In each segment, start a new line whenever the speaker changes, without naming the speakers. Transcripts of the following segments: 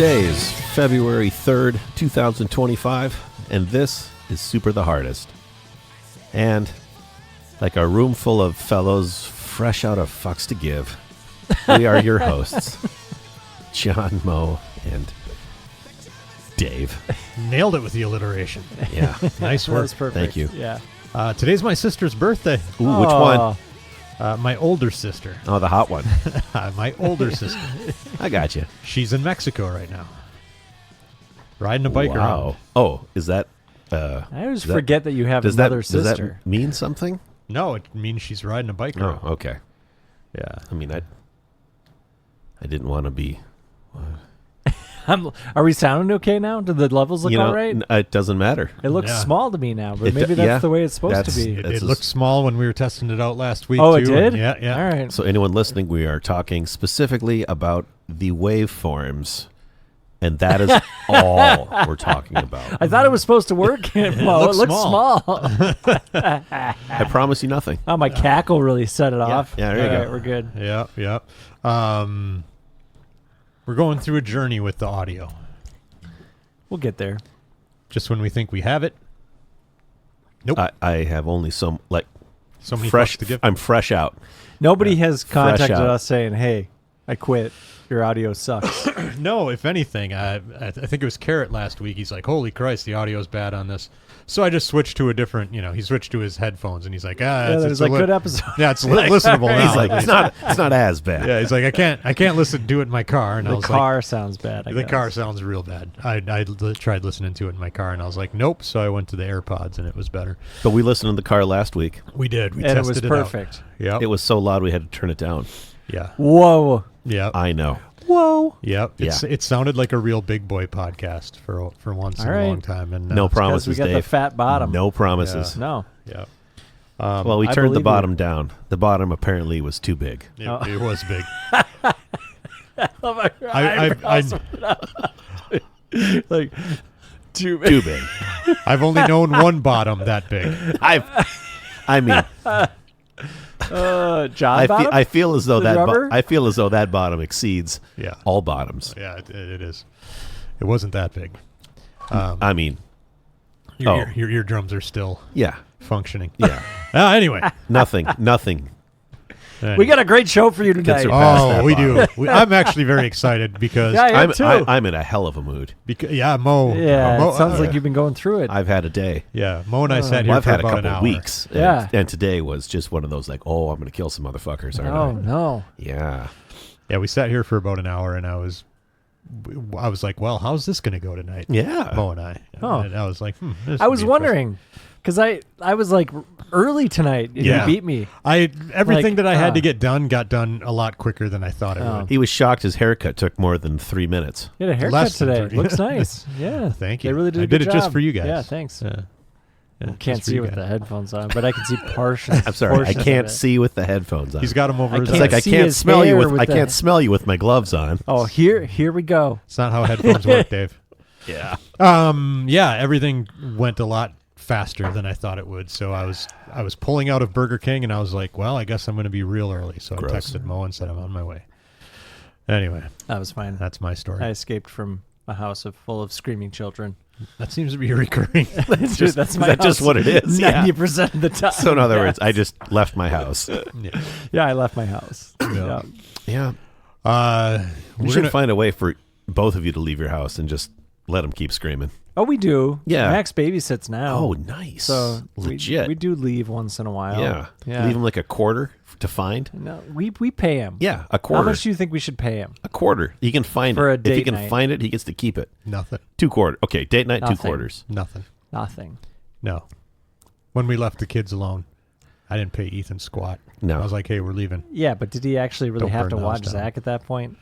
Today is February 3rd, 2025, and this is Super the Hardest. And like a room full of fellows fresh out of fucks to give, we are your hosts, John, Mo, and Dave.
Nailed it with the alliteration.
Yeah.
Nice work.
That's perfect.
Thank you.
Yeah.
Today's my sister's birthday.
Ooh, which one?
My older sister.
Oh, the hot one.
My older sister.
I got you.
She's in Mexico right now. Riding a bike
Wow.
around.
Oh, is that...
I always forget that you have
does
another
that, does
sister.
that mean something?
No, it means she's riding a bike around.
Oh, okay.
Yeah.
I mean, I didn't want to be...
Are we sounding okay now? Do the levels look all right?
It doesn't matter.
It looks
Yeah.
small to me now, but
It
maybe
do-
that's
yeah,
the way it's supposed to
that's-
be.
It looked small when we were testing it out last week,
Oh,
too.
it did?
Yeah, yeah.
All right.
So anyone listening, we are talking specifically about the waveforms, and that is all we're talking about.
I thought it was supposed to work. Well, it
looks
looks small.
I promise you nothing.
Oh, my cackle really set it off.
Yeah, there you
All
go.
right, we're good.
Yeah, yeah. We're going through a journey with the audio.
We'll get there.
Just when we think we have it. Nope.
I have only so
many
fresh.
fucks to give.
I'm fresh out.
Nobody has contacted
out.
us saying, hey, I quit. Your audio sucks.
No, if anything, I think it was Carrot last week. He's like, holy Christ, the audio's bad on this. So I just switched to a different, he switched to his headphones, and he's like,
There's a good episode.
Yeah, it's listenable now.
He's like, it's not as bad.
Yeah, he's like, I can't listen to it in my car. And I
The
was
car sounds bad. I
the
guess.
car sounds real bad. I tried listening to it in my car, and I was like, nope. So I went to the AirPods, and it was better.
But we listened in the car last week.
We did. We
And it
tested
was
out.
perfect.
Yep.
It was so loud we had to turn it down.
Yeah.
Whoa.
Yep.
I know.
Whoa.
Yep. It sounded like a real big boy podcast for once in a long time. And
No
Because
promises,
we got
Dave.
the fat bottom.
No promises.
No.
Yeah.
Well, we
I
turned the
believe
bottom
you.
down. The bottom apparently was too big.
It was big.
Oh like, too
Too big.
I've only known one bottom that big.
I mean,
John bottom?
I feel as though
The rubber?
I feel as though that bottom exceeds all bottoms.
Yeah, it is. It wasn't that big.
I mean,
Your eardrums are still
yeah,
functioning.
yeah.
Anyway.
Nothing.
We got a great show for you tonight.
surpass
Oh,
that
we
bottom.
do. I'm actually very excited because
Yeah, I am too.
I'm in a hell of a mood.
Mo.
Yeah,
Mo,
it sounds like you've been going through it.
I've had a day.
Yeah, Mo and I sat here
Well, I've
for
had a
about
couple
an hour.
weeks. And,
Yeah.
and today was just one of those like, oh, I'm going to kill some motherfuckers, aren't
Oh,
I?
no.
Yeah.
Yeah, we sat here for about an hour, and I was like, well, how's this going to go tonight?
Yeah.
Mo and I.
Oh.
And I was like, this
I
will
was
be
wondering, because I was like early tonight. And
Yeah.
You beat me.
Everything that I had to
get.
got done a lot quicker than I thought it would.
He was shocked his haircut took more than 3 minutes.
You had a haircut
Less than
today.
30.
Looks nice. Yeah.
Thank you.
They really did
I
a good
did it just
job.
for you guys.
Yeah, thanks.
Yeah,
Can't
just for
see
you
with
guys.
the headphones on, but I can see portions.
I'm sorry, I
portions of
can't
it.
see with the headphones on.
He's got them over
I
his
It's
can't
like I
see
can't
his
smell you
hair
with I
the-
can't smell you with my gloves on.
Oh, here we go.
It's not how headphones work, Dave.
Yeah.
Yeah, everything went a lot faster than I thought it would. So I was pulling out of Burger King, and I was like, well, I guess I'm going to be real early. So
Gross.
I texted Mo and said I'm on my way. Anyway,
That was fine.
that's my story.
I escaped from a house full of screaming children.
That seems to be recurring.
That's
Just-
that's
is
my
that just
house
what it is? Yeah.
90% of the time.
So in other
Yeah.
words, I just left my house.
Yeah, I left my house.
Yeah.
Yeah.
Yeah. We
We're
should
gonna-
find a way for both of you to leave your house and just let them keep screaming.
Oh, we do.
Yeah.
Max babysits now.
Oh, nice.
So
legit.
We do leave once in a while.
yeah.
Yeah.
Leave him like a quarter to find.
No, we pay him.
Yeah, a
How
quarter.
much do you think we should pay him?
A quarter. He can find
For
it.
a
If he
date
can
night.
find it, he gets to keep it.
Nothing.
2 quarters. Okay, date night,
Nothing.
2 quarters.
Nothing.
Nothing.
No. When we left the kids alone, I didn't pay Ethan squat.
No.
I was like, hey, we're leaving.
Yeah, but did he actually really
Don't
have
burn
to
the
watch
house down.
Zach at that point?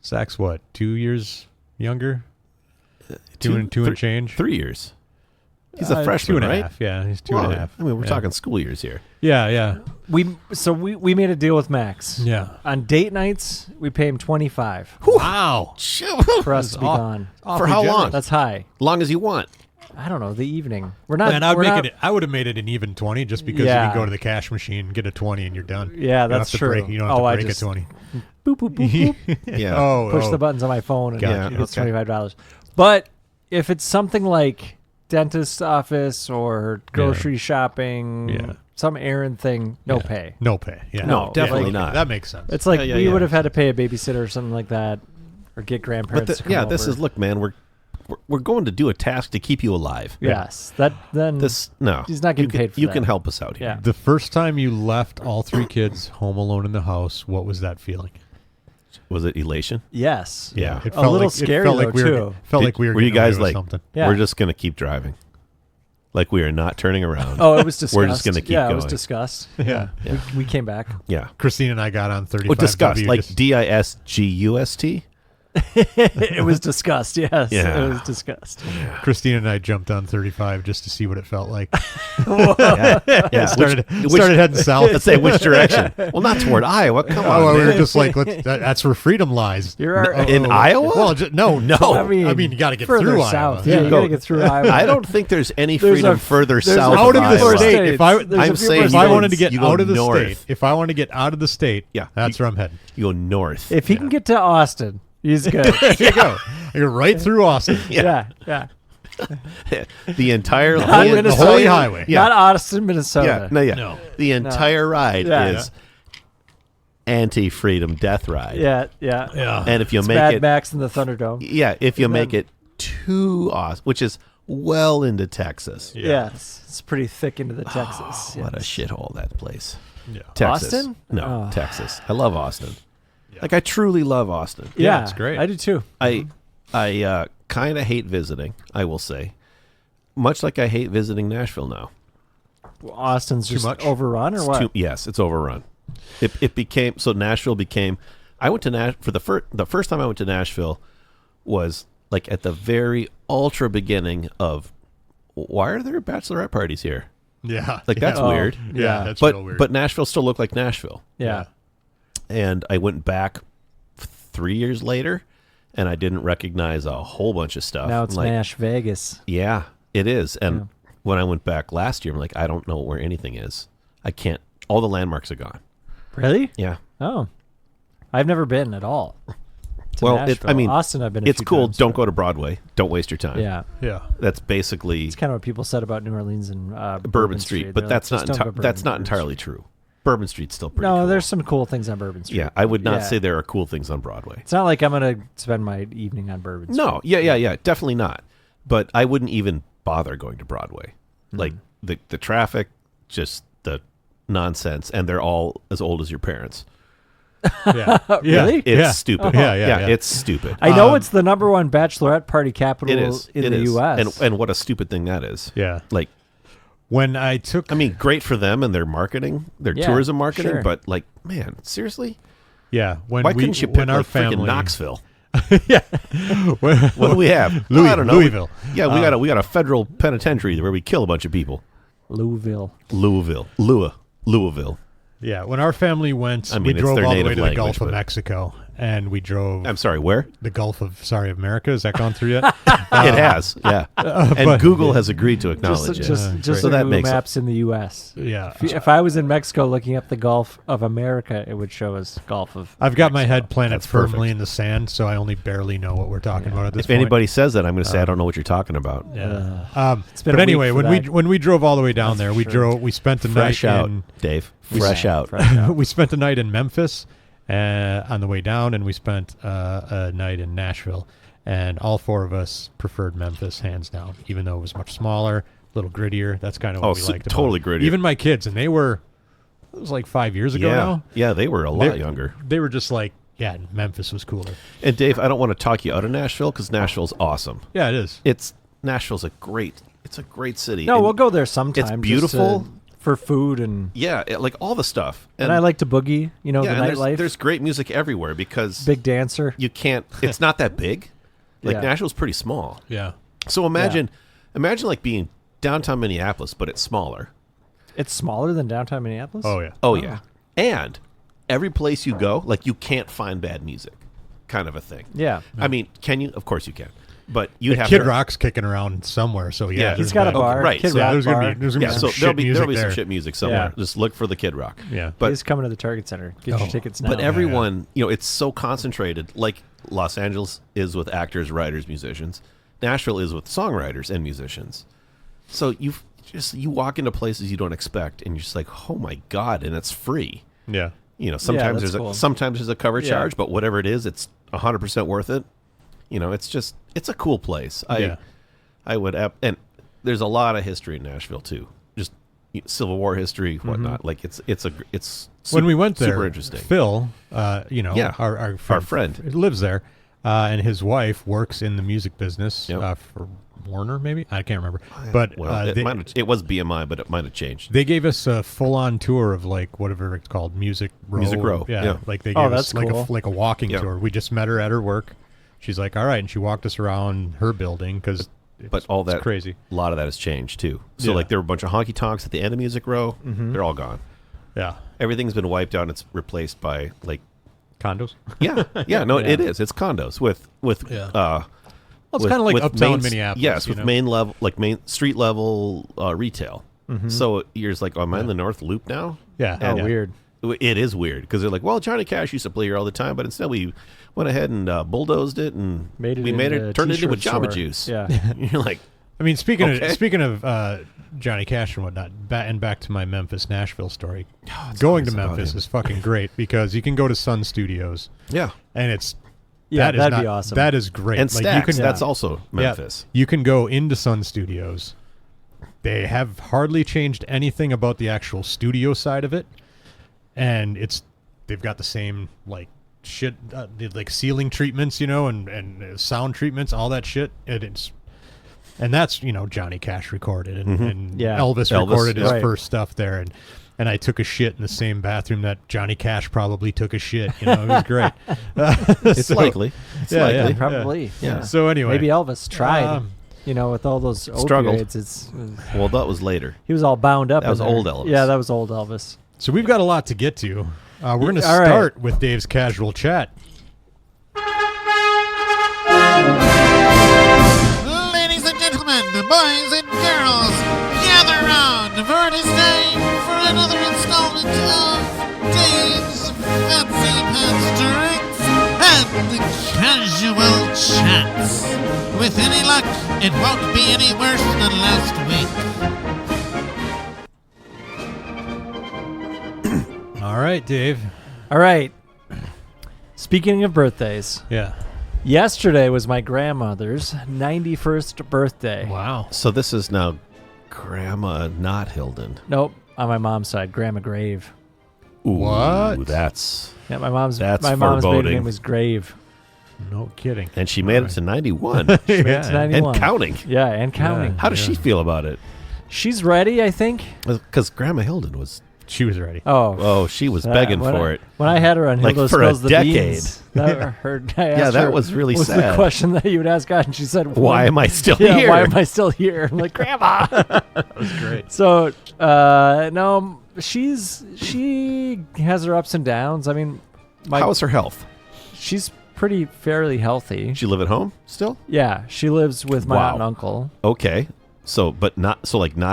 Zach's what, 2 years younger?
Two
and change?
3 years. He's a freshman,
2.5.
right?
Yeah, he's two
Well,
and a half.
I mean, we're
Yeah.
talking school years here.
Yeah, yeah.
We made a deal with Max.
Yeah.
On date nights, we pay him $25
Wow.
for us to be
aw-
gone.
For how long?
That's high.
Long as you want.
I don't know, the evening. We're not.
And I would have made it an even 20 just because you can go to the cash machine, get a 20, and you're done.
Yeah,
you don't
that's
have to
true.
You don't have to break a 20.
Boop, boop, boop, boop.
Yeah.
Push the buttons on my phone and
Gotcha.
it's $25. But if it's something like dentist's office or grocery shopping, some errand thing, no pay.
No pay. Yeah.
No, definitely not.
That makes sense.
It's like we would have had to pay a babysitter or something like that, or get grandparents. To come over.
This is look, man. We're going to do a task to keep you alive.
Yes,
he's not
getting paid for
you
that.
can help us out here.
Yeah.
The first time you left all 3 kids home alone in the house, what was that feeling?
Was it elation?
Yes.
Yeah.
It
a little scary though, too.
Felt like we were.
Were you guys like,
something.
Yeah.
we're just going to keep driving? Like we are not turning around.
Oh, it was discussed.
We're just going to keep going.
Yeah, it was discussed.
Yeah.
We came back.
Yeah.
Christine and I got on 35.
Discussed, like DISGUST?
It was discussed, yes.
Yeah.
It was discussed.
Christine and I jumped on 35 just to see what it felt like.
Yeah.
Started heading south.
Let's say which direction? Well, not toward Iowa. Come on,
Oh, we
man.
were just like, that's where freedom lies.
In Iowa?
Well, no.
I mean,
you got to get
further
through
south.
Iowa.
Yeah, you got to get through Iowa.
I don't think there's any
There's
freedom
a-
further
there's
south
out of the
Iowa.
state.
I'm saying
if
you
I
go-
wanted to get
you go
out of the
north.
state, if I want to get out of the state, that's where I'm heading.
You go north.
If he can get to Austin, he's good.
There you go. You're right through Austin.
yeah.
The entire
Not
the
Minnesota.
Holy Highway.
Yeah.
Not Austin, Minnesota.
No.
The entire ride
Yeah.
is anti-freedom death ride.
Yeah.
And if you
It's
make
Mad
it,
Max in the Thunderdome.
if you
And
make
then-
it to Austin, which is well into Texas.
Yes. It's pretty thick into the Texas.
What a
yes.
shithole that place.
Yeah.
Texas.
Austin?
No,
Oh.
Texas. I love Austin. Like I truly love Austin.
Yeah,
it's great.
I do too.
I kind of hate visiting, I will say. Much like I hate visiting Nashville now.
Austin's
Too
just
much?
overrun or what?
Yes, it's overrun. It became so Nashville became. I went to for the first time I went to Nashville was like at the very ultra beginning of. Why are there bachelorette parties here?
Yeah.
Like that's
Oh,
weird.
Yeah, that's real weird.
But Nashville still looked like Nashville.
Yeah.
And I went back 3 years later, and I didn't recognize a whole bunch of stuff.
Now it's
like,
Nash Vegas.
Yeah, it is. And when I went back last year, I'm like, I don't know where anything is. I can't. All the landmarks are gone.
Really?
Yeah.
Oh. I've never been at all. to
Well,
Nashville. Austin I've been a
it's
few
cool.
times,
Don't
but-
go to Broadway. Don't waste your time.
Yeah.
Yeah.
That's basically
It's kind of what people said about New Orleans and
Bourbon Street, but
They're
that's
like,
not
"Just don't go
that's not
Bourbon
entirely
Street."
true. Bourbon Street's still pretty
No,
cool.
there's some cool things on Bourbon Street.
Yeah, I would not
Yeah.
say there are cool things on Broadway.
It's not like I'm going to spend my evening on Bourbon Street.
No, yeah, definitely not. But I wouldn't even bother going to Broadway. Like the traffic, just the nonsense, and they're all as old as your parents.
Yeah.
Really?
It's stupid.
Yeah.
It's stupid.
I know it's the number one bachelorette party capital
It is
in
It
the
is.
U.S.
and what a stupid thing that is.
Yeah.
Like,
When I took,
I mean, great for them and their marketing, their
Yeah,
tourism marketing,
sure.
but like, man, seriously,
yeah, when
why
we,
couldn't you
when
pick
our
like freaking
family,
Knoxville?
when-
What do we have? I don't know.
Louisville.
Yeah, we got a federal penitentiary where we kill a bunch of people.
Louisville.
Louisville.
Yeah, when our family went,
I mean,
we
it's
drove
their
all the
native
way to the
language,
Gulf of
but-
Mexico, and we drove
I'm sorry, where?
the Gulf of America. Has that gone through yet?
It has, yeah. And
but-
Google has agreed to acknowledge it.
Just
right.
so
So that
Google
makes it-
Maps in the U.S.
Yeah,
If I was in Mexico looking up the Gulf of America, it would show us Gulf of.
I've got my head planted
That's
firmly
perfect.
in the sand, so I only barely know what we're talking about at this
If
point.
anybody says that, I'm going to say I don't know what you're talking about.
Yeah.
It's been
But
a week
anyway,
for
when
that.
we drove all the way down
That's
there,
for
we spent the
Fresh
night
out,
in
Dave. Fresh out.
Fresh out.
we spent the night in Memphis on the way down, and we spent a night in Nashville. And all four of us preferred Memphis, hands down, even though it was much smaller, a little grittier. That's kind of what we liked about
totally
it.
grittier.
Even my kids, and it was like 5 years ago now.
Yeah, they were a lot younger.
They were just like, yeah, Memphis was cooler.
And Dave, I don't want to talk you out of Nashville because Nashville's awesome.
Yeah, it is.
Nashville's a great city.
No,
And
we'll go there sometime.
It's
just
beautiful.
for food and
Yeah, like all the stuff.
I like to boogie. You know,
yeah,
the
and
nightlife.
there's great music everywhere because
Big dancer.
you can't. It's not that big. Like
Yeah.
Nashville's pretty small.
Yeah.
So imagine like being downtown Minneapolis, but it's smaller.
It's smaller than downtown Minneapolis.
Oh, yeah.
Oh yeah, and every place you go, like you can't find bad music, kind of a thing.
Yeah.
I mean, can you? Of course you can. But you'd have
Kid
to,
Rock's kicking around somewhere, so yeah.
He's got a bar.
right.
Kid
So
Rock
there's
bar.
gonna be
yeah,
some
so
shit
there'll be
music
some
there.
shit music somewhere.
Yeah.
Just look for the Kid Rock.
Yeah.
But
He's coming to the Target Center. Get your tickets now.
But everyone, it's so concentrated. Like Los Angeles is with actors, writers, musicians. Nashville is with songwriters and musicians. So you walk into places you don't expect, and you're just like, oh my god, and it's free.
Yeah.
Sometimes
that's
there's
cool.
sometimes there's a cover
Yeah.
charge, but whatever it is, it's 100% worth it. It's a cool place. I would and there's a lot of history in Nashville too. Just Civil War history, whatnot. Like it's
When we went there,
super interesting.
Phil,
Yeah.
our
friend.
lives there, and his wife works in the music business
Yep.
for Warner, maybe I can't remember. But
it was BMI, but it might have changed.
they gave us a full-on tour of like whatever it's called, Music Row.
Music Row, yeah.
Like they gave us
that's cool.
like a walking
Yeah.
tour. We just met her at her work. She's like, all right, and she walked us around her building because.
But all that
crazy.
A lot of that has changed too. So
Yeah.
like there were a bunch of honky tonks at the end of Music Row. They're all gone.
Yeah.
Everything's been wiped out. And it's replaced by like
Condos.
yeah. No, it is. It's condos with
Yeah.
Well,
it's kinda like uptown Minneapolis,
Yes,
you
with
know?
main level, like main street level retail. So you're just like, oh, am I in the North Loop now?
Yeah.
Oh,
yeah.
weird.
It is weird because they're like, well, Johnny Cash used to play here all the time, but instead we went ahead and bulldozed it and
Made it
turned it into a
t-shirt
Jamba
store.
Juice.
Yeah.
You're like,
I mean, speaking
Okay.
of Johnny Cash and whatnot, and back to my Memphis Nashville story.
it's
Going to
always about
Memphis
him.
is fucking great because you can go to Sun Studios
yeah.
and it's
Yeah,
that is
that'd
not-
be awesome.
That is great.
And
Like,
Stax,
you can,
that's also Memphis.
You can go into Sun Studios. They have hardly changed anything about the actual studio side of it, and they've got the same like shit, like ceiling treatments, and sound treatments, all that shit. And that's Johnny Cash recorded, and
Yeah.
Elvis
Elvis,
recorded his
right.
first stuff there, and I took a shit in the same bathroom that Johnny Cash probably took a shit. It was great.
It's
So-
likely. It's
Yeah,
likely.
yeah.
Probably.
Yeah.
So anyway,
Maybe Elvis tried.
Um,
with all those
Struggled.
opioids,
Well, that was later.
he was all bound up.
That was
in there.
old Elvis.
Yeah, that was old Elvis.
So we've got a lot to get to. We're going to
All right.
start with Dave's casual chat.
Ladies and gentlemen, boys and girls, gather round, for it is time for another installment of Dave's Fancy Pants Drinks and Casual Chats. With any luck, it won't be any worse than last week.
All right, Dave.
All right. Speaking of birthdays,
Yeah.
yesterday was my grandmother's 91st birthday.
Wow.
So this is now Grandma not Hilden.
Nope, on my mom's side, Grandma Grave.
Ooh,
What?
That's
Yeah, my mom's
That's
maiden
foreboding.
name was Grave.
No kidding.
and she made it to 91
She made it to 91.
and counting.
Yeah, and counting.
How does she feel about it?
She's ready, I think.
Because Grandma Hilden was
She was ready.
Oh,
she was begging
when
for
I,
it.
When I had her on
Like,
Hilda
for a
Spills the
decade.
Beans, I asked
that
her,
was really
was the
sad.
question that you would ask God, and she said,
Why am I still
yeah,
here?
why am I still here? I'm like, Grandma.
That was great.
So, no, she has her ups and downs. I mean,
How's her health?
she's fairly healthy.
Does she live at home still?
Yeah, she lives with my
Wow.
aunt and uncle.
Okay. So, but not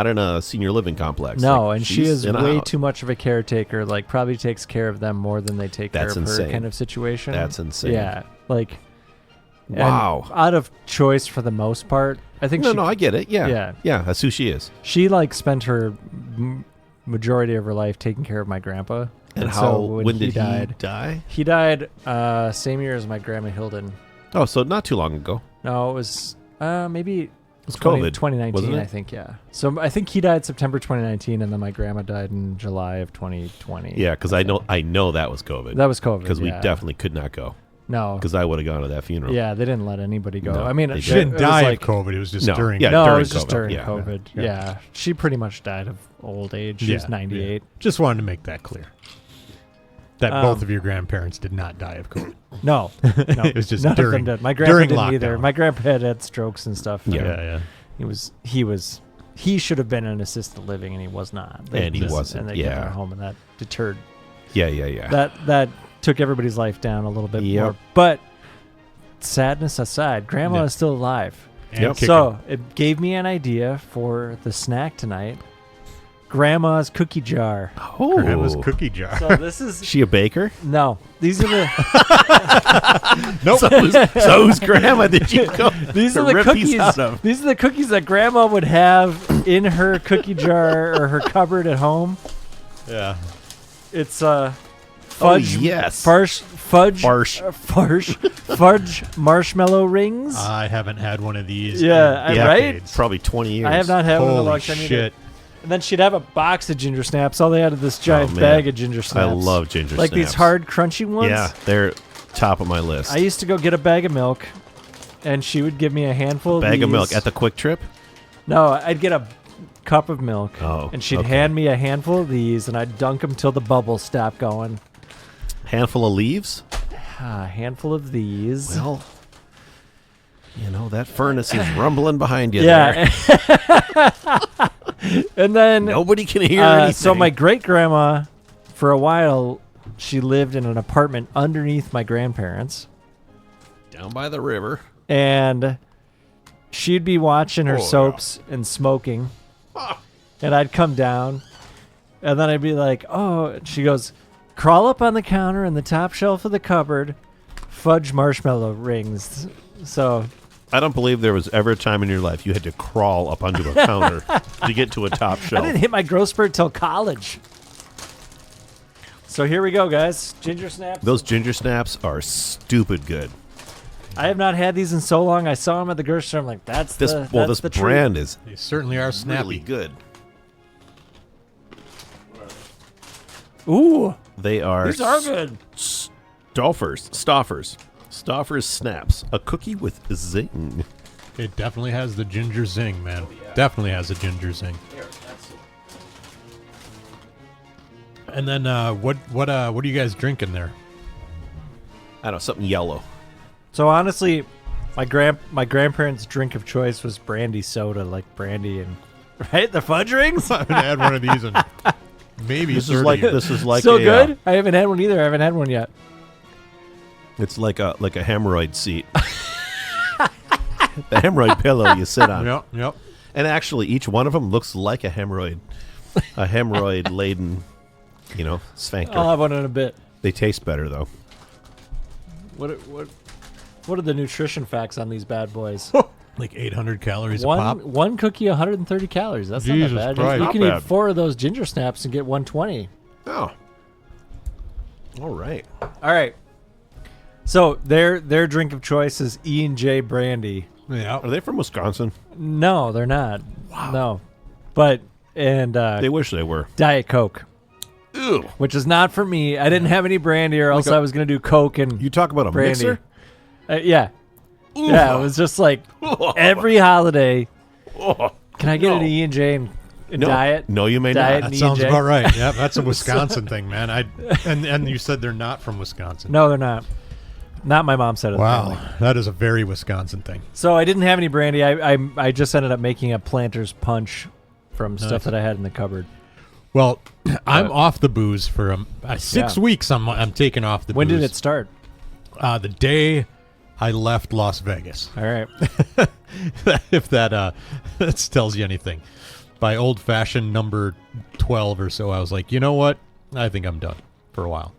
in a senior living complex.
No,
Like,
and she
she's
is
in a
way
house.
too much of a caretaker. Like, probably takes care of them more than they take
That's
care of
insane.
her kind of situation.
That's insane.
Yeah, like, and
Wow.
out of choice for the most part. I think
No, I get it. Yeah.
Yeah.
That's who she is.
she like spent her majority of her life taking care of my grandpa.
And
so
how?
when
When
he
did
died,
he die?
He died same year as my grandma Hilden.
Oh, so not too long ago.
No, it was maybe
It was COVID,
2019,
wasn't it?
I think. Yeah. So I think he died September 2019, and then my grandma died in July of 2020.
Yeah, because I know that was COVID.
That was COVID.
Because we
yeah.
definitely could not go.
No.
Because I would have gone to that funeral.
Yeah, they didn't let anybody go.
No,
I mean,
they
She
it
didn't
was
die
like,
of COVID. It was just
No.
during.
Yeah.
No,
during
it was just
COVID,
during
yeah.
COVID.
Yeah.
Yeah. She pretty much died of old age. She was 98.
Yeah. Just wanted to make that clear. That
Um,
both of your grandparents did not die of COVID.
No, no,
It was just
none
during-
of them did. My grandpa
during
didn't either.
lockdown.
My grandpa had strokes and stuff.
Yeah.
He should have been in assisted living, and he was not.
And he wasn't,
And they kept
yeah.
him at home, and that deterred.
Yeah.
That took everybody's life down a little bit
Yep.
more. But sadness aside, Grandma
Yeah.
is still alive.
And
Yep.
kicking.
So it gave me an idea for the snack tonight. Grandma's cookie jar.
Oh,
Grandma's cookie jar.
So this is
she a baker?
no. These are the
Nope.
So whose grandma did you go?
these
to
are the
rip these
cookies.
out of?
These are the cookies that Grandma would have in her cookie jar or her cupboard at home.
Yeah.
It's fudge.
yes.
Fudge.
Farsh.
Fudge marshmallow rings.
I haven't had one of these.
Yeah,
in
right?
decades.
Probably 20 years.
I have not had one in a
Holy
long time either.
shit.
And then she'd have a box of ginger snaps. All they had is this giant
man.
bag of ginger snaps.
I love ginger
like
snaps.
these hard, crunchy ones.
Yeah, they're top of my list.
I used to go get a bag of milk, and she would give me a handful
Bag of
these.
milk at the Quick Trip?
No, I'd get a cup of milk,
Oh,
and she'd
okay.
hand me a handful of these, and I'd dunk them till the bubbles stopped going.
Handful of leaves?
A handful of these.
Well, you know, that furnace is rumbling behind you
yeah.
there.
And then
Nobody can hear anything.
so my great grandma, for a while, she lived in an apartment underneath my grandparents,
Down by the river.
and she'd be watching her
Oh,
soaps and smoking, and I'd come down, and then I'd be like, "Oh," she goes, "Crawl up on the counter in the top shelf of the cupboard, fudge marshmallow rings." So
I don't believe there was ever a time in your life you had to crawl up onto a counter to get to a top
I
shelf.
didn't hit my growth spurt till college. So here we go, guys. Ginger snaps.
Those ginger snaps are stupid good.
I have not had these in so long. I saw them at the grocery store. I'm like, that's
This
the treat.
brand is
They certainly are snappy.
really good.
Ooh,
They are
these are good.
Stouffer's snaps. A cookie with zing.
It definitely has the ginger zing, man. Definitely has the ginger zing. And then what are you guys drinking there?
I don't know, something yellow.
So honestly, my grandparents' drink of choice was brandy soda, like brandy and right the fudge rings.
I haven't had one of these in maybe
This
30
is like
years.
So
a,
good. I haven't had one either. I haven't had one yet.
it's like a hemorrhoid seat. The hemorrhoid pillow you sit on.
Yep.
And actually, each one of them looks like a hemorrhoid laden, sphincter.
I'll have one in a bit.
They taste better though.
What are the nutrition facts on these bad boys?
Like 800 calories a pop.
one cookie, 130 calories. That's
Jesus
not that bad.
Christ.
You
Not
can
bad.
eat 4 of those ginger snaps and get 120.
Oh, all right.
All right. So their drink of choice is E&J brandy.
Yeah.
Are they from Wisconsin?
No, they're not. Wow. No, but
They wish they were.
Diet Coke,
Ew.
which is not for me. I didn't have any brandy, or else I was gonna do Coke and
You talk about a
brandy.
mixer?
Yeah, yeah. It was just like every holiday. Can I get an E&J and
No.
diet?
No, you may
Diet
not.
That sounds
E&J?
about right. Yep, that's a Wisconsin thing, man. And you said they're not from Wisconsin.
No, they're not. Not my mom said it.
Wow,
apparently.
that is a very Wisconsin thing.
So I didn't have any brandy. I just ended up making a Planters punch from stuff that I had in the cupboard.
Well, I'm off the booze for 6
Yeah.
weeks. I'm taking off the
When
booze.
did it start?
The day I left Las Vegas.
All right.
If that tells you anything. By old-fashioned number 12 or so, I was like, you know what? I think I'm done for a while.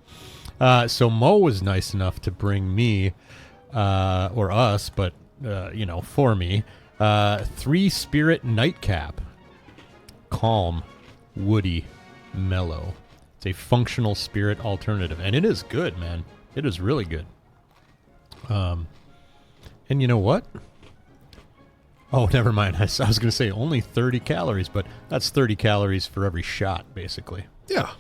So Mo was nice enough to bring me, or us, but, for me, 3 Spirit Nightcap. Calm, woody, mellow. It's a functional spirit alternative. And it is good, man. It is really good. And you know what? Oh, never mind. I was going to say only 30 calories, but that's 30 calories for every shot, basically.
Yeah.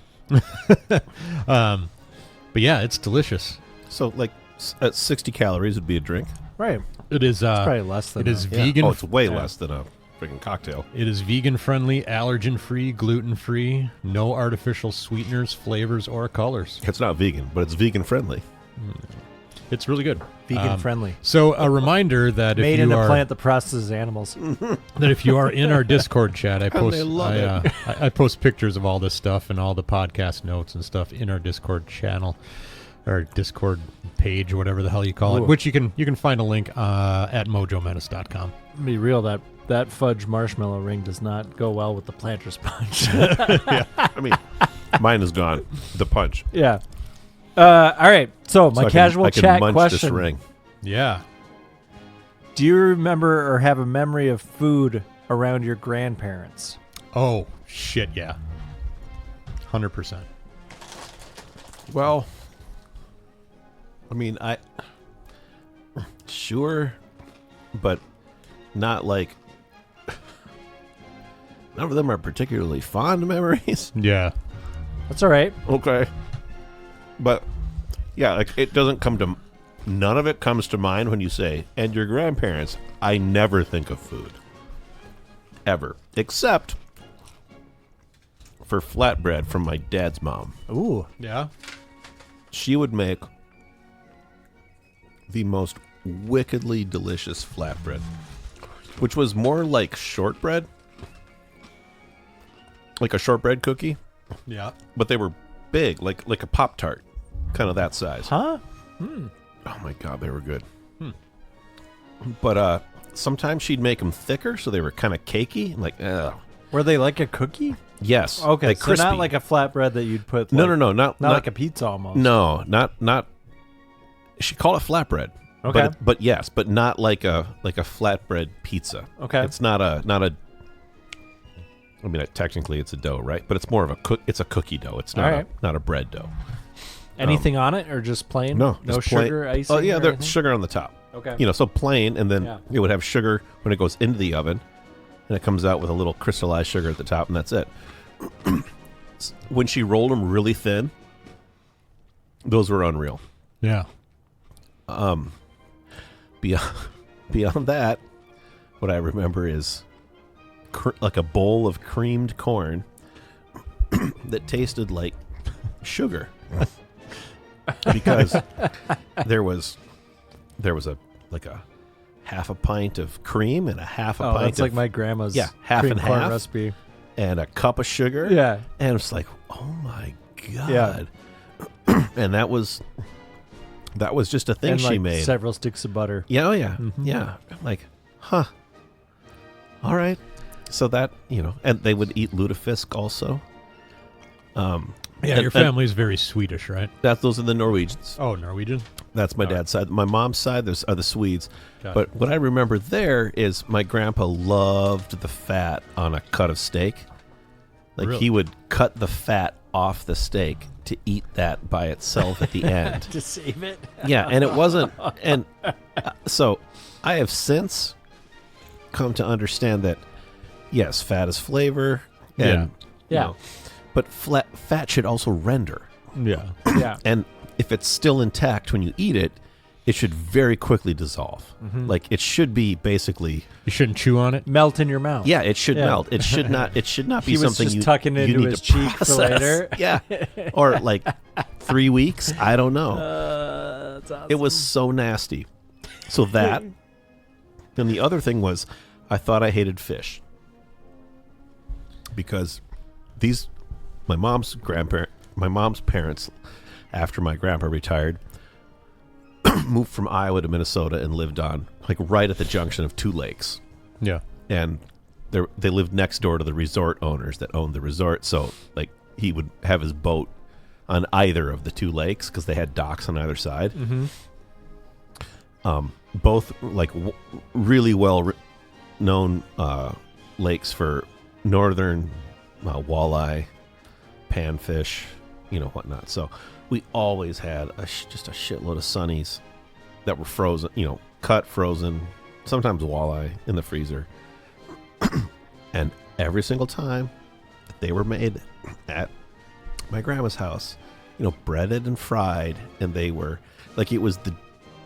But yeah, it's delicious.
So, like, at 60 calories would be a drink.
Right.
It is.
Probably less than
It is
that.
Yeah.
vegan.
Oh, it's way less than a freaking cocktail.
It is vegan friendly, allergen free, gluten free, no artificial sweeteners, flavors, or colors.
It's not vegan, but it's vegan friendly.
It's really good.
Vegan friendly.
So a reminder that
Made
if
in
you
a
are
plant that processes animals.
that if you are in our Discord chat, I post
they love
I post pictures of all this stuff and all the podcast notes and stuff in our Discord channel our Discord page, whatever the hell you call
Ooh.
it, which you can find a link at mojomenace.com.
Be real, that fudge marshmallow ring does not go well with the Planters punch.
I mean, mine is gone. The punch.
Yeah. All right. So my
I
casual
can
chat
munch
question:
this ring.
Yeah.
do you remember or have a memory of food around your grandparents?
Oh, shit, yeah. 100%.
Well, I mean, sure, but not like none of them are particularly fond memories.
Yeah.
That's all right.
Okay, but yeah, like it doesn't come to. None of it comes to mind when you say, and your grandparents. I never think of food. Ever. Except for flatbread from my dad's mom.
Ooh.
Yeah.
She would make the most wickedly delicious flatbread, which was more like shortbread. Like a shortbread cookie.
Yeah.
But they were big, like a Pop-Tart. Kind of that size.
Huh?
Oh my god, they were good. But sometimes she'd make them thicker, so they were kind of cakey. Like, ugh.
Were they like a cookie?
Yes.
Okay,
like
so
crispy.
not like a flatbread that you'd put.
No,
like,
not
like a pizza almost.
No, not. She called it flatbread.
Okay.
But yes, but not like a flatbread pizza.
Okay.
It's not a. I mean, technically it's a dough, right? But it's more of it's a cookie dough. It's not
All right.
not a bread dough.
Anything on it or just plain?
No,
No
just plain.
sugar, icing?
Oh yeah,
or
there's
anything?
sugar on the top.
Okay.
You know, so plain, and then
Yeah.
it would have sugar when it goes into the oven, and it comes out with a little crystallized sugar at the top, and that's it. When she rolled them really thin, those were unreal.
Yeah.
Beyond that, what I remember is like a bowl of creamed corn that tasted like sugar, because there was a half a pint of cream and a half a
Oh,
pint
that's
of
like my grandma's
half
cream
and
corn
half
recipe.
and a cup of sugar.
Yeah.
And it's like, oh my god.
Yeah.
And that was just a thing
And
she
like
made.
several sticks of butter.
Yeah, oh yeah.
Mhm.
Yeah. I'm like, huh. All right. So that, and they would eat lutefisk also.
Yeah,
and-
your family's very Swedish, right?
Those are the Norwegians.
Oh, Norwegian?
That's my dad's side. My mom's side are the Swedes.
Gotcha.
But what I remember there is my grandpa loved the fat on a cut of steak. Like
Really?
he would cut the fat off the steak to eat that by itself at the end.
To save it?
Yeah, and it wasn't. And so I have since come to understand that, yes, fat is flavor. And,
Yeah.
but fat should also render.
Yeah.
Yeah.
And if it's still intact when you eat it, it should very quickly dissolve. Like it should be basically.
You shouldn't chew on it?
Melt in your mouth.
Yeah, it should
Yeah.
melt. It should not. It should not be
He was
something
just
you
tucking
you
into
need
his
to
cheek for
process.
later.
Yeah, or like 3 weeks. I don't know.
That's awesome.
It was so nasty. So that. Then the other thing was, I thought I hated fish because my mom's parents, after my grandpa retired, moved from Iowa to Minnesota and lived on right at the junction of two lakes.
Yeah.
And they lived next door to the resort owners that owned the resort. So he would have his boat on either of the two lakes because they had docks on either side.
Mm-hmm.
Both really well known lakes for northern walleye, panfish, whatnot. So we always had just a shitload of sunnies that were frozen, cut, frozen, sometimes walleye in the freezer. And every single time that they were made at my grandma's house, breaded and fried, and they were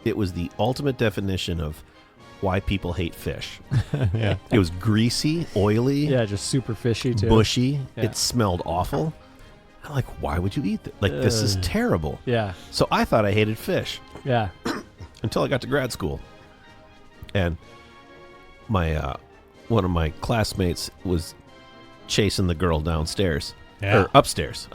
it was the ultimate definition of why people hate fish.
Yeah.
It was greasy, oily,
Yeah, just super fishy too.
bushy.
Yeah.
It smelled awful. I'm like, why would you eat that? This is terrible.
Yeah.
So I thought I hated fish
Yeah.
until I got to grad school. And my one of my classmates was chasing the girl downstairs.
Yeah.
Or upstairs.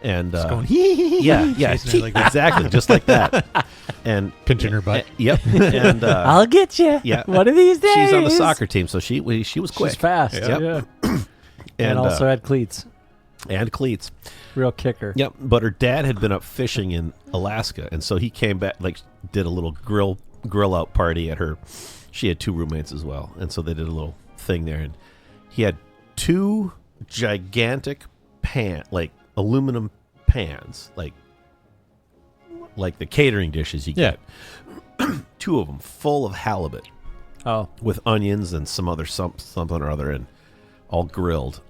And
Just going,
yeah,
chasing her like that.
exactly, just like that. And
Pinching her butt.
Yep. And
I'll get you.
yeah,
One of these days.
she's on the soccer team, so she was quick.
She's fast.
Yep.
Yeah. And also had cleats.
and cleats.
Real kicker.
Yep. But her dad had been up fishing in Alaska, and so he came back, like, did a little grill out party at her. She had 2 roommates as well, and so they did a little thing there, and he had 2 gigantic aluminum pans, like the catering dishes you get. 2 of them full of halibut.
Oh.
With onions and some other something or other, and all grilled.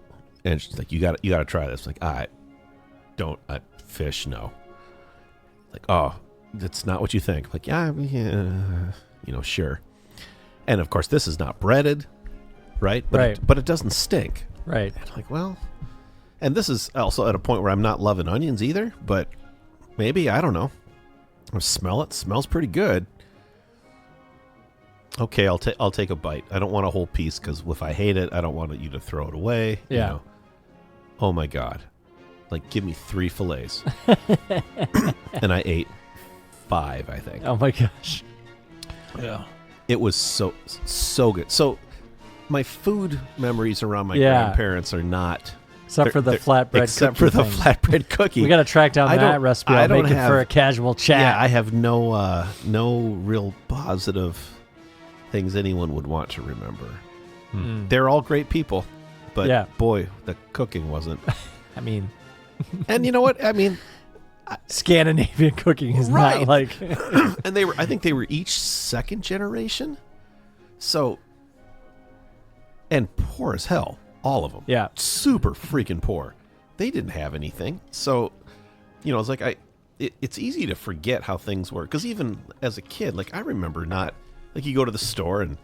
And she's like, "You got to try this." Like, I fish, no. Like, oh, that's not what you think. Like, yeah, sure. And of course, this is not breaded, right? But it doesn't stink.
Right.
And I'm like, well, and this is also at a point where I'm not loving onions either, but maybe, I don't know. I smell it. Smells pretty good. Okay, I'll take a bite. I don't want a whole piece because if I hate it, I don't want you to throw it away.
Yeah.
You know. Oh my God. Like, give me 3 fillets. And I ate 5, I think.
Oh my gosh.
Yeah.
It was so good. So my food memories around my grandparents are not...
Except for the flatbread
except for the flatbread cookie.
We got to track down that recipe. I'll make it for a casual chat.
Yeah, I have no real positive things anyone would want to remember. They're all great people, but boy, the cooking wasn't.
I mean,
and you know what? I mean,
Scandinavian cooking is not like.
And I think they were each 2nd generation, so, and poor as hell. All of them.
Yeah.
Super freaking poor. They didn't have anything. So, it's like it's easy to forget how things work. Because even as a kid, like, I remember not, like, you go to the store and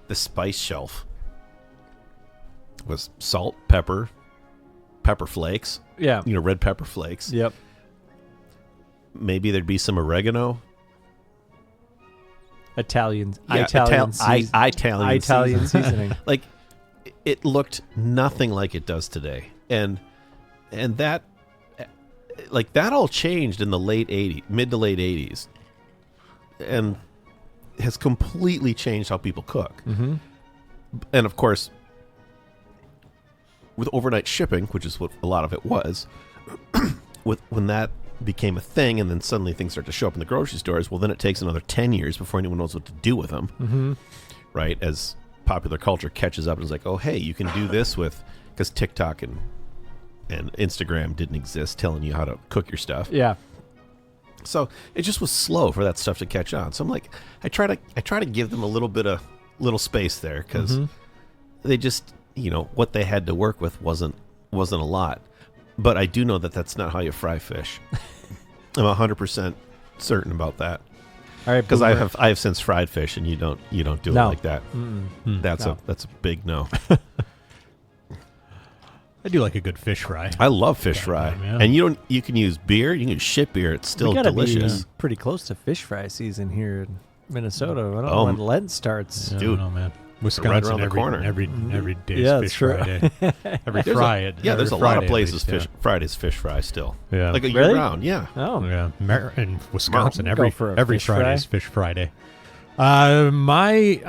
the spice shelf was salt, pepper flakes.
Yeah.
Red pepper flakes.
Yep.
Maybe there'd be some oregano.
Italian seasoning.
Like, it looked nothing like it does today, and that, like, that all changed in the mid to late 80s, and has completely changed how people cook.
Mm-hmm.
And of course, with overnight shipping, which is what a lot of it was, when that became a thing, and then suddenly things start to show up in the grocery stores, well, then it takes another 10 years before anyone knows what to do with them.
Mm-hmm.
Right? As popular culture catches up and is like, oh, hey, you can do this with, because TikTok and Instagram didn't exist telling you how to cook your stuff.
Yeah.
So it just was slow for that stuff to catch on. So I'm like, I try to give them a little space there, because they just, what they had to work with wasn't a lot. But I do know that that's not how you fry fish. I'm 100% certain about that.
All right,
because I have since fried fish, and you don't do it like that. That's a big no.
I do like a good fish fry.
I love fish fry, and you can use beer, you can use shit beer. It's still delicious.
Be pretty close to fish fry season here in Minnesota. I don't know when Lent starts,
dude. I don't know, man.
Wisconsin, right around the corner.
Every day is Fish Friday. Every Friday.
There's a lot of places Friday's fish fry still.
Yeah,
like a year round. Yeah.
Oh,
yeah. In Wisconsin, every
Fish
Friday is Fish Friday. I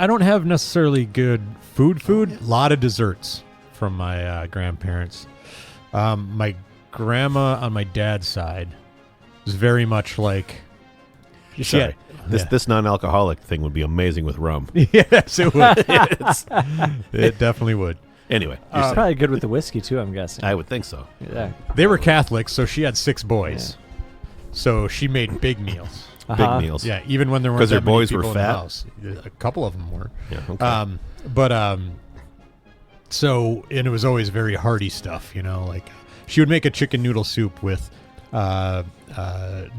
don't have necessarily good food. A lot of desserts from my grandparents. My grandma on my dad's side was very much like.
This non-alcoholic thing would be amazing with rum.
Yes, it would. It definitely would.
Anyway,
it's probably good with the whiskey too, I'm guessing.
I would think so.
Yeah.
They were Catholics, so she had 6 boys. Yeah. So she made big meals.
Big meals.
Yeah, even when there weren't that many people in the house. A couple of them were.
Yeah. Okay.
So, and it was always very hearty stuff, like she would make a chicken noodle soup with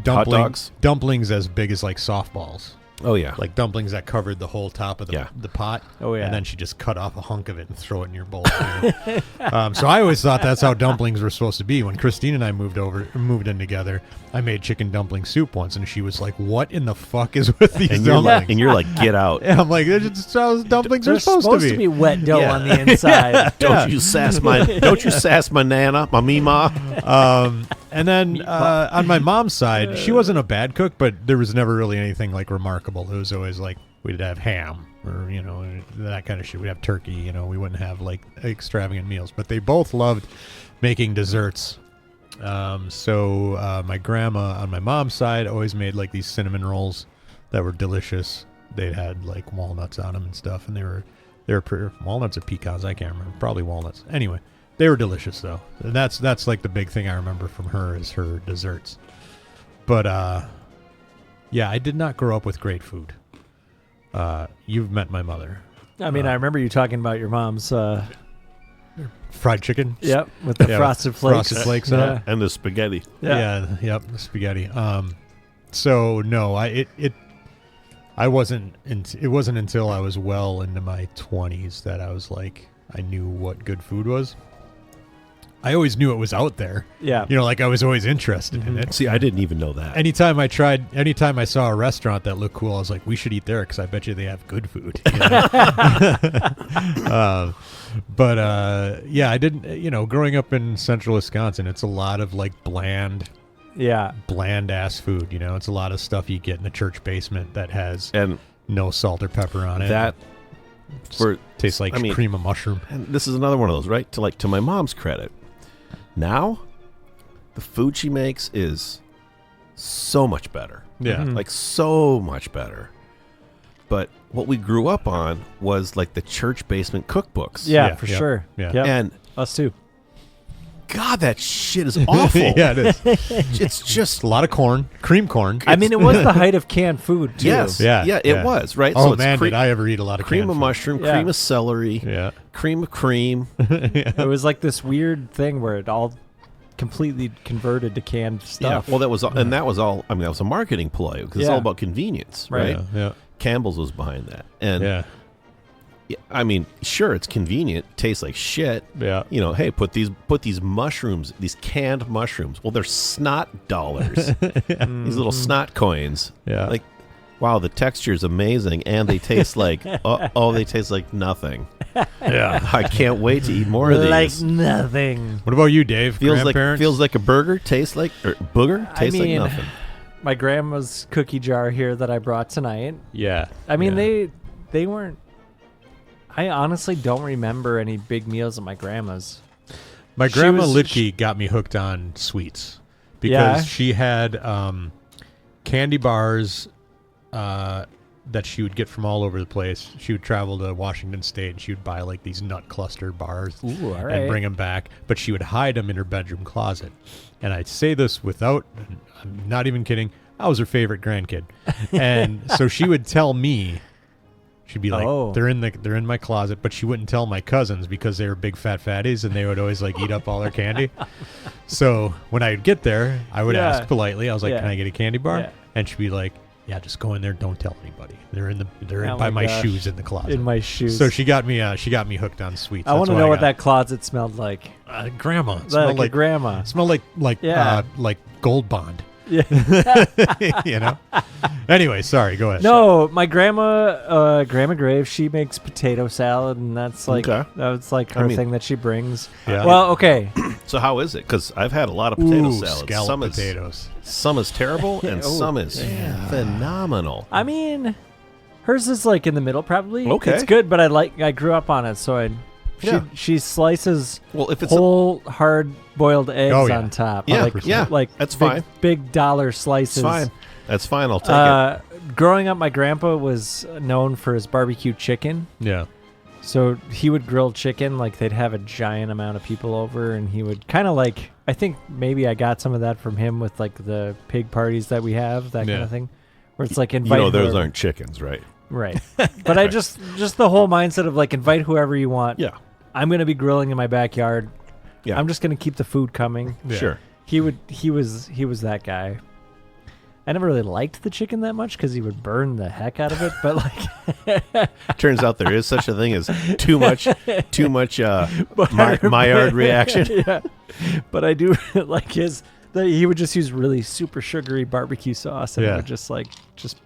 dumplings as big as like softballs.
Oh yeah,
like dumplings that covered the whole top of the pot.
Oh yeah,
and then she just cut off a hunk of it and throw it in your bowl. So I always thought that's how dumplings were supposed to be. When Christine and I moved in together, I made chicken dumpling soup once, and she was like, "What in the fuck is with these dumplings?"
And you're like, "Get out!"
And I'm like, "That's how dumplings are supposed
to be wet dough on the inside."
Don't you sass my nana, my mima.
And then on my mom's side, she wasn't a bad cook, but there was never really anything like remarkable. It was always like we'd have ham or, that kind of shit. We'd have turkey, we wouldn't have like extravagant meals. But they both loved making desserts. So my grandma on my mom's side always made like these cinnamon rolls that were delicious. They had like walnuts on them and stuff, and they were walnuts or pecans, I can't remember. Probably walnuts. Anyway, they were delicious though. And that's like the big thing I remember from her is her desserts. But yeah, I did not grow up with great food. You've met my mother.
I mean, I remember you talking about your mom's.
Fried chicken.
Yep, with the frosted flakes.
Frosted flakes on it.
And the spaghetti.
Yep, the spaghetti. So no, it wasn't until I was well into my 20s that I was like, I knew what good food was. I always knew it was out there. Yeah. Like I was always interested in it.
See, I didn't even know that.
Anytime I saw a restaurant that looked cool, I was like, we should eat there because I bet you they have good food. But yeah, I didn't, growing up in central Wisconsin, it's a lot of like bland ass food. It's a lot of stuff you get in the church basement that has no salt or pepper on it.
That
tastes like cream of mushroom.
And this is another one of those, right? To my mom's credit, now the food she makes is so much better.
Yeah,
like so much better. But what we grew up on was like the church basement cookbooks.
Yeah, for sure.
Yeah.
Yep.
And
us too.
God, that shit is awful.
Yeah, it is.
It's just
a lot of corn, cream corn.
I mean, it was the height of canned food too.
Yes. Yeah, it was, right?
Oh, so man, did I ever eat a lot of
cream
canned
of
food.
mushroom, cream of celery, cream of cream.
It was like this weird thing where it all completely converted to canned stuff.
Yeah, well, that was all, and that was all. I mean, that was a marketing ploy because it's all about convenience, right?
Yeah.
Campbell's was behind that, and I mean, sure, it's convenient, tastes like shit.
Yeah,
hey, put these mushrooms, these canned mushrooms. Well, they're snot dollars, these little snot coins.
Yeah,
like, wow, the texture is amazing, and they taste like they taste like nothing.
Yeah,
I can't wait to eat more of these.
Like nothing.
What about you, Dave?
Feels like a burger. Tastes like booger. Tastes like nothing.
My grandma's cookie jar here that I brought tonight.
Yeah.
I mean, they weren't. I honestly don't remember any big meals at my grandma's.
My grandma Litke got me hooked on sweets because she had candy bars that she would get from all over the place. She would travel to Washington State and she would buy like these nut cluster bars and bring them back, but she would hide them in her bedroom closet. And I'd say this I'm not even kidding, I was her favorite grandkid. And so she would tell me, she'd be like, they're in my closet, but she wouldn't tell my cousins because they were big fat fatties and they would always like eat up all their candy. So when I'd get there, I would ask politely, I was like, can I get a candy bar? Yeah. And she'd be like, yeah, just go in there, don't tell anybody. They're by my shoes in the closet.
In my shoes.
So she got me hooked on sweets.
I want to know what that closet smelled like.
Grandma. It
smelled like grandma.
It smelled like Gold Bond.
Yeah.
Anyway, sorry, go ahead.
No, my grandma Grave, she makes potato salad, and that's like that's like her thing that she brings.
Yeah.
Well, okay.
So how is it? Because I've had a lot of potato salads.
Scalloped potatoes.
Some is terrible, and some is phenomenal.
I mean, hers is like in the middle, probably.
Okay,
it's good, but I grew up on it, so she slices
if it's
whole hard-boiled eggs on top. Like
that's fine.
Big dollar slices.
That's fine. I'll take it.
Growing up, my grandpa was known for his barbecue chicken.
Yeah.
So he would grill chicken, like they'd have a giant amount of people over, and he would kind of like, I think maybe I got some of that from him with like the pig parties that we have, that kind of thing, where it's like invite.
Those aren't chickens, right?
Right. But I just the whole mindset of like invite whoever you want.
Yeah.
I'm going to be grilling in my backyard.
Yeah.
I'm just going to keep the food coming.
Yeah. Sure.
He was that guy. I never really liked the chicken that much because he would burn the heck out of it. But like,
turns out there is such a thing as too much Maillard reaction.
Yeah, but I do like he would just use really super sugary barbecue sauce and it would just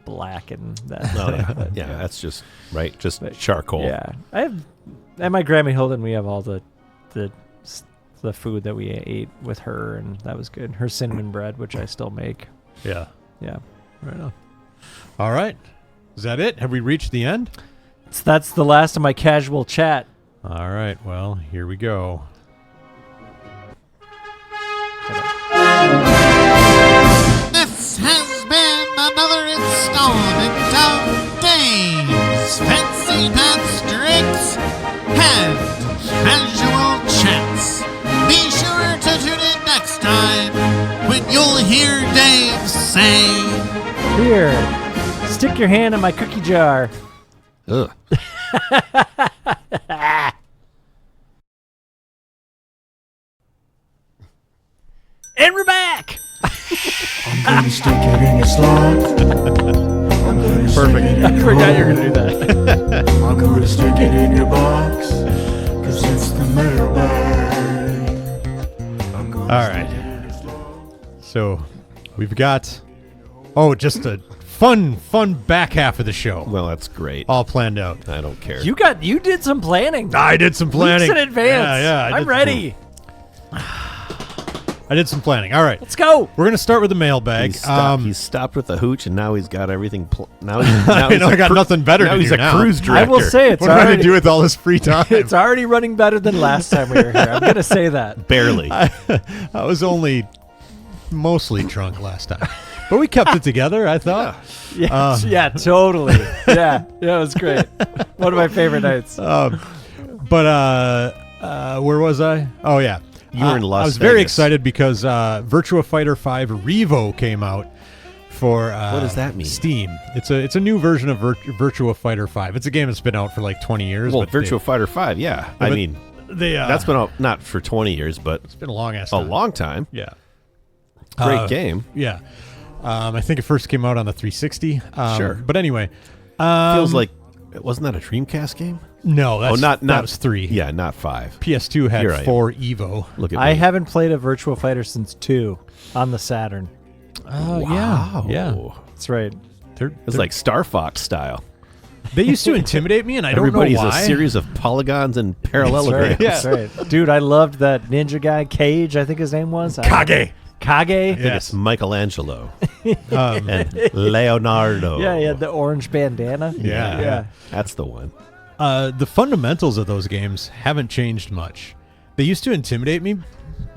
blacken that.
Yeah, that's just right, just charcoal.
Yeah, I have at my Grammy Hilton. We have all the the food that we ate with her, and that was good. Her cinnamon bread, which I still make.
Yeah.
Yeah.
Right on. All right. Is that it? Have we reached the end?
So that's the last of my casual chat.
All right. Well, here we go.
This has been another installment of Dave's Fancy Pants, Drinks, and Casual Chats. Be sure to tune in next time when you'll hear Dave say,
Here, stick your hand in my cookie jar.
Ugh.
And we're back.
I'm gonna stick it in your slot. I'm gonna stick it in
I
your
forgot you were
hole.
going to do that.
I'm gonna stick it in your box. Cause it's the mailbag. I'm gonna
All right. So we've got, just a fun back half of the show.
Well, that's great.
All planned out.
I don't care.
You did some planning.
I did some planning.
Weeks in advance.
Yeah, I
I'm
did-
ready.
I did some planning. All right.
Let's go.
We're going to start with the mailbag.
He's stopped with the hooch, and now he's got everything. Now he's
I got nothing better
now
to
he's
do
a
now.
cruise
I
director.
will say it's
What am I going
already
to do with all this free time?
it's already running better than last time we were here. I'm going to say that.
Barely.
I was only mostly drunk last time. But we kept it together, I thought.
Yeah, yeah, totally. Yeah, it was great. One of my favorite nights.
But where was I? Oh, yeah.
You were in Las
I was very
Vegas.
excited because Virtua Fighter 5 REVO came out for
What does that mean?
Steam. It's a new version of Virtua Fighter 5. It's a game that's been out for like 20 years.
Well,
but
Virtua Fighter 5, yeah. I
but
mean,
they
that's been out not for 20 years, but
it's been a long ass
a
time.
long time.
Yeah.
Great game.
Yeah. I think it first came out on the 360.
Sure.
But anyway.
Feels like, wasn't that a Dreamcast game?
No, that's,
not
that was 3.
Yeah, not 5.
PS2 had
Here I am.
4 EVO.
Look at
I
me.
haven't played a Virtual Fighter since 2 on the Saturn.
Oh,
Wow.
yeah.
That's right.
It's like Star Fox style.
They used to intimidate me, and I don't
Everybody's
know why.
a series of polygons and parallelograms.
That's right. Dude, I loved that ninja guy, Cage, I think his name was.
Kage.
Kage?
Yes.
It's Michelangelo and Leonardo.
Yeah, he had the orange bandana.
Yeah.
Yeah.
That's the one.
The fundamentals of those games haven't changed much. They used to intimidate me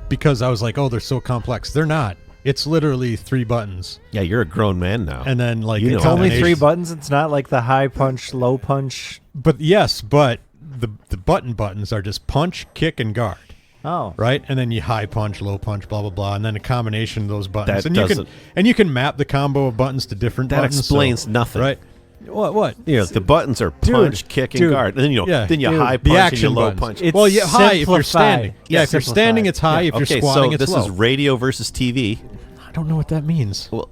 because I was like, oh, they're so complex. They're not. It's literally 3 buttons.
Yeah, you're a grown man now.
And then, like,
You know
It's only 3
combinations.
buttons. It's not like the high punch, low punch.
But yes, but the buttons are just punch, kick, and guard.
Oh.
Right, and then you high punch, low punch, blah blah blah, and then a combination of those buttons.
That
and you can map the combo of buttons to different
That
buttons.
explains
so-
nothing.
Right? What?
You know, the buttons are punch, kick, and
dude,
guard. And then you
yeah,
then you
dude,
high
the
punch and you
action
low
buttons.
punch.
It's
Well, yeah, high if you're
simplify.
standing. Yeah, if you're
Simplify.
standing, it's high. If you're
Okay,
squatting,
so
it's
this
low.
is radio versus TV.
I don't know what that means.
Well,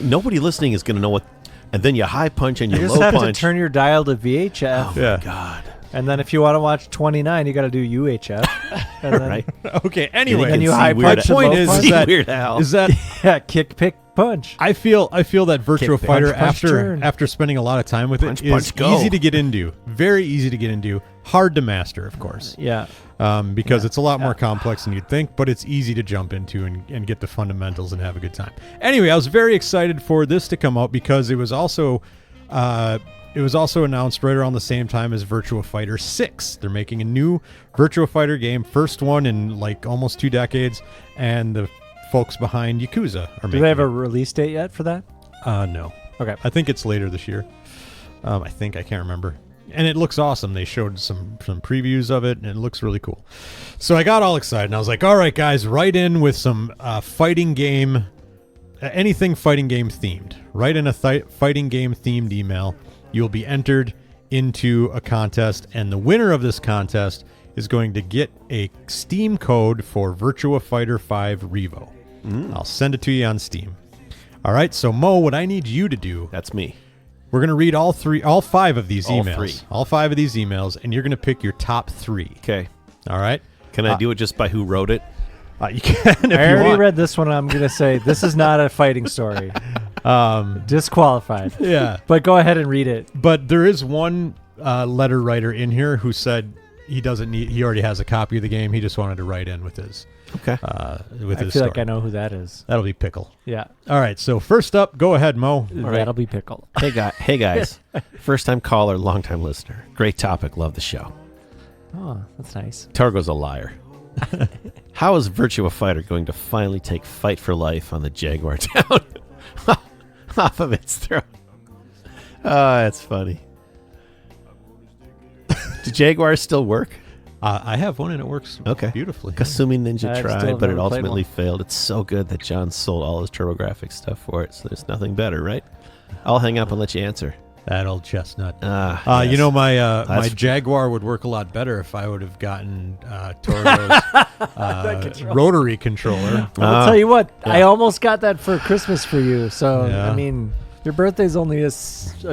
nobody listening is going to know what. And then you high punch and you
You just
low
have
punch.
to turn your dial to VHF.
Oh
Yeah.
my God.
And then if you want to watch 29, you got to do UHF. And then,
Right.
Okay. Anyway,
And you
see
high
Weird
punch
my
and
point
low
is,
punch.
is that
Weird Al.
is that
Yeah, kick, pick, punch.
I feel that Virtua
Kick,
Fighter
punch, turn.
after spending a lot of time with
Punch,
it is
punch, go.
easy to get into, very easy to get into, hard to master, of course,
Yeah.
because it's a lot more complex than you'd think, but it's easy to jump into and get the fundamentals and have a good time. Anyway, I was very excited for this to come out because it was also announced right around the same time as Virtua Fighter 6. They're making a new Virtua Fighter game, first one in like almost 2 decades, and the folks behind Yakuza are making
Do they have
it.
a release date yet for that?
No.
Okay.
I think it's later this year. I can't remember. And it looks awesome. They showed some previews of it, and it looks really cool. So I got all excited, and I was like, all right, guys, write in with some fighting game, anything fighting game themed. Write in a fighting game themed email. You'll be entered into a contest, and the winner of this contest is going to get a Steam code for Virtua Fighter 5 REVO. I'll send it to you on Steam. All right, so Mo, what I need you to do,
That's me.
we're going to read all 5 of these
All
emails.
3.
All 5 of these emails, and you're going to pick your top 3.
Okay.
All right?
Can I do it just by who wrote it?
You can if
I
you
already
want.
read this one. I'm going to say this is not a fighting story. Disqualified.
Yeah.
But go ahead and read it.
But there is one letter writer in here who said he doesn't need. He already has a copy of the game. He just wanted to write in with his
Okay.
with
I
his
feel
story.
like I know who that is.
That'll be Pickle.
Yeah.
All right. So first up, go ahead, Mo.
That'll be Pickle.
Hey guys. First time caller, long time listener. Great topic. Love the show.
Oh, that's nice.
Targo's a liar. How is Virtua Fighter going to finally take fight for life on the Jaguar down off of its throat? Oh, that's funny. Do Jaguars still work?
I have one and it works
Okay.
beautifully.
Kasumi Ninja
I still
tried,
have
but it
never played
ultimately
one.
failed. It's so good that John sold all his TurboGrafx stuff for it, so there's nothing better, right? I'll hang up and let you answer.
That old chestnut.
Yes.
You know, my my
That's-
Jaguar would work a lot better if I would have gotten Torgo's rotary controller.
I'll tell you what,
yeah.
I almost got that for Christmas for you. So,
Yeah.
I mean, your birthday's only a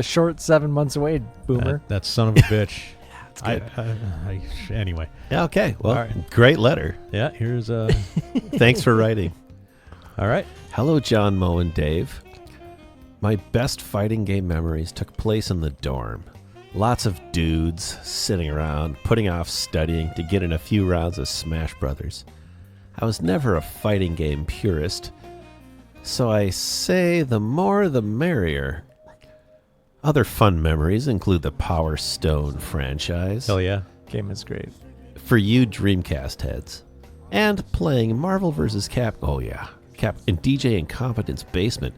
short 7 months away, Boomer.
That son of a bitch.
good.
Anyway,
Yeah, okay. Well,
All right.
great letter.
yeah. Here's
Thanks for writing.
all right.
Hello, John, Mo, and Dave. My best fighting game memories took place in the dorm. Lots of dudes sitting around, putting off studying to get in a few rounds of Smash Brothers. I was never a fighting game purist, so I say the more the merrier. Other fun memories include the Power Stone franchise.
Hell yeah.
Game is great.
For you Dreamcast heads. And playing Marvel vs. Cap. Oh, yeah. Cap in DJ Incompetent's basement.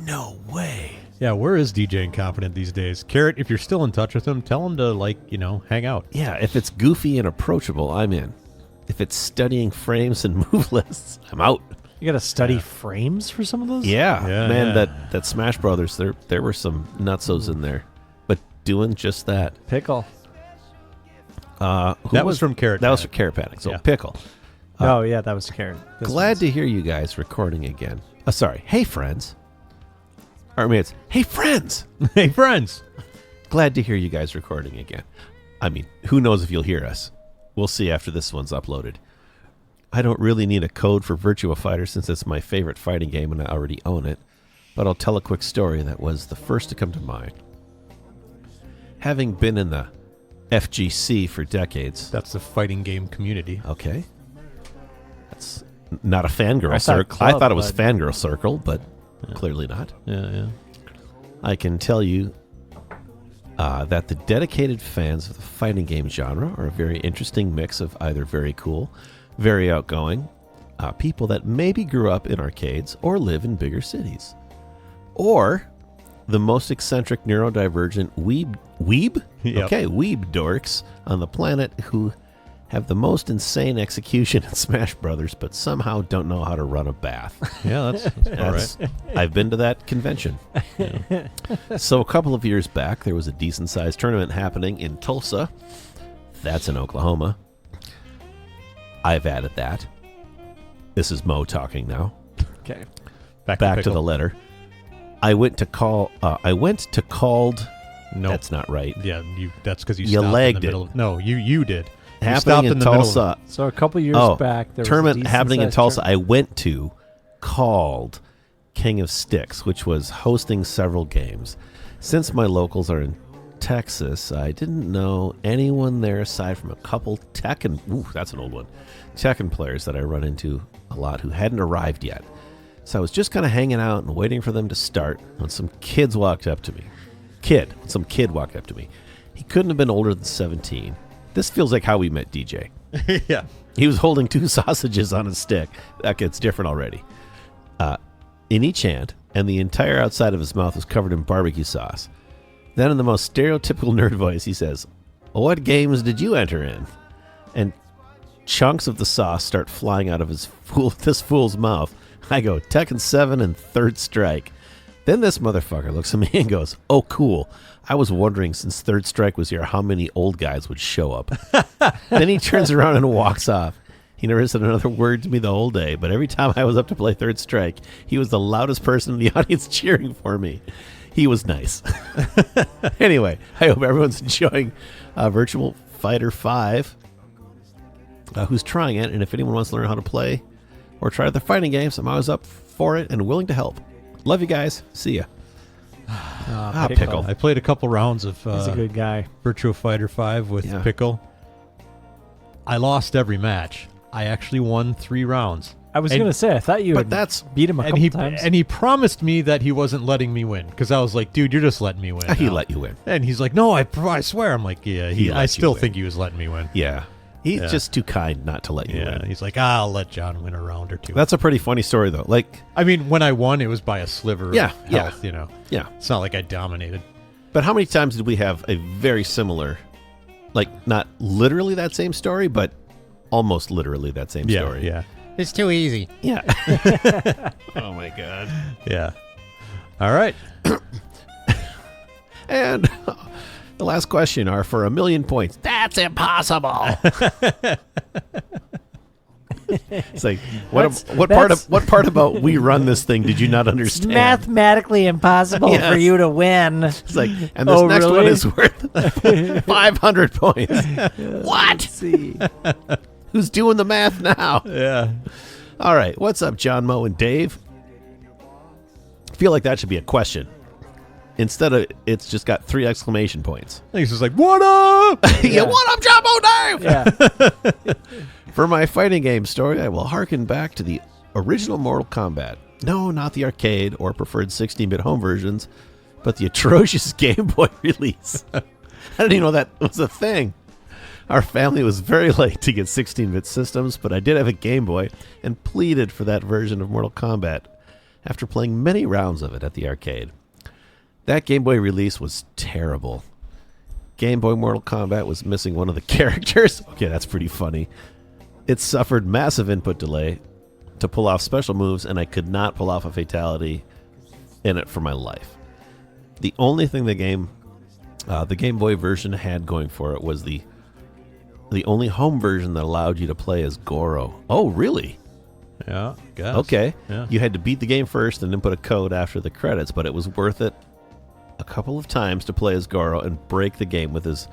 No way.
Yeah. Where is DJ Incompetent these days? Carrot, if you're still in touch with him, tell him to hang out.
Yeah, if it's goofy and approachable, I'm in. If it's studying frames and move lists, I'm out.
You got to study frames for some of those?
Yeah,
Yeah,
man,
yeah.
that Smash Brothers, there were some nutsos in there, but doing just that.
Pickle.
Who
That was from Carrot
That was
Panic.
from Carrot Panic. So
Yeah.
Pickle.
Oh, yeah, that was Karen.
Glad to hear you guys recording again. Sorry, hey friends. Or I mean, it's hey friends.
Hey, friends.
Glad to hear you guys recording again. I mean, who knows if you'll hear us? We'll see after this one's uploaded. I don't really need a code for Virtua Fighter since it's my favorite fighting game and I already own it, but I'll tell a quick story that was the first to come to mind. Having been in the FGC for decades,
That's the fighting game community.
okay, that's not a fangirl
I thought
circle. I
club,
thought it was
but-
fangirl circle, but clearly not.
Yeah.
I can tell you that the dedicated fans of the fighting game genre are a very interesting mix of either very cool, very outgoing people that maybe grew up in arcades or live in bigger cities, or the most eccentric neurodivergent weeb
Yep.
okay, weeb dorks on the planet who have the most insane execution in Smash Brothers, but somehow don't know how to run a bath.
Yeah, that's all right.
I've been to that convention. So a couple of years back, there was a decent-sized tournament happening in Tulsa. That's in Oklahoma. I've added that. This is Mo talking now.
Okay.
Back to
Pickle.
the letter. I went to called.
Nope.
That's not right.
Yeah, that's because you
You
stopped in
lagged
the
it.
middle. No, you did. You stopped
Happening in
the middle of-
Tulsa.
So a couple years back, there was a
tournament happening in
decent-sized
Tulsa. I went to called King of Sticks, which was hosting several games. Since my locals are in Texas, I didn't know anyone there aside from a couple Tekken. Ooh, that's an old one. Tekken players that I run into a lot who hadn't arrived yet. So I was just kind of hanging out and waiting for them to start when some kids walked up to me. Some kid walked up to me. He couldn't have been older than 17. This feels like how we met DJ.
Yeah.
He was holding 2 sausages on a stick. That gets different already. In each hand, and the entire outside of his mouth was covered in barbecue sauce. Then in the most stereotypical nerd voice, he says, "What games did you enter in?" And chunks of the sauce start flying out of this fool's mouth. I go, Tekken 7 and Third Strike. Then this motherfucker looks at me and goes, "Oh, cool. I was wondering since Third Strike was here how many old guys would show up." Then he turns around and walks off. He never said another word to me the whole day, but every time I was up to play Third Strike, he was the loudest person in the audience cheering for me. He was nice. Anyway, I hope everyone's enjoying Virtual Fighter 5. Who's trying it, and if anyone wants to learn how to play or try other fighting games, I'm always up for it and willing to help. Love you guys. See ya. Pickle.
I played a couple rounds of
He's a good guy.
Virtua Fighter 5 with
Yeah.
Pickle. I lost every match. I actually won 3 rounds.
I was going to say, I thought you had beat him a couple times.
And he promised me that he wasn't letting me win because I was like, dude, you're just letting me win.
He
now.
let you win.
And he's like, no, I swear. I'm like, yeah, I still
win.
think he was letting me win.
Yeah. He's just too kind not to let you win.
He's like, I'll let John win a round or 2.
That's a pretty funny story, though. Like,
I mean, when I won, it was by a sliver of health, you know.
Yeah.
It's not like I dominated.
But how many times did we have a very similar, like, not literally that same story, but almost literally that same story?
Yeah. It's too easy.
Yeah. Oh, my God.
Yeah. All right.
And the last question are for 1,000,000 points. That's impossible. It's like, what part about we run this thing did you not understand?
Mathematically impossible
Yes.
for you to win.
It's like, and this next
really?
one is worth 500 points. What?
Let's see.
Who's doing the math now?
Yeah.
All right. What's up, John, Mo, and Dave? I feel like that should be a question. Instead of it's just got 3 exclamation points.
I think it's just like, what up?
Yeah, what up, John, Mo, Dave?
Yeah.
For my fighting game story, I will harken back to the original Mortal Kombat. No, not the arcade or preferred 16-bit home versions, but the atrocious Game Boy release. I didn't even know that was a thing. Our family was very late to get 16-bit systems, but I did have a Game Boy and pleaded for that version of Mortal Kombat after playing many rounds of it at the arcade. That Game Boy release was terrible. Game Boy Mortal Kombat was missing one of the characters. Okay, that's pretty funny. It suffered massive input delay to pull off special moves, and I could not pull off a fatality in it for my life. The only thing the Game Boy version had going for it was the only home version that allowed you to play as Goro. Oh, really?
Yeah. Guess.
Okay.
Yeah.
You had to beat the game first and then put a code after the credits, but it was worth it a couple of times to play as Goro and break the game with his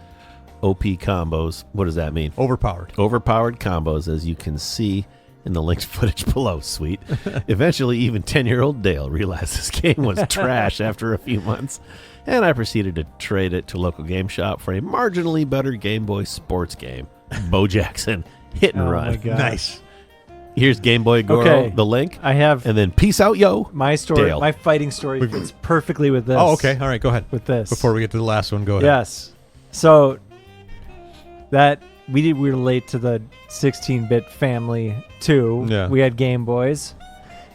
OP combos. What does that mean?
Overpowered.
Overpowered combos, as you can see in the linked footage below. Sweet. Eventually, even 10-year-old Dale realized this game was trash after a few months, and I proceeded to trade it to a local game shop for a marginally better Game Boy sports game, Bo Jackson Hit and Run.
My God.
Nice.
Here's Game Boy Goro,
Okay.
the link,
I have
and then peace out, yo.
my story.
Dale.
My fighting story fits perfectly with this.
Oh, okay. All right. Go ahead.
With this.
Before we get to the last one, go ahead.
Yes. So that we were late to the 16-bit family too.
Yeah.
We had Game Boys.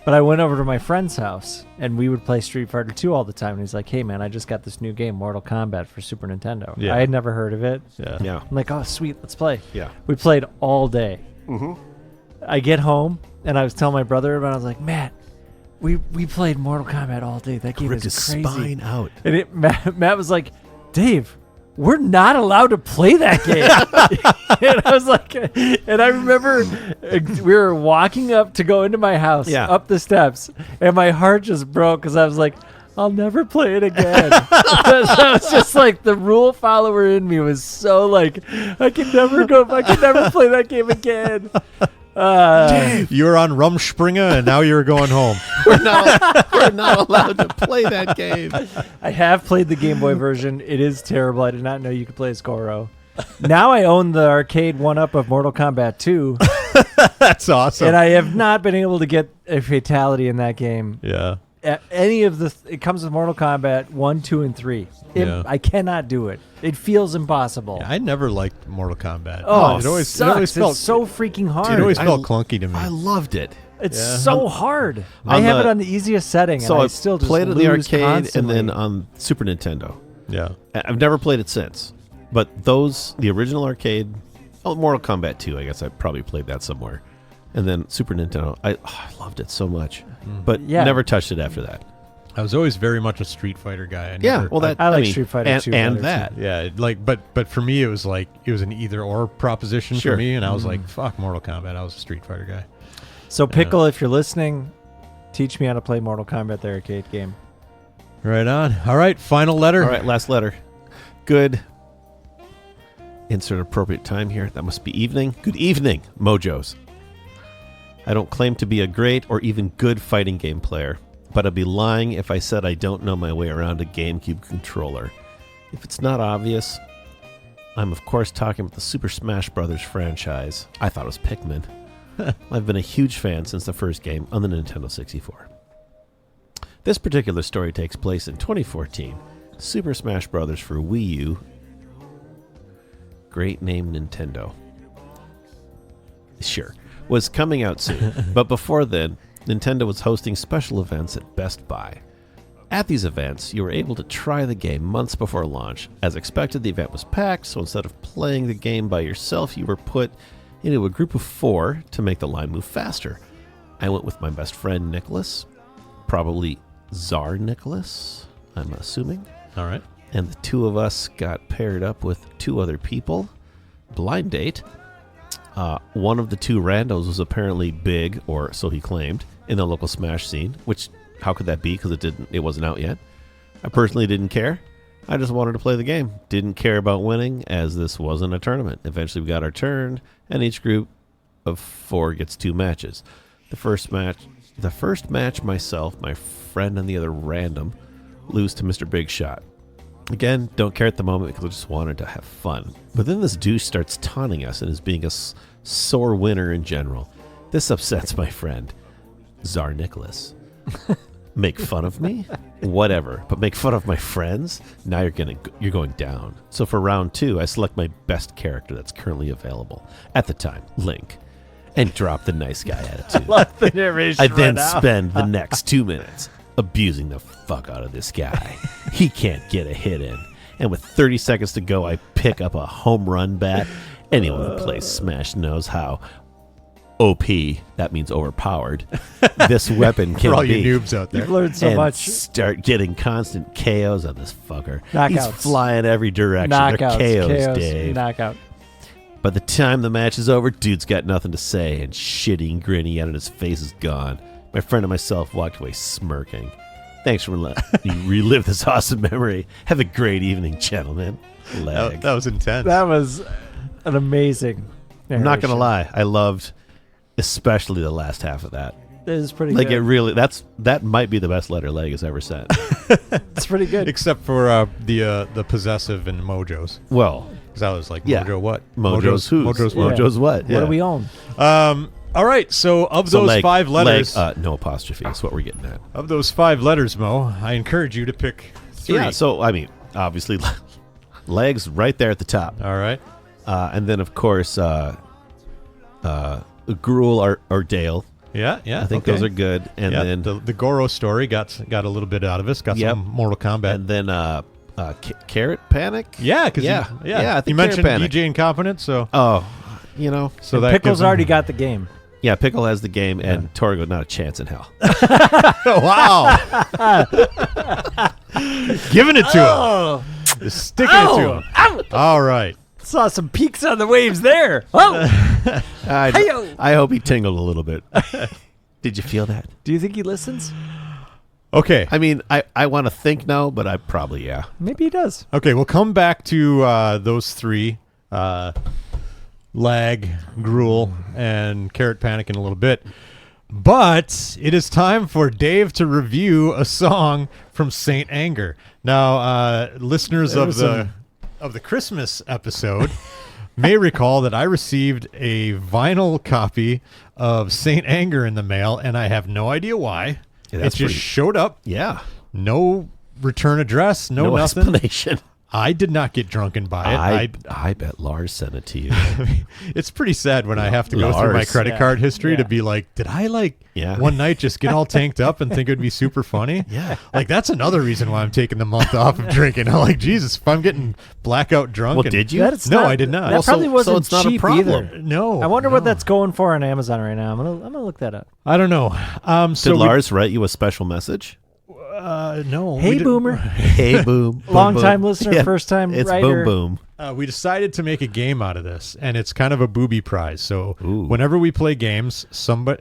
But I went over to my friend's house and we would play Street Fighter 2 all the time. And he's like, "Hey man, I just got this new game, Mortal Kombat for Super Nintendo."
Yeah.
I had never heard of it.
Yeah.
Yeah.
I'm like, "Oh, sweet, let's play."
Yeah.
We played all day. I get home and I was telling my brother about it. I was like, "Matt, we played Mortal Kombat all day. That game
Ripped
is
his
crazy."
spine out.
And Matt was like, "Dave, we're not allowed to play that game." And I was like, and I remember we were walking up to go into my house, up the steps, and my heart just broke because I was like, I'll never play it again. I was just like, the rule follower in me was so like, I can never play that game again.
You're on Rumspringa, and now you're going home.
We're not allowed to play that game.
I have played the Game Boy version. It is terrible. I did not know you could play as Goro. Now I own the arcade one-up of Mortal Kombat 2,
That's awesome.
and I have not been able to get a fatality in that game.
yeah.
Any of the it comes with Mortal Kombat 1, 2, and 3.
Yeah.
I cannot do it. It feels impossible.
I never liked Mortal Kombat.
Oh,
it
it
always
sucks.
felt
It's so freaking hard.
it always
I
felt
l-
clunky to me.
I loved it.
It's
Yeah.
so hard. I
on
have
the-
it on the easiest setting,
So
and I
I
still just
played it in the
lose
arcade
constantly.
and then on Super Nintendo.
yeah.
I've never played it since. But the original arcade, Mortal Kombat 2, I guess I probably played that somewhere. And then Super Nintendo, I loved it so much. But
Yeah.
never touched it after that.
I was always very much a Street Fighter guy.
Yeah, well, that
I like
mean,
Street Fighter
and,
2
and
better,
that.
Yeah, but for me it was like it was an either or proposition
Sure.
for me, and I was like, fuck Mortal Kombat. I was a Street Fighter guy.
So Pickle, if you're listening, teach me how to play Mortal Kombat, the arcade game.
Right on. All right, final letter.
All right, last letter. Good. Insert appropriate time here. That must be evening. Good evening, Mojos. I don't claim to be a great or even good fighting game player, but I'd be lying if I said I don't know my way around a GameCube controller. If it's not obvious, I'm, of course, talking about the Super Smash Bros. Franchise. I thought it was Pikmin. I've been a huge fan since the first game on the Nintendo 64. This particular story takes place in 2014. Super Smash Bros. For Wii U. Great name, Nintendo. Sure. Was coming out soon. But before then, Nintendo was hosting special events at Best Buy. At these events, you were able to try the game months before launch. As expected, the event was packed, so instead of playing the game by yourself, you were put into a group of 4 to make the line move faster. I went with my best friend, Nicholas. Probably Czar Nicholas, I'm assuming.
All right.
And the 2 of us got paired up with 2 other people. Blind date. One of the 2 randos was apparently big, or so he claimed, in the local Smash scene, which... How could that be? Because it wasn't out yet. I personally didn't care. I just wanted to play the game. Didn't care about winning, as this wasn't a tournament. Eventually we got our turn, and each group of 4 gets 2 matches. The first match, myself, my friend, and the other random lose to Mr. Big Shot. Again, don't care at the moment because I just wanted to have fun. But then this douche starts taunting us and is being a sore winner in general. This upsets my friend, Czar Nicholas. Make fun of me? Whatever. But make fun of my friends? Now you're going down. So for round 2, I select my best character that's currently available. At the time, Link. And drop the nice guy attitude.
Love the narration
I then
right now.
spend the next 2 minutes abusing the fuck out of this guy. He can't get a hit in. And with 30 seconds to go, I pick up a home run bat. Anyone who plays Smash knows how OP, that means overpowered, this weapon can
For all
be.
you noobs out there.
You've learned so
and
much.
start getting constant KOs on this fucker.
Knockouts.
He's flying every direction.
Knockouts.
They're KOs,
KOs.
Dave.
Knockout.
By the time the match is over, dude's got nothing to say, and shitty and grinny out of his face is gone. My friend and myself walked away smirking. Thanks for letting me relive this awesome memory. Have a great evening, gentlemen. Leg.
That was intense.
That was an amazing
I'm not going to
narration.
lie. I loved especially the last half of that.
It is pretty
Like
good.
it really, that might be the best letter Leg has ever sent.
It's pretty good.
Except for the possessive and Mojos.
Well,
Because I was like,
Yeah.
Mojo what?
Mojo's who's?
Mojo's
Yeah.
what?
Mojo's what?
What do we own?
All right, so of
So
those
Leg,
5 letters,
no apostrophe. That's what we're getting at.
of those 5 letters, Mo, I encourage you to pick 3.
Yeah. So I mean, obviously, Leg's right there at the top,
All right.
and then of course, Gruel or Dale.
Yeah, yeah.
I think
okay.
those are good. And
Yeah,
then
the Goro story got a little bit out of us. Got
Yep.
some Mortal Kombat.
and then Carrot Panic.
yeah, because
Yeah. Yeah, I
you
think
mentioned
Carrot Panic.
DJ Incompetence, so
Oh,
so
And
that
Pickles
gives him-
already got the game.
yeah. Pickle has the game, and Torgo not a chance in hell.
wow, giving it to him,
Oh,
just sticking it to him. All right.
saw some peaks on the waves there. Oh, Hey-o.
I hope he tingled a little bit. Did you feel that?
do you think he listens?
Okay.
I mean, I want to think no, but I probably, yeah.
Maybe he does.
Okay, we'll come back to those 3, Lag, Gruel, and Carrot Panic in a little bit. But it is time for Dave to review a song from Saint Anger. Now, listeners
There
of
was
the Christmas episode may recall that I received a vinyl copy of Saint Anger in the mail, and I have no idea why.
Yeah,
it
that's
just
pretty-
showed up.
Yeah.
No return address, no nothing.
explanation.
I did not get drunken by it.
I bet Lars sent it to you.
It's pretty sad when I have to go through my
Lars.
credit
Yeah.
card history to
Yeah.
be like, did I
Yeah.
one night just get all tanked up and think it would be super funny?
Yeah.
Like that's another reason why I'm taking the month off of drinking. I'm like, Jesus, if I'm getting blackout drunk.
Well,
and-
did you?
That's
No,
not-
I did not.
That
Well,
probably
so
wasn't
it's not a
cheap
problem.
either.
No.
I wonder
no.
what that's going for on Amazon right now. I'm gonna look that up.
I don't know. So
Did
we-
Lars write you a special message?
no.
Hey,
we did-
Boomer.
Hey, boom.
Long
boom,
time
boom.
listener,
Yeah,
first time
it's
writer.
boom, boom.
We decided to make a game out of this, and it's kind of a booby prize. So
Ooh.
whenever we play games,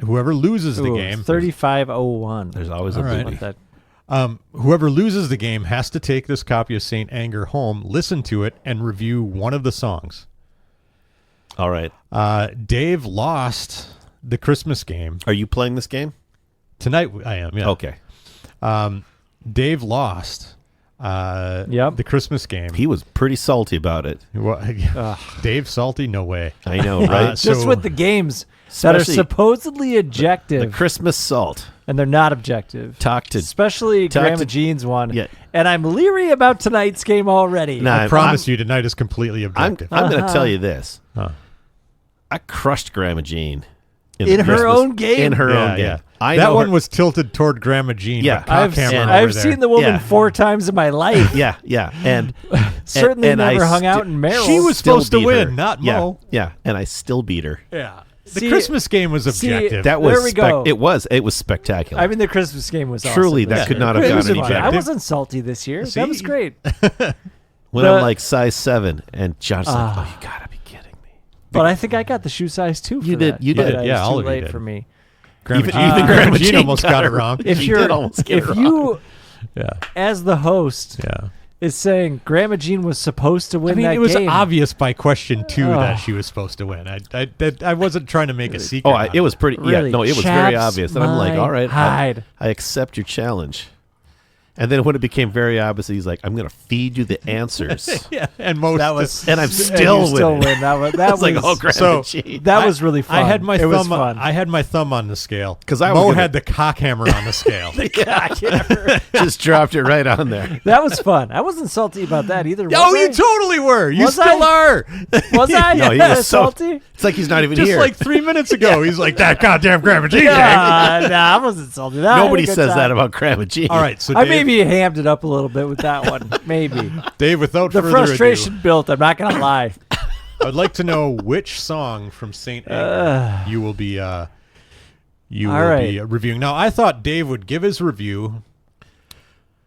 whoever loses the
Ooh,
game,
3501.
There's always
All
a
right.
booby.
That
whoever loses the game has to take this copy of Saint Anger home, listen to it, and review one of the songs.
All right.
Dave lost the Christmas game.
Are you playing this game?
Tonight I am, yeah.
Okay.
Dave lost
Yep.
The Christmas game.
He was pretty salty about it.
Dave salty? No way.
I know, right?
Just with the games that are
Especially
supposedly objective,
the Christmas salt.
and they're not objective.
talk
Especially Grandma
to-
Jean's one.
Yeah.
And I'm leery about tonight's game already.
Nah,
I promise you, tonight is completely objective.
I'm going to tell you this.
Huh.
I crushed Grandma Jean the
In her
Christmas-
own game?
In her own game.
Yeah.
I
That
know
one
her-
was tilted toward Grandma Jean.
Yeah.
but
I've,
Cockhammer over
I've
there.
seen the woman
Yeah.
4 times in my life.
Yeah, and
Certainly
and I
never hung out
sti-
in Merrill's.
She was
still
supposed to
beat
win,
her.
not
yeah,
Mo.
Yeah, and I still beat her.
Yeah. The
See-
Christmas game was
see,
objective.
That was
There we go.
It was spectacular.
I mean, the Christmas game was
Truly,
awesome
that
this
could
year.
not have
It was
gotten any
fun.
better.
I wasn't salty this year.
See?
That was great.
when
the-
I'm like size 7, and John's like, "Oh, you gotta be kidding me."
But I think I got the shoe size too. For
You did-
that,
you
but
did.
it
Yeah,
was
all
too
of you
late
did.
for me.
Grandma
Even-
Jean,
even
Grandma
Grandma
Jean
Jean
almost got it wrong.
If
She
you're,
did almost get
if
it wrong.
you,
Yeah.
as the host,
Yeah.
is saying Grandma Jean was supposed to win
I mean,
that
it was
game.
obvious by question 2 that
Oh.
she was supposed to win. I wasn't trying to make a secret.
Oh,
out
it
of
was pretty.
Really
Yeah, no, it was very
chaps
obvious, and I'm like,
my
"All right,
hide."
I accept your challenge." And then when it became very obvious, he's like, "I'm going to feed you the answers,"
Yeah, and most
That was,
and I'm
and
still
you still
winning.
win. That was
It's like, "Oh, Grandma
So-
Jean."
that was really fun.
I had my
it was
thumb.
fun.
I had my thumb on the scale
'Cause I was
Mo
gonna-
had the cockhammer on the scale.
Just dropped it right on there.
That was fun. I wasn't salty about that either. Was
Oh,
I?
you totally were. You
Was
still
I?
are.
Was I?
No, he was so-
salty.
It's like he's not even
Just
here.
like 3 minutes ago, he's like that goddamn Grandma Jean game.
Nah, I wasn't salty. Nah, I had a
Nobody
good
says
time.
that about Grandma Jean.
All right, so
I
Dave,
maybe hammed it up a little bit with that one. Maybe
Dave, without
the
further
frustration built. I'm not gonna lie.
ado, I would like to know which song from Saint Anger you will be reviewing. Now, I thought Dave would give his review.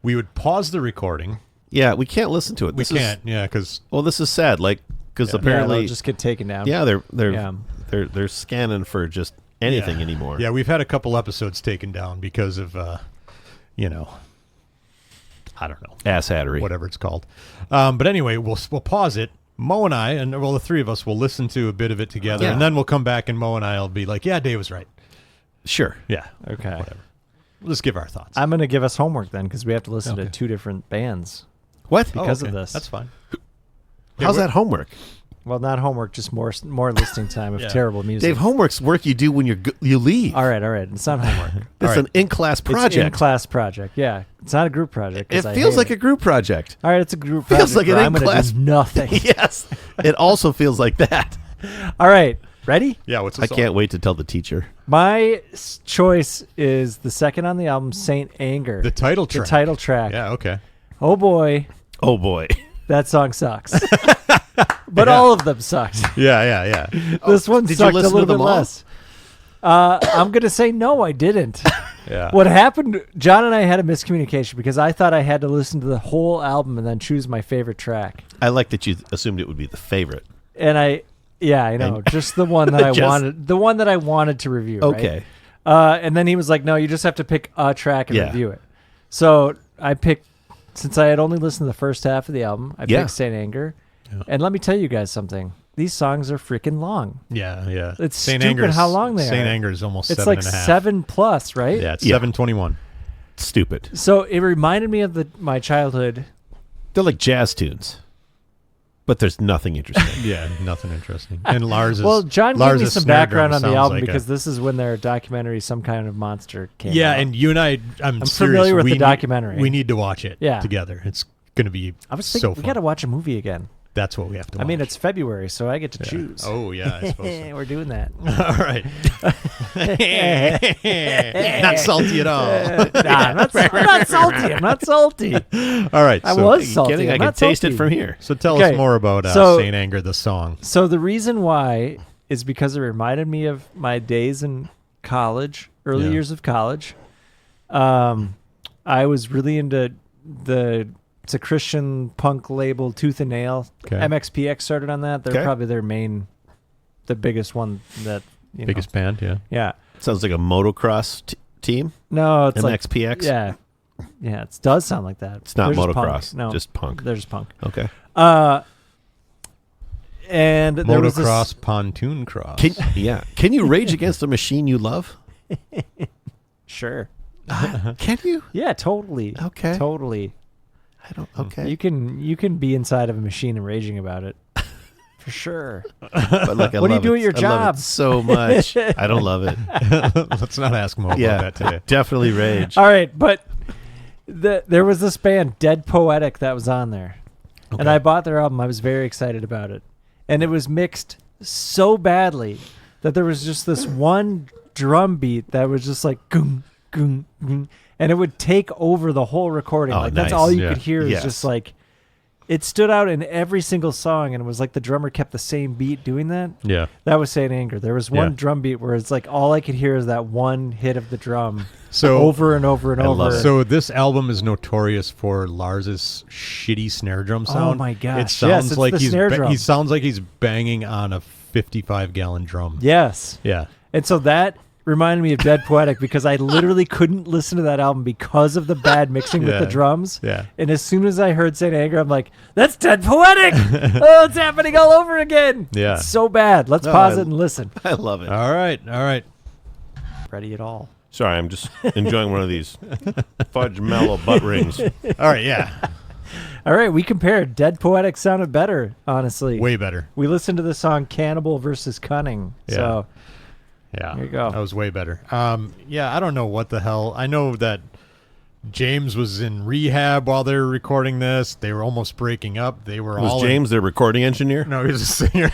We would pause the recording.
Yeah, we can't listen to it.
We
This is-
can't, yeah, because
Well, this is sad. Like, because
Yeah,
apparently,
they'll just get taken down.
yeah,
Yeah.
they're scanning for just anything anymore.
Yeah, we've had a couple episodes taken down because of, I don't know,
Ass hattery.
whatever it's called. But anyway, we'll pause it. Mo and I, and well, the three of us will listen to a bit of it together,
Yeah.
and then we'll come back, and Mo and I will be like, "Yeah, Dave was right."
Sure.
Yeah,
Okay.
whatever. We'll just give our thoughts.
I'm gonna give us homework then because we have to listen to
Okay.
2 different bands.
What?
because of this.
That's fine.
How's that homework?
Well, not homework, just more listening time of
Yeah.
terrible music.
Dave, homework's work you do when you leave.
All right. It's not homework.
It's
all right.
an in-class
It's
project.
in-class project. Yeah, it's not a group project. 'cause
It
I
feels
hate
like a group project.
All right, it's a group
Feels
project.
like an
where I'm gonna
in-class-
do nothing.
Yes. It also feels like that.
All right, ready?
Yeah, what's the
I
song?
can't wait to tell the teacher.
My choice is the second on the album, Saint Anger.
The title
The
track.
title track.
Yeah, okay.
Oh boy,
Oh boy.
that song sucks. But all of them sucked.
Yeah.
This one
did you
sucked a
listen to
little bit
them all?
less. I'm gonna say no, I didn't.
Yeah.
What happened? John and I had a miscommunication because I thought I had to listen to the whole album and then choose my favorite track.
I like that you assumed it would be the favorite.
And I know,
And-
just the one that I
Just-
wanted, the one that I wanted to review. right?
Okay.
And then he was like, "No, you just have to pick a track and
Yeah.
review it." So I picked, since I had only listened to the first half of the album, I
Yeah.
picked Saint Anger. And let me tell you guys something: these songs are freaking long.
Yeah.
It's
Saint
stupid
Anger's-
how long they
Saint
are.
Anger is almost
It's
7.5.
7+, right?
Yeah, it's
Yeah.
7:21.
Stupid.
So it reminded me of my childhood.
They're like jazz tunes. But there's nothing interesting.
Yeah, nothing interesting. And Lars is
Well, John
Lars'
gave me some
snare
background
drum
on the
sounds
album
like
because this is when their documentary, Some Kind of Monster, came
yeah,
out.
and you and I'm serious,
familiar with
we
the
need-
documentary.
We need to watch it
Yeah.
together. It's going to be
I was
so
thinking
fun.
we got to watch a movie again.
That's what we have to watch.
I mean, it's February, so I get to choose.
Oh, yeah, I suppose so.
We're doing that.
All right. Not salty at all.
Nah, I'm not salty. I'm not salty.
All right.
I
so,
was salty.
Kidding?
I'm
I can
not
taste it
salty.
from here.
So tell
Okay,
us more about
so-
Saint Anger, the song.
So the reason why is because it reminded me of my days in college, early
Yeah.
years of college. I was really into it's a Christian punk label, Tooth and Nail.
Okay.
MXPX started on that. They're
Okay.
probably the biggest one that you
Biggest band, yeah.
know. Yeah.
Sounds like a motocross team.
No, it's like
MXPX.
yeah, it does sound like that.
It's not
They're just
motocross.
punk. No,
Just punk.
they're just punk.
Okay.
And there was this,
Motocross, pontoon cross.
Can you rage against a machine you love?
sure.
Can you?
Yeah, totally.
Okay.
Totally.
I don't. Okay.
You can be inside of a machine and raging about it. For sure.
But like,
What do you do at your
I love
job?
it so much. I don't love it.
Let's not ask Mo about that today.
Definitely rage.
All right, but there was this band, Dead Poetic, that was on there. And I bought their album. I was very excited about it. And it was mixed so badly that there was just this one drum beat that was just like goom, goom, goom. And it would take over the whole recording.
Oh,
Like that's
nice.
all you
Yeah.
could hear.
Yes.
Is just like it stood out in every single song, and it was like the drummer kept the same beat doing that.
Yeah.
That was Saint Anger. There was one
Yeah.
drum beat where it's like all I could hear is that one hit of the drum
So
over and over and
I
over.
love it.
So this album is notorious for Lars's shitty snare drum sound.
my gosh.
It
Yes,
sounds
it's
like
the snare drum.
he sounds like he's banging on a 55-gallon drum.
Yes.
Yeah.
And so that reminded me of Dead Poetic because I literally couldn't listen to that album because of the bad mixing with the
Yeah.
drums.
Yeah.
And as soon as I heard Saint Anger, I'm like, that's Dead Poetic. Oh, it's happening all over again.
Yeah.
It's so bad. Let's
No,
pause
I-
it and listen.
I love it.
All right.
Ready at all.
Sorry, I'm just enjoying one of these fudge mellow butt rings.
All right. Yeah.
All right, we compared. Dead Poetic sounded better, honestly.
Way better.
We listened to the song Cannibal versus Cunning.
Yeah.
So
Yeah.
There you go.
That was way better. Yeah, I don't know what the hell. I know that James was in rehab while they were recording this. They were almost breaking up. They were all
Was James their recording engineer?
No, he was a singer.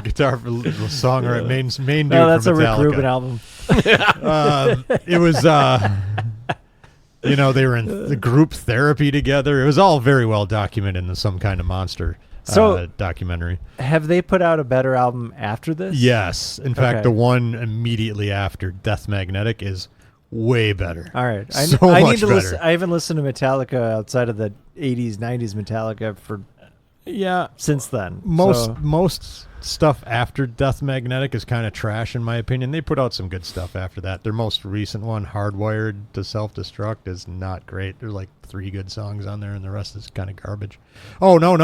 Guitar songwriter, main dude
no, that's
from
a Rick
Metallica.
Rubin album.
It was, they were in the group therapy together. It was all very well documented in some kind of monster documentary.
Have they put out a better album after this?
Yes. In fact,
Okay.
the one immediately after Death Magnetic is way better.
All right.
So
I
much
need to
better.
listen. I haven't listened to Metallica outside of the 80s, 90s Metallica
Yeah.
since then.
Most stuff after Death Magnetic is kind of trash in my opinion. They put out some good stuff after that. Their most recent one, Hardwired to Self-Destruct, is not great. There's like 3 good songs on there and the rest is kind of garbage. Oh, no.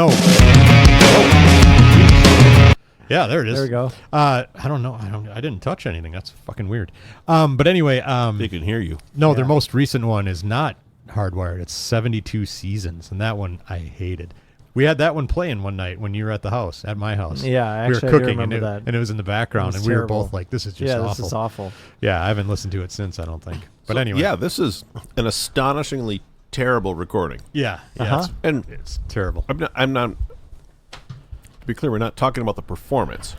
Yeah, there it is.
There we go.
I don't know. I didn't touch anything. That's fucking weird. But anyway,
They can hear you.
no, their
Yeah.
most recent one is not Hardwired. It's 72 Seasons, and that one I hated. We had that one playing one night when you were at the house, at my house.
Yeah, actually,
we
I
were
do
cooking,
remember that.
and it was in the background,
It was
and we were
terrible.
both like, "This is just
Yeah,
awful."
this is awful.
Yeah, I haven't listened to it since. I don't think. But
So,
anyway,
yeah, this is an astonishingly terrible recording.
yeah,
Uh-huh.
And
it's terrible.
I'm not. To be clear, we're not talking about the performance.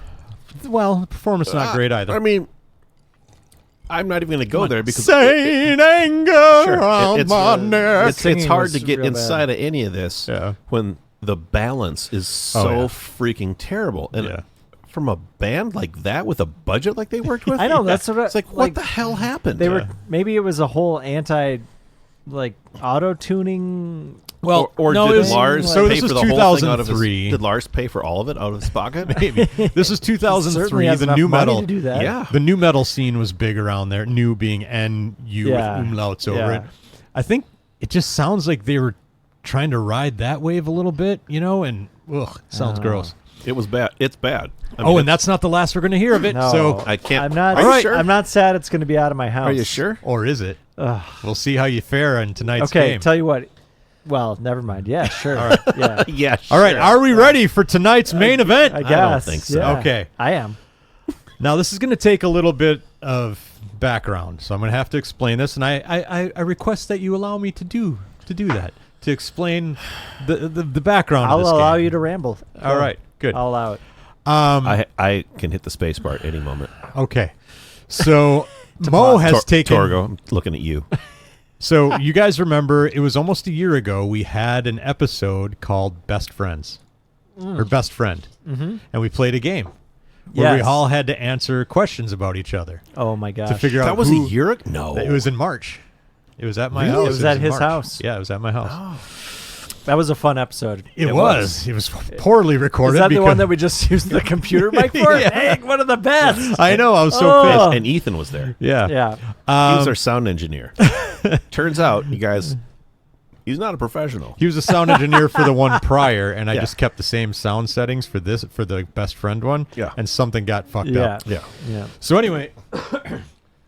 Well, the performance not great either.
I mean, I'm not even going to go there because
Saint Anger
Sure,
on
it's-
my
the
neck.
it's
singing
hard
was
to get
real bad.
inside of any of this
Yeah.
when the balance is so
Oh, yeah.
freaking terrible. And
Yeah.
from a band like that with a budget like they worked with,
I know, that's what
it's like. What the hell happened?
They were maybe it was a whole auto tuning.
Well,
or
no,
did
it was-
Lars
so
pay
this
for
was
the whole thing out of his?
2003.
Did Lars pay for all of it out of his pocket?
Maybe this is
Certainly
2003.
has
The
enough
new
money
metal.
to do that.
Yeah.
The new metal scene was big around there. New being N-U
Yeah.
with umlauts over
Yeah.
it. I think it just sounds like they were trying to ride that wave a little bit, and sounds
Oh.
gross.
It was bad. It's bad. I
Oh,
mean,
and that's not the last we're going to hear of it.
No,
So,
I can't.
I'm not.
Are you sure?
I'm not sad. It's going to be out of my house.
Are you sure?
or is it?
Ugh.
We'll see how you fare in tonight's
Okay.
game.
Tell you what. Well, never mind. Yeah, sure.
All right.
Yeah.
Yeah.
All right,
sure.
are we ready for tonight's main event?
I
don't
guess.
think so.
Yeah.
Okay.
I am.
Now, this is going to take a little bit of background, so I'm going to have to explain this, and I request that you allow me to do that, to explain the background of
I'll
this
allow
game.
you to ramble.
All right, good.
I'll allow it.
I can hit the space bar at any moment.
Okay. So Mo has taken...
Torgo, I'm looking at you.
So you guys remember, it was almost a year ago, we had an episode called Best Friends, or Best Friend, and we played a game where we
Yes.
all had to answer questions about each other
Oh my gosh.
to figure out
That was
who...
a year ago? No.
It was in March. It was at my
Really?
house.
It was at
in
his
March.
house.
Yeah, it was at my house.
That was a fun episode.
It was. It was poorly recorded.
Is that the
because-
one that we just used the computer mic for?
Yeah.
Dang, one of the best.
I know. I was so
Oh.
pissed.
And Ethan was there.
Yeah.
Yeah.
He was our sound engineer. Turns out, you guys, he's not a professional.
He was a sound engineer for the one prior, and I
Yeah.
just kept the same sound settings for the Best Friend one.
Yeah.
And something got fucked
Yeah.
up.
Yeah.
Yeah.
So anyway,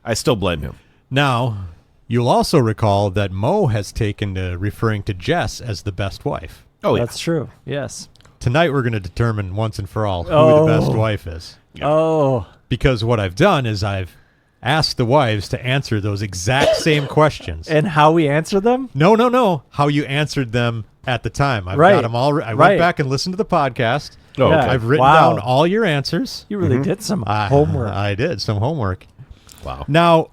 I still blame him.
now You'll also recall that Mo has taken to referring to Jess as the best wife.
Oh, yeah.
That's true. Yes.
Tonight we're going to determine once and for all who
Oh.
the best wife is.
Oh.
Because what I've done is I've asked the wives to answer those exact same questions.
And how we answer them?
No. How you answered them at the time. I've
Right.
got them all. I
Right.
went back and listened to the podcast.
Oh,
Yeah.
okay.
I've written
Wow.
down all your answers.
You really did some
I-
homework.
I did some homework.
Wow.
Now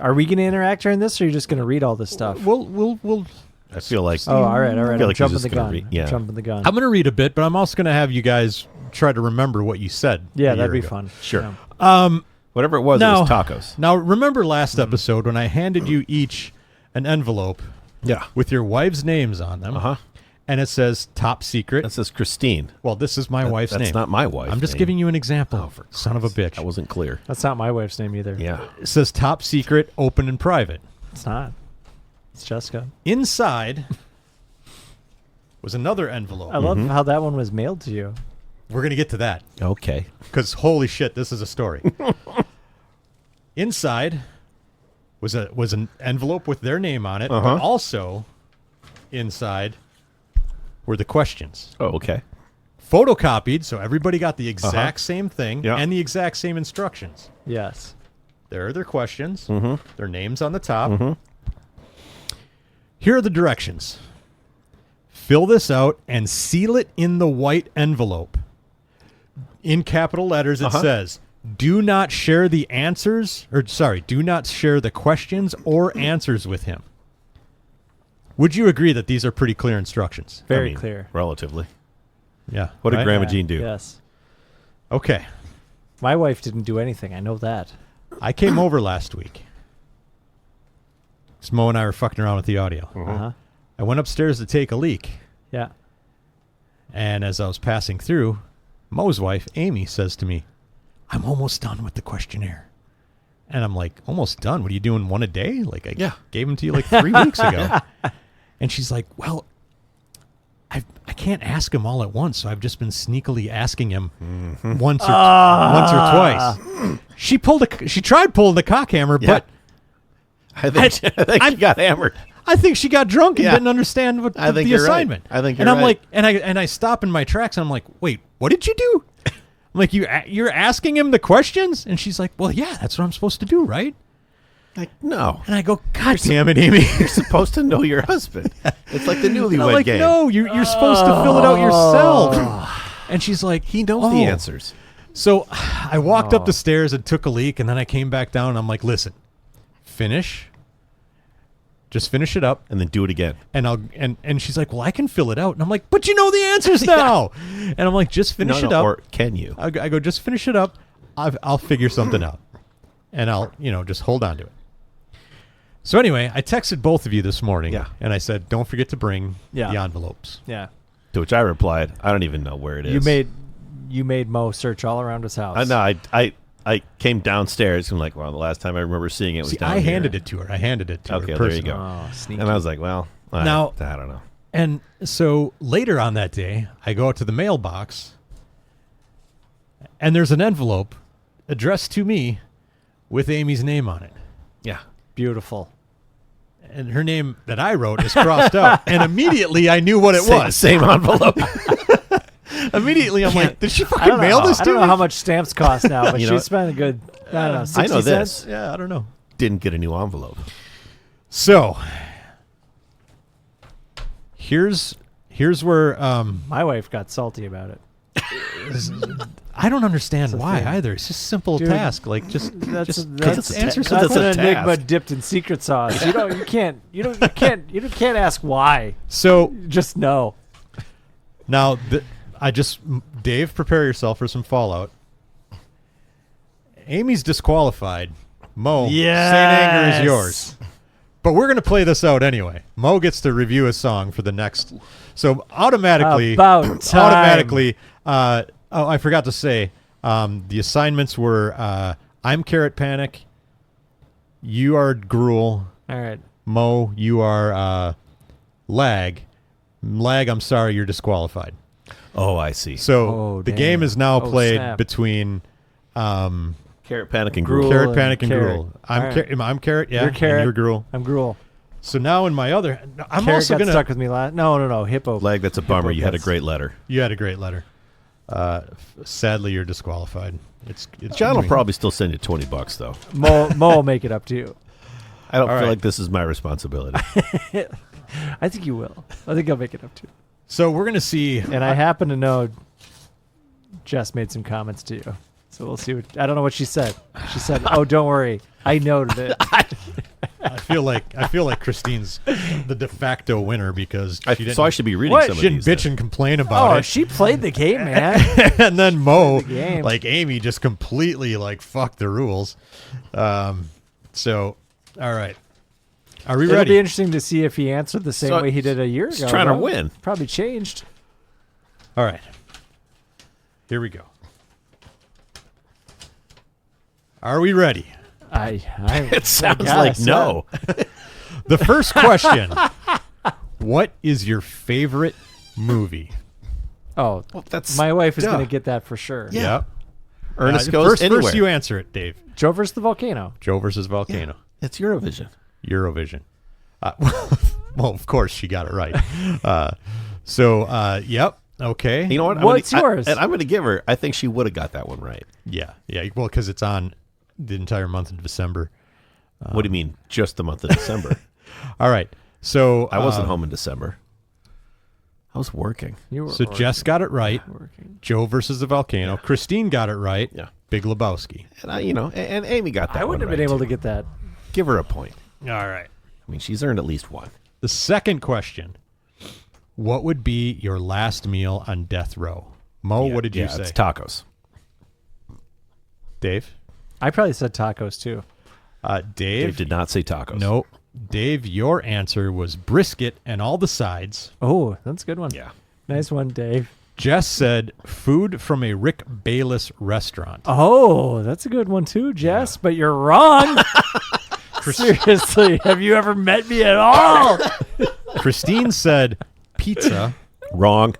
Are we going to interact during this, or are you just going to read all this stuff?
we'll.
I feel like.
Oh, all right.
I feel
I'm
like you're
jumping
just
the
gonna
gun.
read- yeah.
Jumping the gun.
I'm going to read a bit, but I'm also going to have you guys try to remember what you said.
Yeah,
a
that'd
year
be
ago.
fun.
Sure.
Yeah.
Whatever it was, it was tacos.
Now, remember last episode when I handed you each an envelope
Yeah.
with your wives' names on them,
Uh-huh.
and it says top secret.
That says Christine.
Well, this is my wife's
That's
name.
not my wife.
I'm just giving you an example. Son of a bitch.
That wasn't clear.
That's not my wife's name either.
Yeah.
It says top secret, open and private.
It's not. It's Jessica.
Inside was another envelope.
I love how that one was mailed to you.
We're going to get to that
Okay.
because holy shit, this is a story. Inside was an envelope with their name on it, but also inside were the questions.
Oh, okay.
Photocopied, so everybody got the exact same thing
Yeah.
and the exact same instructions.
Yes.
There are their questions, their names on the top. Here are the directions. Fill this out and seal it in the white envelope. In capital letters, it says, do not share the answers, do not share the questions or answers with him. Would you agree that these are pretty clear instructions?
Very
I mean,
clear.
Relatively.
Yeah.
What did
right?
Grandma
Yeah,
Jean do?
Yes.
Okay.
My wife didn't do anything. I know that.
I came over last week. Mo and I were fucking around with the audio.
Uh-huh.
I went upstairs to take a leak.
Yeah.
And as I was passing through, Mo's wife, Amy, says to me, I'm almost done with the questionnaire. And I'm like, almost done? What are you doing, one a day? Like, I gave them to you like 3 weeks ago. And she's like, well, I can't ask him all at once, so I've just been sneakily asking him once or twice. She tried pulling the cock hammer, but
I think she got hammered.
I think she got drunk and
Yeah.
didn't understand what
I think
the
you're right.
assignment.
I think
and
you're
I'm
right.
like, and I stop in my tracks. And I'm like, wait, what did you do? I'm like, you're asking him the questions, and she's like, well, yeah, that's what I'm supposed to do, right?
Like, no.
And I go, God damn it, Amy!
You're supposed to know your husband. It's like the
And I'm
newlywed
like,
game.
no, you're supposed to fill it out yourself. And she's like,
He knows the answers.
So I walked up the stairs and took a leak, and then I came back down, and I'm like, listen, just finish it up.
And then do it again.
And she's like, well, I can fill it out. And I'm like, but you know the answers now. And I'm like, just finish it up.
Or can you?
I go, just finish it up. I'll figure something out. And I'll, just hold on to it. So anyway, I texted both of you this morning.
Yeah.
And I said, don't forget to bring the envelopes.
Yeah.
To which I replied, I don't even know where it is.
You made Mo search all around his house.
I know. I came downstairs and like, well, the last time I remember seeing it was
See,
down
I
here.
handed it to her. Okay,
there you
personally.
go.
Oh, sneaky.
And I was like, well, I don't know.
And so later on that day, I go out to the mailbox, and there's an envelope addressed to me with Amy's name on it.
Yeah.
Beautiful.
And her name that I wrote is crossed out. And immediately I knew what it was.
Same envelope.
Immediately I'm like, did she
I
fucking
don't
mail
know.
this
I
to
don't
me?
know how much stamps cost now, but
You know
she spent a good, I don't know, 60
I know
cents.
this.
Yeah, I don't know.
Didn't get a new envelope.
So here's where
My wife got salty about it.
I don't understand
It's a
way
thing.
either. It's just a simple
Dude,
task. Like just
That's
answer
Because
that's
it's a
an enigma
task.
dipped in secret sauce. You can't ask why.
So
Just know.
now Dave, prepare yourself for some fallout. Amy's disqualified. Mo, Saint Anger is yours. But we're going to play this out anyway. Mo gets to review a song for the next. So automatically,
About time.
I forgot to say, the assignments were I'm Carrot Panic, you are Gruel,
All right.
Mo, you are Lag. Lag, I'm sorry, you're disqualified.
Oh, I see.
So
Oh,
the
damn.
game is now
Oh,
played
snap.
between
Carrot, panic, and gruel.
Gruel.
Carrot, panic, and
carrot.
gruel.
All right.
I'm carrot, yeah.
You're
and
carrot.
you're gruel.
I'm gruel.
So now in my other... I'm
Carrot
also
got
going to...
stuck with me last. No. Hippo.
Leg, that's a bummer. You had a
gets-
great letter.
You had a great letter. Sadly, you're disqualified. It's
John will probably still send you $20, though.
Mo will make it up to you.
I don't
All
feel
right.
like this is my responsibility.
I think you will. I think I'll make it up to you.
So we're going to see...
And I happen to know Jess made some comments to you. So we'll see what... I don't know what she said. She said, oh, don't worry. I noted it.
I feel like Christine's the de facto winner because she didn't...
So I should be reading
What?
some
She
of
didn't
these.
bitch and complain about
Oh,
it.
she played the game, man.
And then Mo,
the game.
like Amy, just completely like fucked the rules. So, all right. Are we
It'll
ready?
be interesting to see if he answered the same
So,
way he did a year
he's
ago.
trying to
though.
win.
Probably changed.
All right. Here we go. Are we ready?
It
Sounds like no.
The first question. What is your favorite movie?
Oh,
Well, that's
my wife is
duh.
going to get that for sure.
Yeah.
Yep.
Ernest goes
first,
anywhere.
First you answer it, Dave.
Joe versus the volcano.
Joe versus Volcano.
It's Eurovision.
Eurovision. Well, of course she got it right. Yep. Okay.
You know what?
What's yours?
I'm going to give her. I think she would have got that one right.
Yeah. Well, because it's on the entire month of December.
What do you mean? Just the month of December?
All right. So
I wasn't home in December. I was working.
You were
So Jess got it right.
working.
Joe versus the volcano. Christine got it right.
Yeah.
Big Lebowski.
And and Amy got that
I
one
wouldn't have
right,
been able
too.
to get that.
Give her a point.
All right.
I mean, she's earned at least one.
The second question. What would be your last meal on death row? Mo, what did you say?
It's tacos.
Dave?
I probably said tacos too.
Dave?
Dave did not say tacos.
Nope. Dave, your answer was brisket and all the sides.
Oh, that's a good one.
Yeah.
Nice one, Dave.
Jess said food from a Rick Bayless restaurant.
Oh, that's a good one too, Jess, but you're wrong. Seriously, have you ever met me at all?
Christine said pizza.
Wrong.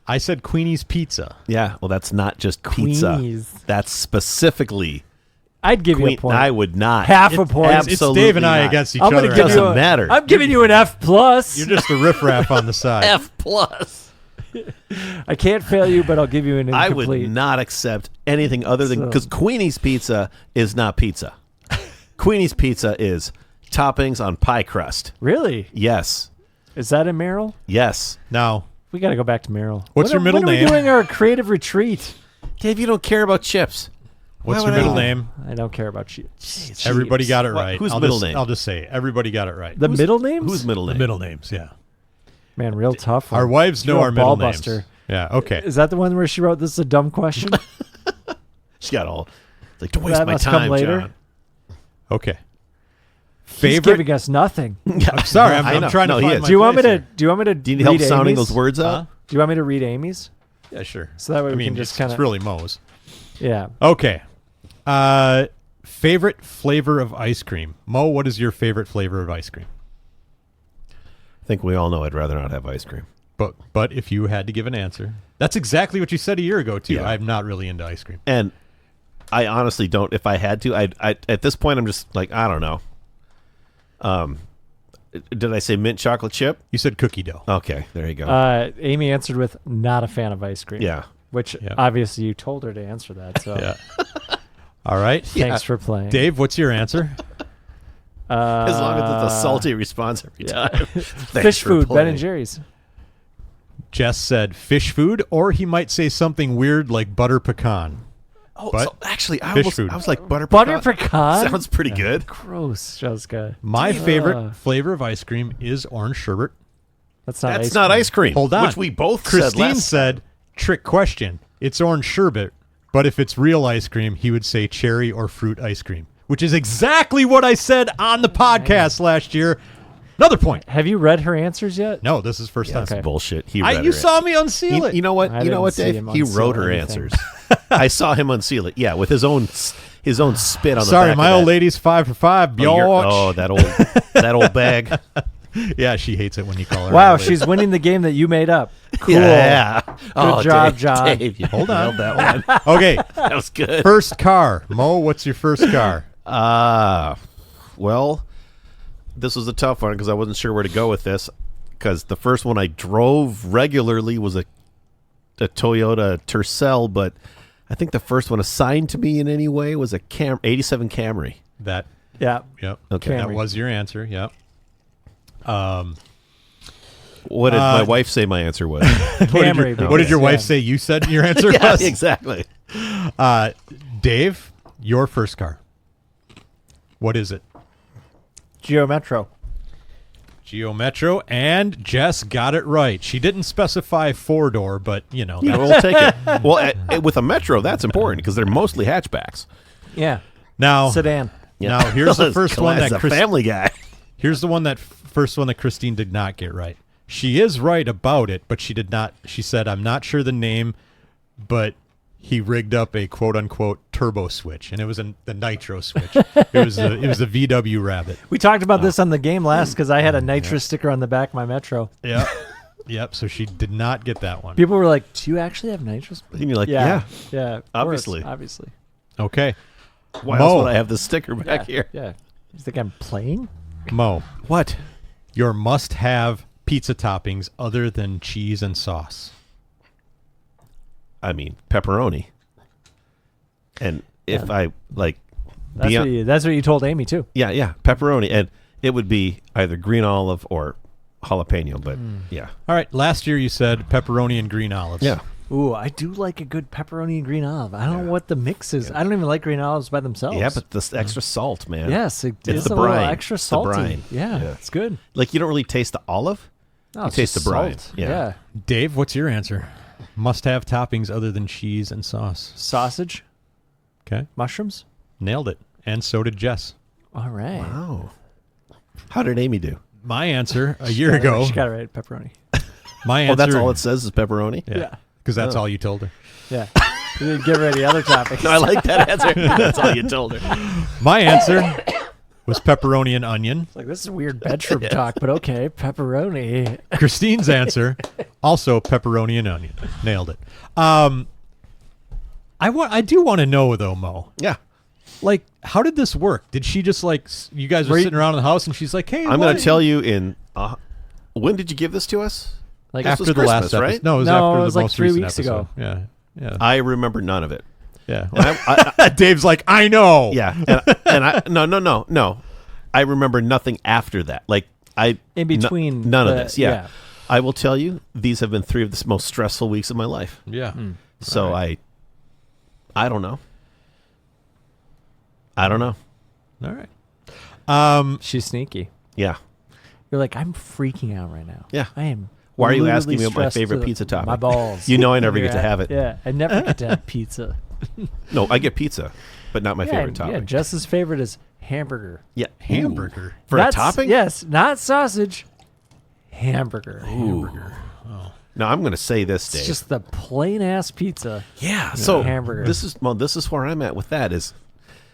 I said Queenie's Pizza.
Yeah. Well, that's not just pizza.
Queenies.
That's specifically
I'd give you a point.
I would not.
Half a point.
It's
Absolutely
Dave and I
not.
against each
I'm gonna
other.
give
Doesn't
you a,
matter.
I'm giving you an F plus.
You're just a riffraff on the side.
F plus.
I can't fail you, but I'll give you an
I
incomplete.
would not accept anything other than
So-
because Queenie's Pizza is not pizza. Queenie's Pizza is toppings on pie crust.
Really?
Yes.
Is that in Merrill?
Yes.
Now,
We got to go back to Merrill.
What's your middle
when
name?
When are we doing our creative retreat?
Dave, you don't care about chips.
what's
Why
your
would I
middle
even-
name?
I don't care about cheats.
Everybody got it
What-
right.
whose
I'll
middle
just,
name?
I'll just say it. Everybody got it right.
The middle names?
Whose middle
The
name?
middle names, yeah.
Man, real tough.
Our
one.
wives know
You're a
our middle
ball
names.
buster.
Yeah, okay.
Is that the one where she wrote, "This is a dumb question"?
She got all like, don't waste
That
my
must come
time,
later.
John.
Okay.
He's
Favorite?
giving us nothing.
I'm sorry.
I
I'm
know.
trying
No,
to
he
find
is.
my
Do you want me
place
to?
here.
Do you want me to?
Do you need help
read
sounding
Amy's?
those words out?
Do you want me to read Amy's?
Yeah, sure.
So that way
I
we
mean,
can just
it's
kind of.
really Mo's.
Yeah.
Okay. Favorite flavor of ice cream? Mo, what is your favorite flavor of ice cream?
I think we all know I'd rather not have ice cream.
But if you had to give an answer, that's exactly what you said a year ago too.
Yeah.
I'm not really into ice cream.
And I honestly don't. If I had to, I at this point I'm just like, I don't know. Did I say mint chocolate chip?
You said cookie dough.
Okay, there you go.
Amy answered with not a fan of ice cream.
Yeah.
Which
Yeah.
obviously you told her to answer that. So
Yeah. All right.
thanks for playing.
Dave, what's your answer?
As long as it's a salty response every time. Thanks
Fish
for
food, Ben
playing.
and Jerry's.
Jess said fish food, or he might say something weird like butter pecan.
Oh,
But
so actually, I
fish food.
was like butter
Pecan?
Sounds pretty good.
Gross, Jessica.
My favorite
Ugh.
flavor of ice cream is orange sherbet.
That's not
That's
ice
not
cream.
ice cream.
Hold on.
Which we both
Christine
said last.
said, trick question. It's orange sherbet, but if it's real ice cream, he would say cherry or fruit ice cream, which is exactly what I said on the podcast last year. Another point.
Have you read her answers yet?
No, this is first
That's
time.
Okay.
bullshit. He read
You
her
saw me unseal it.
You know what?
I
You know
didn't
what,
see
Dave?
him
He
unseal
wrote her
anything.
answers. I saw him unseal it. Yeah, with his own spit on the
Sorry,
back
my
of
old
that.
lady's 5 for 5.
Oh,
Biatch.
that old bag.
Yeah, she hates it when you call her.
Wow,
early.
she's winning the game that you made up. Cool.
Yeah.
Good job, John.
Dave, you
Hold on.
nailed that one.
Okay,
That was good.
first car. Mo, what's your first car?
Well, this was a tough one because I wasn't sure where to go with this. Because the first one I drove regularly was a Toyota Tercel, but I think the first one assigned to me in any way was a 87 Camry.
That.
Yeah.
Yep.
Okay.
That
Camry.
was your answer. Yep.
What did my wife say my answer was?
Camry.
What did your
yeah.
wife say you said your answer
Yeah,
was?
exactly.
Dave, your first car. What is it?
Geo Metro.
Geo Metro, and Jess got it right. She didn't specify 4-door, but you know.
Yeah, we'll take it. Well, with a Metro, that's important because they're mostly hatchbacks.
Yeah.
Now,
Sedan.
now here's the first one
As
that
a Family Guy.
Here's the one that first one that Christine did not get right. She is right about it, but she did not. She said, "I'm not sure the name, but he rigged up a quote unquote turbo switch, and it was the nitro switch. it was the VW Rabbit.
We talked about this on the game last because I had a nitrous sticker on the back of my Metro.
Yep, yep. So she did not get that one.
People were like, "Do you actually have nitrous?"
And you're like, yeah.
Yeah. of
Obviously.
course, obviously.
Okay,
Why
Mo.
else would I have this sticker back here?
Yeah. You think I'm playing?
Mo,
What?
your must-have pizza toppings other than cheese and sauce.
I mean, pepperoni. And if I like,
That's what you told Amy too.
yeah, pepperoni, and it would be either green olive or jalapeno. But yeah,
All right. Last year you said pepperoni and green olives.
yeah.
Ooh, I do like a good pepperoni and green olive. I don't know what the mix is. I don't even like green olives by themselves.
Yeah, but the extra salt, man.
yes, it
It's
is
the
a little
brine.
extra
It's the
salty.
brine.
Yeah,
Yeah.
it's good.
Like you don't really taste the olive.
No,
You
it's
taste
just
the brine.
salt.
Yeah.
Dave, what's your answer? Must-have toppings other than cheese and sauce.
Sausage,
Okay,
mushrooms.
nailed it. And so did Jess.
All right.
Wow. How did Amy do?
My answer a year ago.
She got it right. Pepperoni.
My answer.
Oh, that's all it says is pepperoni.
Yeah, because that's all you told her.
Yeah. You didn't get ready other topics.
No, I like that answer. That's all you told her.
My answer was pepperoni and onion.
Like, this is weird bedroom talk, but okay, pepperoni.
Christine's answer, also pepperoni and onion. Nailed it. I do want to know though, Mo.
Yeah.
Like, how did this work? Did she just like you guys were sitting around in the house and she's like, "Hey,
I'm going to tell you in. When did you give this to us?
Like
This
after
was
the last
Christmas,
episode."
right?
No, it was
No,
after
it was
the
like
most
3
recent
weeks
episode.
ago.
Yeah, yeah,
I remember none of it.
yeah. Dave's like, "I know."
Yeah, and I no. I remember nothing after that. Like
In between
none of
the-
this. Yeah.
yeah.
I will tell you, these have been 3 of the most stressful weeks of my life.
yeah.
So I don't know. I don't know.
All right.
She's sneaky.
Yeah.
You're like, I'm freaking out right now.
Yeah.
I am.
Why are you
literally
asking me what my
stressed
favorite
to
pizza topping?
My balls.
You know I never
You're
get to
at-
have it.
Yeah, I never get to have pizza.
No, I get pizza, but not my favorite topping.
Yeah, Jess's favorite is hamburger.
Yeah,
Hamburger.
Ooh. For
That's-
a topping.
Yes, not sausage. Hamburger.
Now I'm going to say this,
It's
Dave.
just the plain ass pizza.
Yeah. So
hamburger.
This is where I'm at with that. Is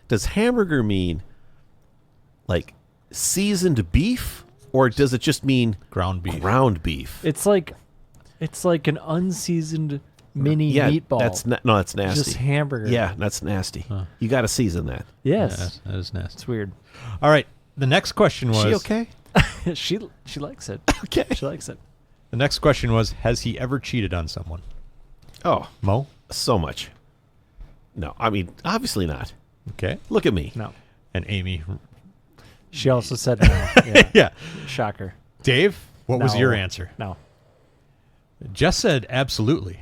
does hamburger mean like seasoned beef, or does it just mean
Ground beef.
ground beef?
It's like an unseasoned mini
Yeah,
meatball.
that's that's nasty.
just hamburger.
Yeah, that's nasty. You got to season that.
Yes.
Yeah, that is nasty.
It's weird.
All right. The next question was.
She okay?
she likes it.
Okay.
She likes it.
The next question was: has he ever cheated on someone?
Oh,
Mo.
so much. No, I mean obviously not.
Okay.
Look at me.
No.
And Amy.
She also said no. Yeah.
Yeah.
Shocker.
Dave, what was
No.
your answer?
No.
Jess said absolutely.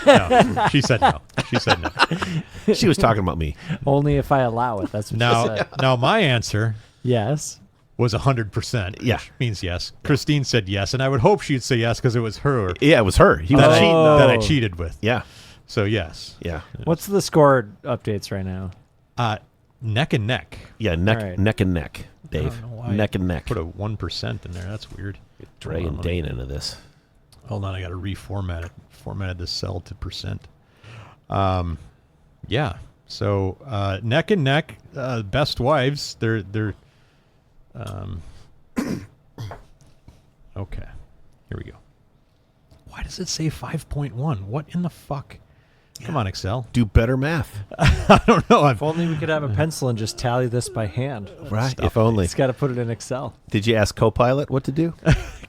No, she said no. She said no.
She was talking about me.
Only if I allow it. That's what she
Now,
said.
now my answer
Yes.
was 100%.
Yeah.
Which means yes. Christine said yes, and I would hope she'd say yes because it was her
Yeah, it was her. He was
that,
cheating.
that I
Oh.
cheated with.
Yeah,
So yes.
yeah,
What's the score updates right now?
Neck and neck.
yeah. Neck,
All right.
neck and neck. Dave,
I don't know why
neck and neck.
Put a 1% in there. That's weird.
Dragging
Hold on,
Dane into this.
Hold on, I got to reformat it. Formatted this cell to percent. Yeah. So neck and neck, best wives. They're Okay. Here we go. Why does it say 5.1? What in the fuck? Come on, Excel.
Do better math.
I don't know.
If only we could have a pencil and just tally this by hand.
Right. If only.
It's got to put it in Excel.
Did you ask Copilot what to do?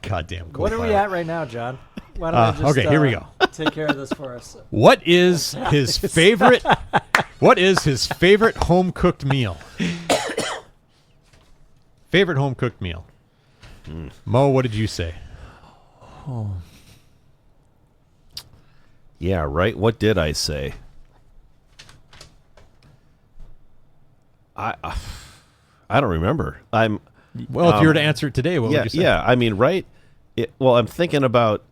Goddamn.
What are we at right now, John? Why don't I just
okay, here we go.
take care of this for us?
What is his favorite? What is his favorite home cooked meal? Favorite home cooked meal. Mo, what did you say?
Oh.
Yeah, right. What did I say? I don't remember.
Well, if you were to answer it today, what would you say?
Yeah, I mean, right? Well, I'm thinking about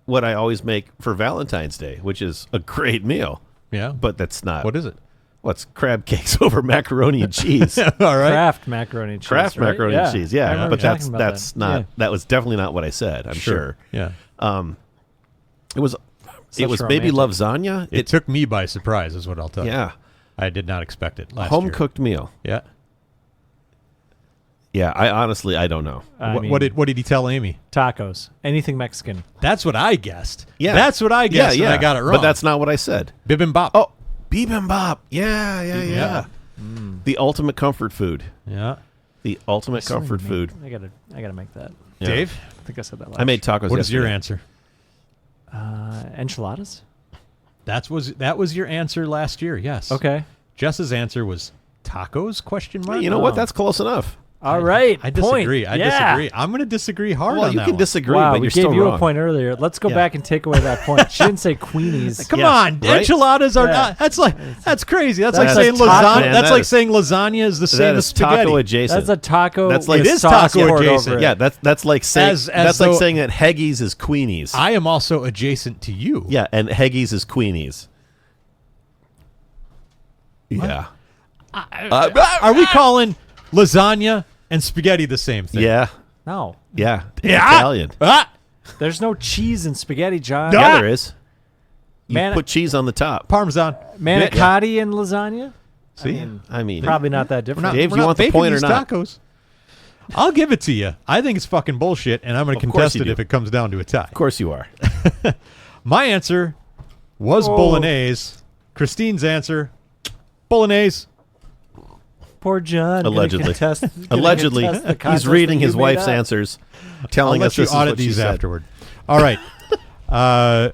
what I always make for Valentine's Day, which is a great meal.
Yeah.
But that's not.
What is it?
What's crab cakes over macaroni and cheese?
All right.
Kraft macaroni and cheese.
Kraft
right?
macaroni and cheese.
I
Yeah,
remember
but
talking about
that's
that.
not.
Yeah.
That was definitely not what I said. I'm sure.
Yeah.
It was.
Such
it was maybe
romantic.
lasagna.
It took me by surprise, is what I'll tell you.
Yeah.
I did not expect it last
Home
year.
cooked meal.
Yeah.
Yeah, I honestly don't know.
I
What,
mean,
what did he tell Amy?
tacos? Anything Mexican?
That's what I guessed.
Yeah.
That's what I guessed,
yeah,
and I got it wrong.
But that's not what I said.
bibimbap.
Oh, bibimbap. Yeah.
Yeah.
The ultimate comfort food.
Yeah.
The ultimate comfort food.
I gotta make that.
Yeah.
Dave,
I think I said that last.
I made tacos.
what is your
yesterday.
answer?
Enchiladas.
That was your answer last year. Yes.
Okay.
Jess's answer was tacos? Question mark.
You know what? That's close enough.
All right.
I disagree.
Point.
I
Yeah.
disagree. I'm going to disagree hard
Well,
on
you
that
can
one.
disagree,
Wow,
but
we
you're
gave
still
you
wrong.
a point earlier. Let's go
Yeah.
back and take away that point. She didn't say Queenies.
Come
Yeah.
on,
Right?
enchiladas are
Yeah.
not. That's crazy. That's,
That's
like saying
a taco.
lasagna.
Man,
that's
that
like
is-
saying lasagna is the
That
same as
is
spaghetti.
taco adjacent.
That's a taco.
That's like-
with
It is
sauce
taco
poured
adjacent.
over it.
Yeah, that's like saying
As
that's like
though-
saying that Haggis is Queenies.
I am also adjacent to you.
Yeah, and Haggis is Queenies. Yeah.
Are we calling lasagna and spaghetti the same thing?
Yeah.
No,
Yeah.
Yeah.
Italian.
Ah!
there's no cheese in spaghetti, John.
Yeah, there is. You
Man-
put cheese on the top.
Parmesan.
Manicotti and lasagna.
See? I mean,
Probably not that different.
Dave,
We're
you
not
want the
baking
point or
these
not?
Tacos. I'll give it to you. I think it's fucking bullshit, and I'm going to
Of course
contest
you
it
do.
if it comes down to a tie.
of course you are.
My answer was
Oh.
bolognese. Christine's answer, bolognese.
Poor John. gonna
Allegedly.
contest- gonna
Allegedly,
contest the
he's
contest
reading
that
his
you made
wife's
up.
answers,
I'll
telling
let
us
you
this is
audit
what she
these
said.
afterward. All right.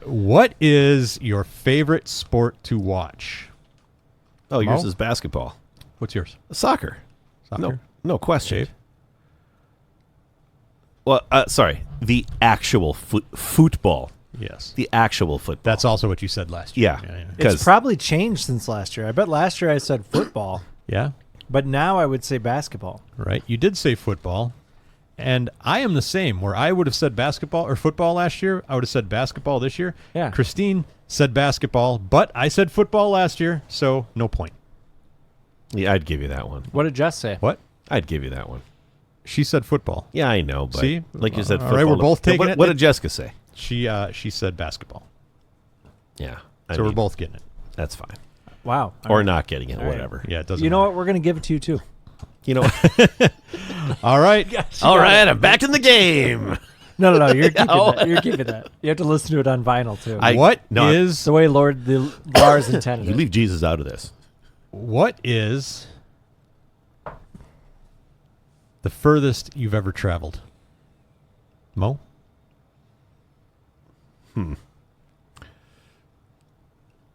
What is your favorite sport to watch?
Oh, yours
Mo?
is basketball.
What's yours?
Soccer.
Soccer?
No question.
Dave?
Well, sorry, the actual football.
Yes.
The actual football.
That's also what you said last year.
Yeah.
It's
Because
probably changed since last year. I bet last year I said football,
Yeah.
but now I would say basketball.
Right. You did say football. And I am the same, where I would have said basketball or football last year. I would have said basketball this year.
Yeah.
Christine said basketball, but I said football last year, so no point.
yeah, I'd give you that one.
What did Jess say?
What?
I'd give you that one.
She said football.
Yeah, I know, but
See?
like you said,
All right,
football.
we're both taking
what,
it.
What did Jessica say?
She said basketball.
Yeah,
So we're both getting it.
That's fine,
Wow.
or not getting it,
All right.
whatever.
Yeah, it doesn't
You know
matter.
what? We're going to give it to you, too.
You know. What?
All right.
All right, I'm back in the game.
No. You're keeping
Oh.
that. You're keeping that. You have to listen to it on vinyl, too.
What
no,
is
It's the way Lars intended
You
it.
leave Jesus out of this.
the furthest you've ever traveled? Mo?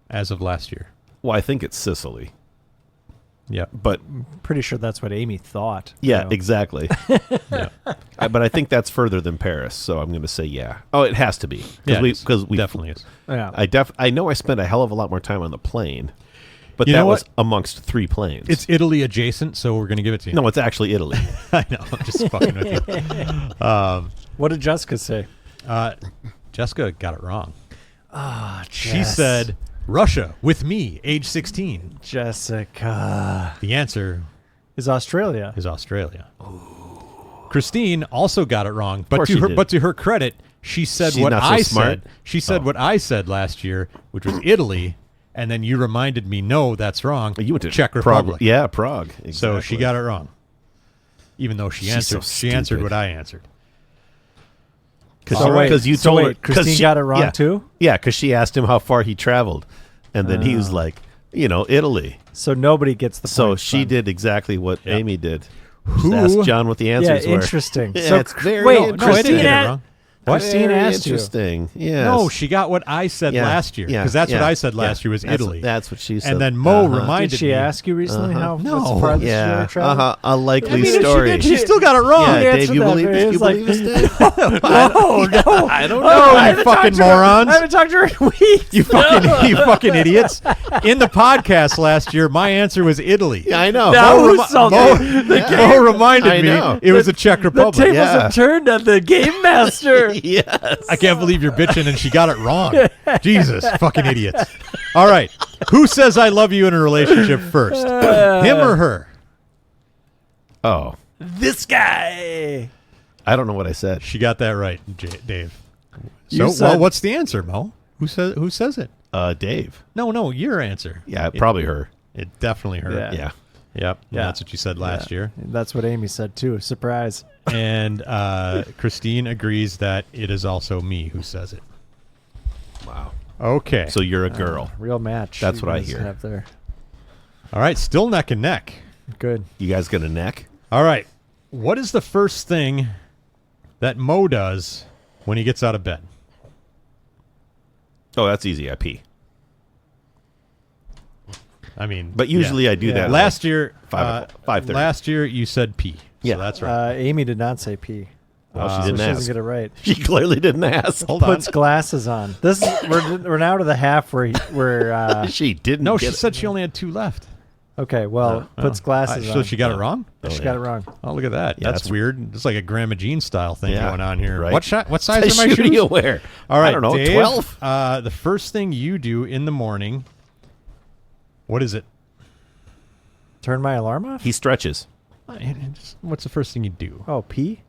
As of last year.
Well, I think it's Sicily,
Yeah.
but
Pretty sure that's what Amy thought.
yeah,
So,
exactly.
Yeah.
But I think that's further than Paris, so I'm going to say yeah. Oh, it has to be
Yeah,
because we
definitely is.
Yeah.
I know I spent a hell of a lot more time on the plane, but
You
that
know
was
what?
amongst 3 planes.
It's Italy adjacent, so we're going to give it to you.
no, it's actually Italy.
I know. I'm just fucking with you.
What did Jessica say?
Jessica got it wrong.
Ah,
She said Russia with me, age 16.
Jessica
The answer
is Australia.
is Australia. Christine also got it wrong, but
course
to
she
her
did.
but to her credit, she said
She's
what
not so
I
smart?
said. She said
Oh.
what I said last year, which was Italy, and then you reminded me, no, that's wrong.
You went to
Czech
Prague.
Republic.
Yeah, Prague.
So
Exactly.
she got it wrong. Even though she
She's so
answered, she answered
stupid.
what I answered.
Because you told her.
Christine got it wrong too?
Yeah, because she asked him how far he traveled. And then he was like, Italy.
So nobody gets the
So
points
she
then.
did exactly what Amy did.
Who-
Just asked John what the answers were.
Interesting.
Yeah,
So
it's very
wait,
interesting.
No, I didn't get it wrong. What?
Christine
Very
asked you.
interesting. Yes.
No, she got what I said
Yeah,
last year.
yeah,
Because that's what
yeah,
I said last
yeah.
year was Italy.
That's what she said.
And then Mo
Uh-huh.
reminded
Did she
me.
ask you recently how
No.
what's the farthest you
Yeah.
ever traveled?
A likely
if she
story.
did,
She still got it wrong.
Yeah,
He
Dave,
answered
you
that,
believe
but
it?
he
You
was
believe this, Dave?
No, no.
I don't know.
Oh,
I
you
haven't
fucking
talked to her-
morons.
I haven't talked to her in weeks.
You fucking idiots. In the podcast last year, my answer was Italy.
Yeah, I know.
Now
Mo
who's
remi-
salty?
Mo reminded
I
me
know.
it was the Czech
The
Republic.
tables
Yeah.
have turned on the game master.
Yes.
I can't believe you're bitching and she got it wrong. Jesus, fucking idiots. All right. Who says I love you in a relationship first? Him or her?
Oh,
This guy.
I don't know what I said.
She got that right, Dave.
You
So,
said-
what's the answer, Mo? Who says it?
Dave.
No, your answer.
Yeah, probably her.
It definitely her.
Yeah.
Yeah.
Yep.
Yeah.
That's what you said last year.
That's what Amy said too. Surprise.
And Christine agrees that it is also me who says it.
Wow.
Okay.
So you're a girl.
Real match.
That's
you
what I
guys
hear.
Have there.
All right. Still neck and neck.
Good.
You guys gonna neck?
All right. What is the first thing that Mo does when he gets out of bed?
Oh, that's easy. I pee.
I mean,
But usually
yeah.
I do
Yeah.
that.
Last year,
5:30.
last year you said pee.
Yeah.
So that's right.
Amy did not say P.
Well, she
So
didn't
she
ask.
doesn't get it right.
She clearly didn't ask.
Hold on.
Puts glasses on. This is, we're now to the half where
She didn't.
No,
get
she
it.
said she only had 2 left.
okay. Well, puts glasses on.
So she got it wrong?
She
yeah.
got it wrong.
Oh, look at that.
Yeah,
that's
that's-
weird. It's like a Grandma Jean style thing
Yeah,
going on here.
right.
What size
What
are my
shoe do
shoes?
you wear?
All right,
I don't know.
Dave,
12.
The first thing you do in the morning, what is it?
Turn my alarm off.
He stretches.
What's the first thing you do?
Oh, P.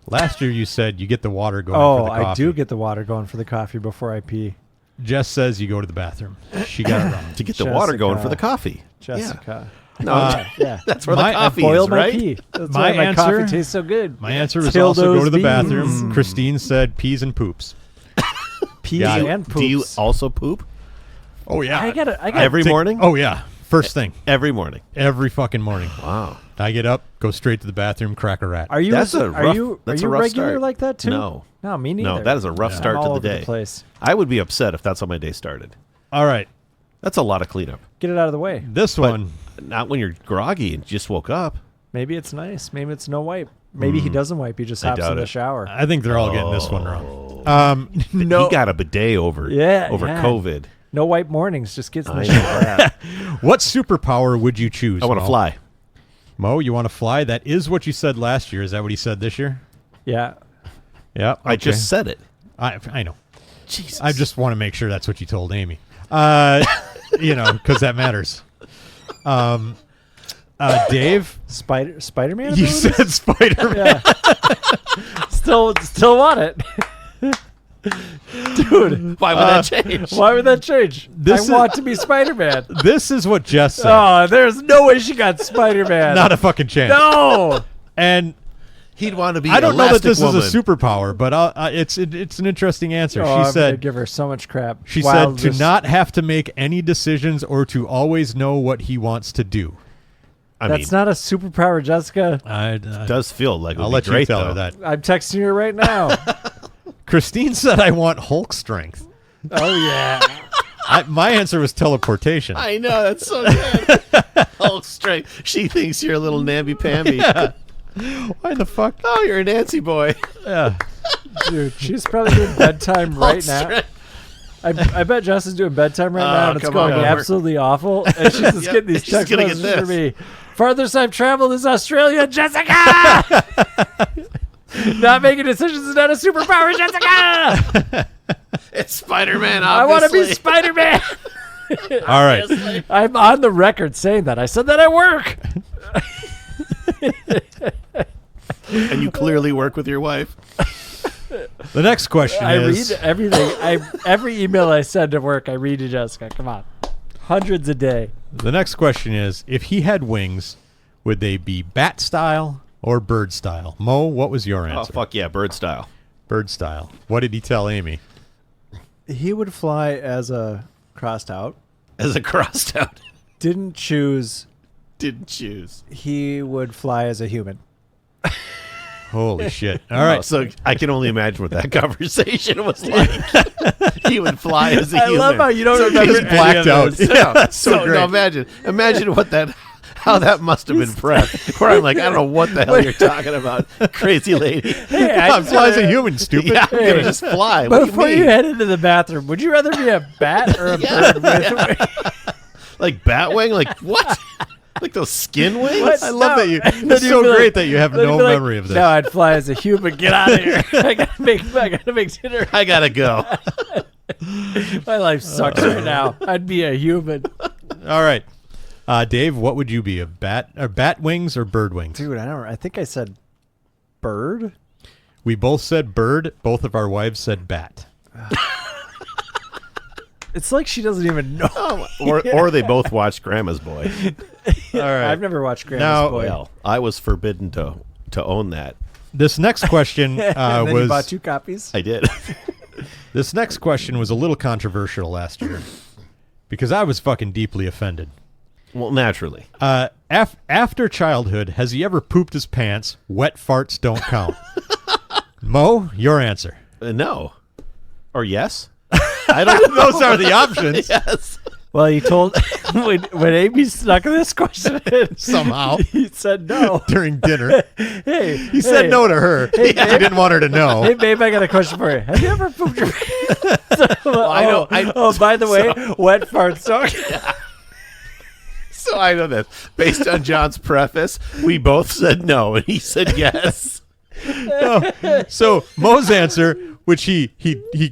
Last year you said you get the water going
Oh,
for the coffee.
I do get the water going for the coffee before I pee.
Jess says you go to the bathroom. She got it wrong.
To get the water going for
Jessica.
the coffee.
Jessica.
No,
Yeah.
that's where
My-
the coffee
Boil
is,
my
right?
pee. That's
My
why my
answer-
coffee tastes so good.
My answer is
Till
also go
those
to the
beans.
bathroom. Christine said peas and poops.
Peas
Yeah.
and poops.
Do you also poop
Oh, yeah.
I got
every morning?
Oh, yeah. First thing.
Every morning.
Every fucking morning.
Wow.
I get up, go straight to the bathroom, crack a rat.
Are you?
That's a
are
rough-
you?
that's
are
a
you
rough
regular
start.
like that too?
No.
No, me neither.
No, that is a rough start
I'm
to
all
the
over
day.
place.
I would be upset if that's how my day started.
All right.
That's a lot of cleanup.
Get it out of the way.
This
But
one.
not when you're groggy and just woke up.
Maybe it's nice. Maybe it's no wipe. Maybe he doesn't wipe. He just
I
hops
doubt
in the
it.
shower.
I think they're all getting this one wrong.
No.
He got a bidet over
Yeah,
COVID.
No wipe mornings. Just gets in the
I
shower.
know that.
What superpower would you choose?
I want to
Mo?
fly.
Mo, you want to fly? That is what you said last year. Is that what he said this year?
Yeah.
Yeah.
I just said it.
I know.
Jesus.
I just want to make sure that's what you told Amy. Because that matters. Dave,
Spider-Man.
you
abilities?
said Spider-Man.
Yeah. still want it. Dude,
Why would that change?
why would that change?
This
I want to be Spider-Man.
This is what Jess said.
Oh, there's no way she got Spider-Man.
Not a fucking chance.
No.
And
He'd want to be.
I don't know that
Elastic
this
Woman.
is a superpower, but it's an interesting answer.
Oh,
She
I'm gonna
said
give her so much crap.
she
Wow,
said to
just-
not have to make any decisions or to always know what he wants to do.
I mean,
That's not a superpower, Jessica.
it does feel like it
I'll
would
let
be great,
you tell
though.
her that.
I'm texting her right now.
Christine said I want Hulk strength.
Oh yeah.
My answer was teleportation.
I know, that's so good. Hulk strength. She thinks you're a little namby-pamby.
Why the fuck?
Oh, you're a Nancy boy.
Yeah.
Dude, she's probably doing bedtime right now. I bet Jess is doing bedtime right now, and it's
come
going
on, Homer.
absolutely awful. And she's just
Yep,
getting these
she's
text
gonna get
messages from
this.
me. Farthest I've traveled is Australia, Jessica. Not making decisions is not a superpower, Jessica.
It's Spider-Man,
I want to be
obviously.
Spider-Man.
All right.
I'm on the record saying that. I said that at work.
And you clearly work with your wife.
The next question
I
is
read everything. Every email I send to work, I read to Jessica. Come on. Hundreds a day.
the next question is if he had wings, would they be bat style or bird style? Mo, what was your
Oh,
answer?
fuck yeah, bird style.
Bird style. What did he tell Amy?
He would fly as a crossed out.
As a crossed out.
Didn't choose.
Didn't choose.
He would fly as a human.
Holy shit. All right.
So I can only imagine what that conversation was like. He would fly as a
I
human.
love how you don't
So
remember
he's
any
blacked
of
out.
this.
Yeah,
That's so great.
No, imagine what that, how that must have been prepped. Where I'm like, I don't know what the hell you're talking about, crazy lady.
Hey,
I'm fly as a human, stupid.
Yeah, I'm gonna just fly. What do you
Before you
mean?
head into the bathroom, would you rather be a bat or a
Yeah,
bird with
Like Batwing? Like what? Like those skin wings?
What?
I love
No.
that you.
Then
It's
you'd
so
be like-
great that you have
then you'd
no
be like,
memory of this.
No, I'd fly as a human. Get out of here. I gotta make dinner.
I gotta go.
My life sucks right now. I'd be a human.
All right. Dave, what would you be? A bat or bat wings or bird wings?
Dude, I think I said bird.
We both said bird. Both of our wives said bat.
It's like she doesn't even know.
Or they both watched Grandma's Boy.
All right.
I've never watched Grandma's
Now-
Boy.
Well, I was forbidden to own that.
This next question
And then you bought
was
2 copies.
I did.
this next question was a little controversial last year because I was fucking deeply offended.
Well, naturally.
After childhood, has he ever pooped his pants? Wet farts don't count. Mo, your answer.
No. Or yes? I don't know.
Those are the options.
Yes.
Well, he told when Amy snuck this question in,
Somehow.
he said no.
During dinner.
Hey,
He said no to her.
Hey,
He didn't want her to know.
Hey, babe, I got a question for you. Have you ever pooped your pants?
I know-
by the way, wet farts don't.
So I know that. Based on John's preface, we both said no, and he said yes.
No. So Mo's answer, which he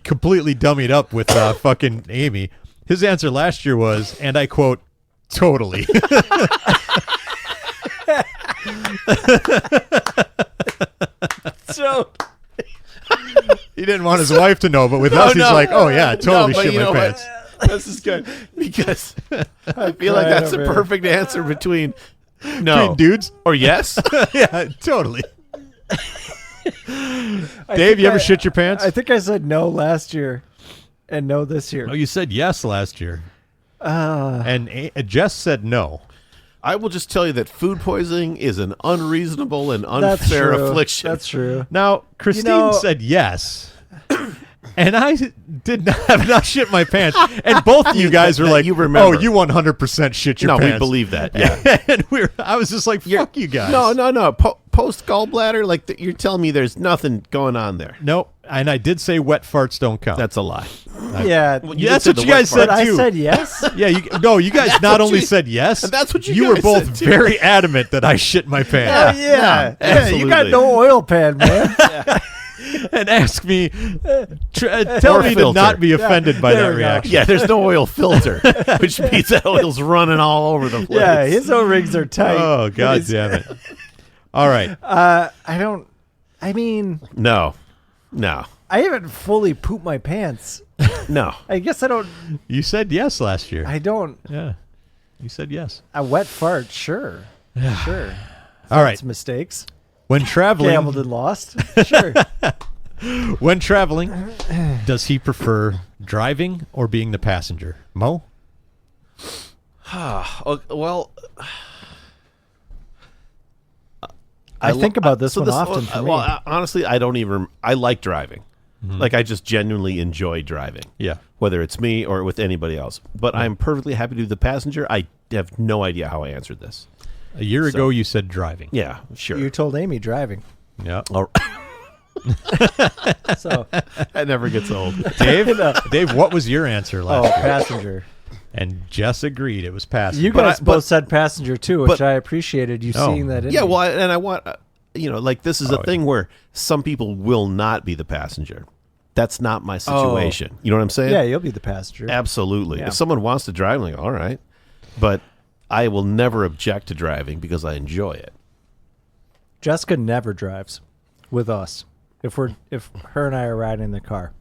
completely dummied up with fucking Amy, his answer last year was, and I quote, totally.
So
He didn't want his wife to know, but with us, he's like, oh yeah, totally
but
shit
you
my
know what?
pants.
This is good because I feel like that's the
over here.
perfect answer between no
Between dudes?
or yes.
Yeah, totally. Dave, you ever shit your pants?
I think I said no last year, and no this year.
Oh, you said yes last year.
Uh,
And Jess said no.
I will just tell you that food poisoning is an unreasonable and
that's
unfair
true.
affliction.
That's true.
Now, Christine
know-
said yes. And I did not have not shit my pants. And both of you guys were
that
like,
you remember.
oh, you 100% shit your
No,
pants.
we believe that. Yeah.
And I was just like, fuck you guys.
No. Post gallbladder, like you're telling me there's nothing going on there.
Nope. And I did say wet farts don't count.
That's a lie.
Yeah,
You
That's
said
what
the
you guys
wet
said
but I
too.
said yes.
Yeah, you guys not
what
only
you-
said yes,
that's what you
were
guys
both
said, too.
very adamant that I shit my
Oh
pants
yeah, you got
absolutely.
no oil pan, man.
and asked me, tell
Or
me to
filter.
not be offended by
there
that
we go.
reaction.
Yeah, there's no oil filter, which means that oil's running all over the place.
Yeah, his O-rings are tight.
Oh, God damn it. All right.
I mean,
No.
I haven't fully pooped my pants.
No.
I guess I don't.
You said yes last year.
I don't.
Yeah. You said yes.
A wet fart, sure, sure.
All right.
It's mistakes.
When traveling,
Gambled and lost. Sure.
when traveling, does he prefer driving or being the passenger? Mo?
Well,
I think about this one often for me.
Honestly, I like driving. Like, I just genuinely enjoy driving.
Yeah.
Whether it's me or with anybody else. But I'm perfectly happy to be the passenger. I have no idea how I answered this.
A year ago, you said driving.
Yeah, sure.
You told Amy driving,
Yeah.
Oh,
so
that never gets old.
Dave, what was your answer last year?
passenger.
And Jess agreed it was passenger.
You
But
guys
I-
both
but-
said passenger too, which
but-
I appreciated you
Oh.
seeing that in
Yeah,
me.
well, and I want, like, this is
Oh,
a thing where some people will not be the passenger. That's not my situation. You know what I'm saying?
Yeah, you'll be the passenger.
Absolutely.
Yeah.
If someone wants to drive, I'm like, all right. But I will never object to driving because I enjoy it.
Jessica never drives with us. If her and I are riding in the car,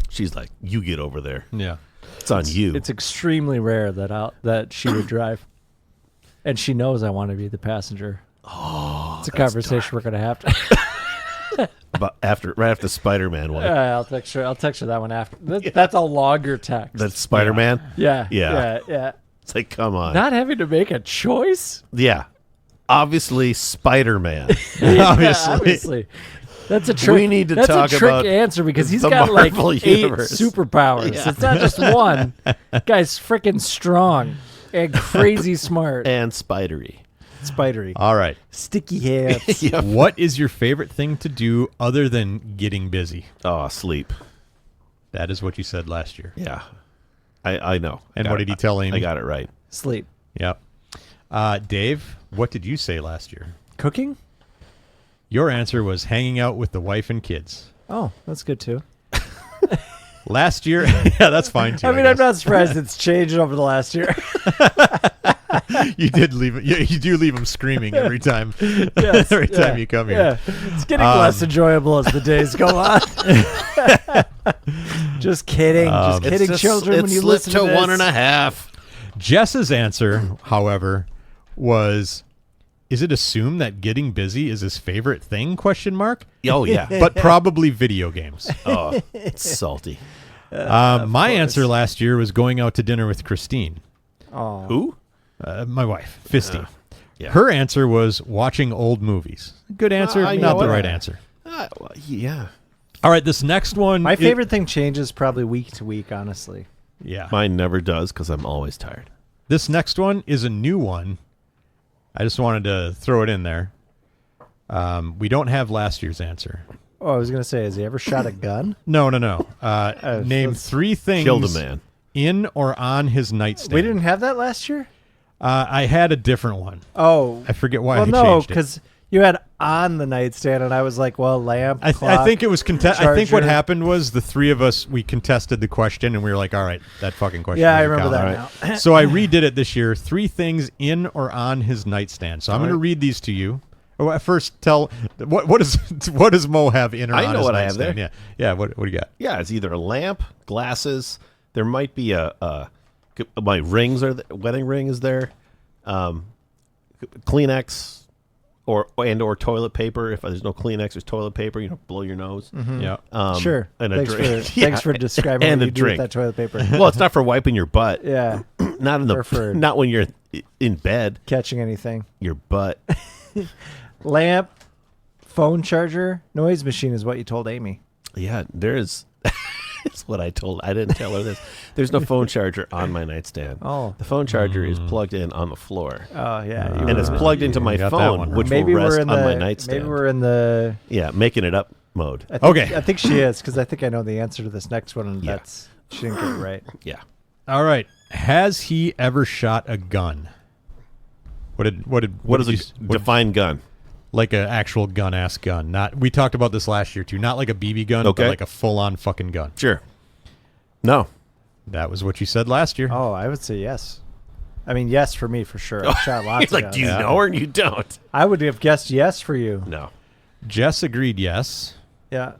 She's like, you get over there.
Yeah.
It's on you.
it's extremely rare that she would drive, and she knows I want to be the passenger. Oh, it's a conversation we're gonna have to.
right after Spider-Man one.
I'll text her. I'll text her that one after. That's a longer text.
That's Spider-Man.
Yeah.
Yeah. It's like, come on.
Not having to make a choice.
Yeah. Obviously, Spider-Man.
Obviously. That's a trick.
We need to
that's
talk
a trick
about
answer because he's
the
got
Marvel
like 8
universe.
superpowers.
Yeah.
It's not just one. Guy's freaking strong and crazy smart.
And spidery.
Spidery.
All right.
Sticky hands.
Yep.
What is your favorite thing to do other than getting busy?
Oh, sleep.
That is what you said last year.
Yeah. I know.
And what did he tell Amy?
I got it right.
Sleep.
Yep. Dave, what did you say last year?
Cooking?
Your answer was hanging out with the wife and kids.
Oh, that's good too.
Last year, yeah, that's fine too.
I mean, I'm not surprised it's changed over the last year.
You did leave it. You do leave them screaming every time.
Yes,
every time you come here.
Yeah, it's getting less enjoyable as the days go on. Just kidding. Just kidding, children. When you
slipped
listen to this.
1.5. Jess's answer, however, was, is it assumed that getting busy is his favorite thing? ?
Oh, yeah.
But probably video games.
Oh, it's salty.
My answer last year was going out to dinner with Christine.
Oh.
Who?
My wife, Fisty.
Yeah.
Her answer was watching old movies. Good answer,
I know
not the
what-
right answer.
Well, yeah.
All right, this next one.
My favorite thing changes probably week to week, honestly.
Yeah.
Mine never does because I'm always tired.
This next one is a new one. I just wanted to throw it in there. We don't have last year's answer.
Oh, I was going to say, has he ever shot a gun?
No. Name
let's-
3 things
Killed a man.
in or on his nightstand.
We didn't have that last year?
I had a different one.
Oh.
I forget why
Well,
I
no,
changed it.
because you had on the nightstand, and I was like, well, lamp,
I
clock,
think it was I think what
charger.
happened was the 3 of us, we contested the question, and we were like, all right, that fucking question.
Yeah, I
doesn't
remember
count.
that now.
So I redid it this year. 3 things in or on his nightstand. So I'm going to read these to you. Oh, first, tell what does Mo have in or
I
on
know
his
what I have
nightstand?
there.
Yeah. What do you got?
Yeah, it's either a lamp, glasses. There might be my rings are wedding ring is there, Kleenex, or toilet paper. If there's no Kleenex, there's toilet paper. Blow your nose.
Yeah.
Sure.
And a
Thanks
drink.
thanks for describing
And
what
a
you do
drink.
with that toilet paper.
Well, it's not for wiping your butt.
Yeah.
Not in the
Preferred.
not when you're in bed.
Catching anything.
Your butt.
Lamp, phone charger, noise machine is what you told Amy.
Yeah, there's. It's what I told. I didn't tell her this. There's no phone charger on my nightstand.
Oh.
The phone charger is plugged in on the floor.
Oh, yeah.
And it's plugged into my
got that
phone,
one.
which
maybe
will rest
we're in
on
the
my nightstand.
Maybe we're in the.
Yeah, making it up mode.
I think,
Okay.
I think she is because I think I know the answer to this next one, and
Yeah.
she didn't get it right.
Yeah.
All right. Has he ever shot a gun? What
What is a define gun?
Like an actual gun-ass gun? Not. We talked about this last year too. Not like a BB gun,
Okay.
but like a full-on fucking gun.
Sure. No.
That was what you said last year.
Oh, I would say yes. I mean, yes for me for sure. I've shot lots
He's
of
like,
guns.
do you know her? And you don't.
I would have guessed yes for you.
No.
Jess agreed yes,
Yeah.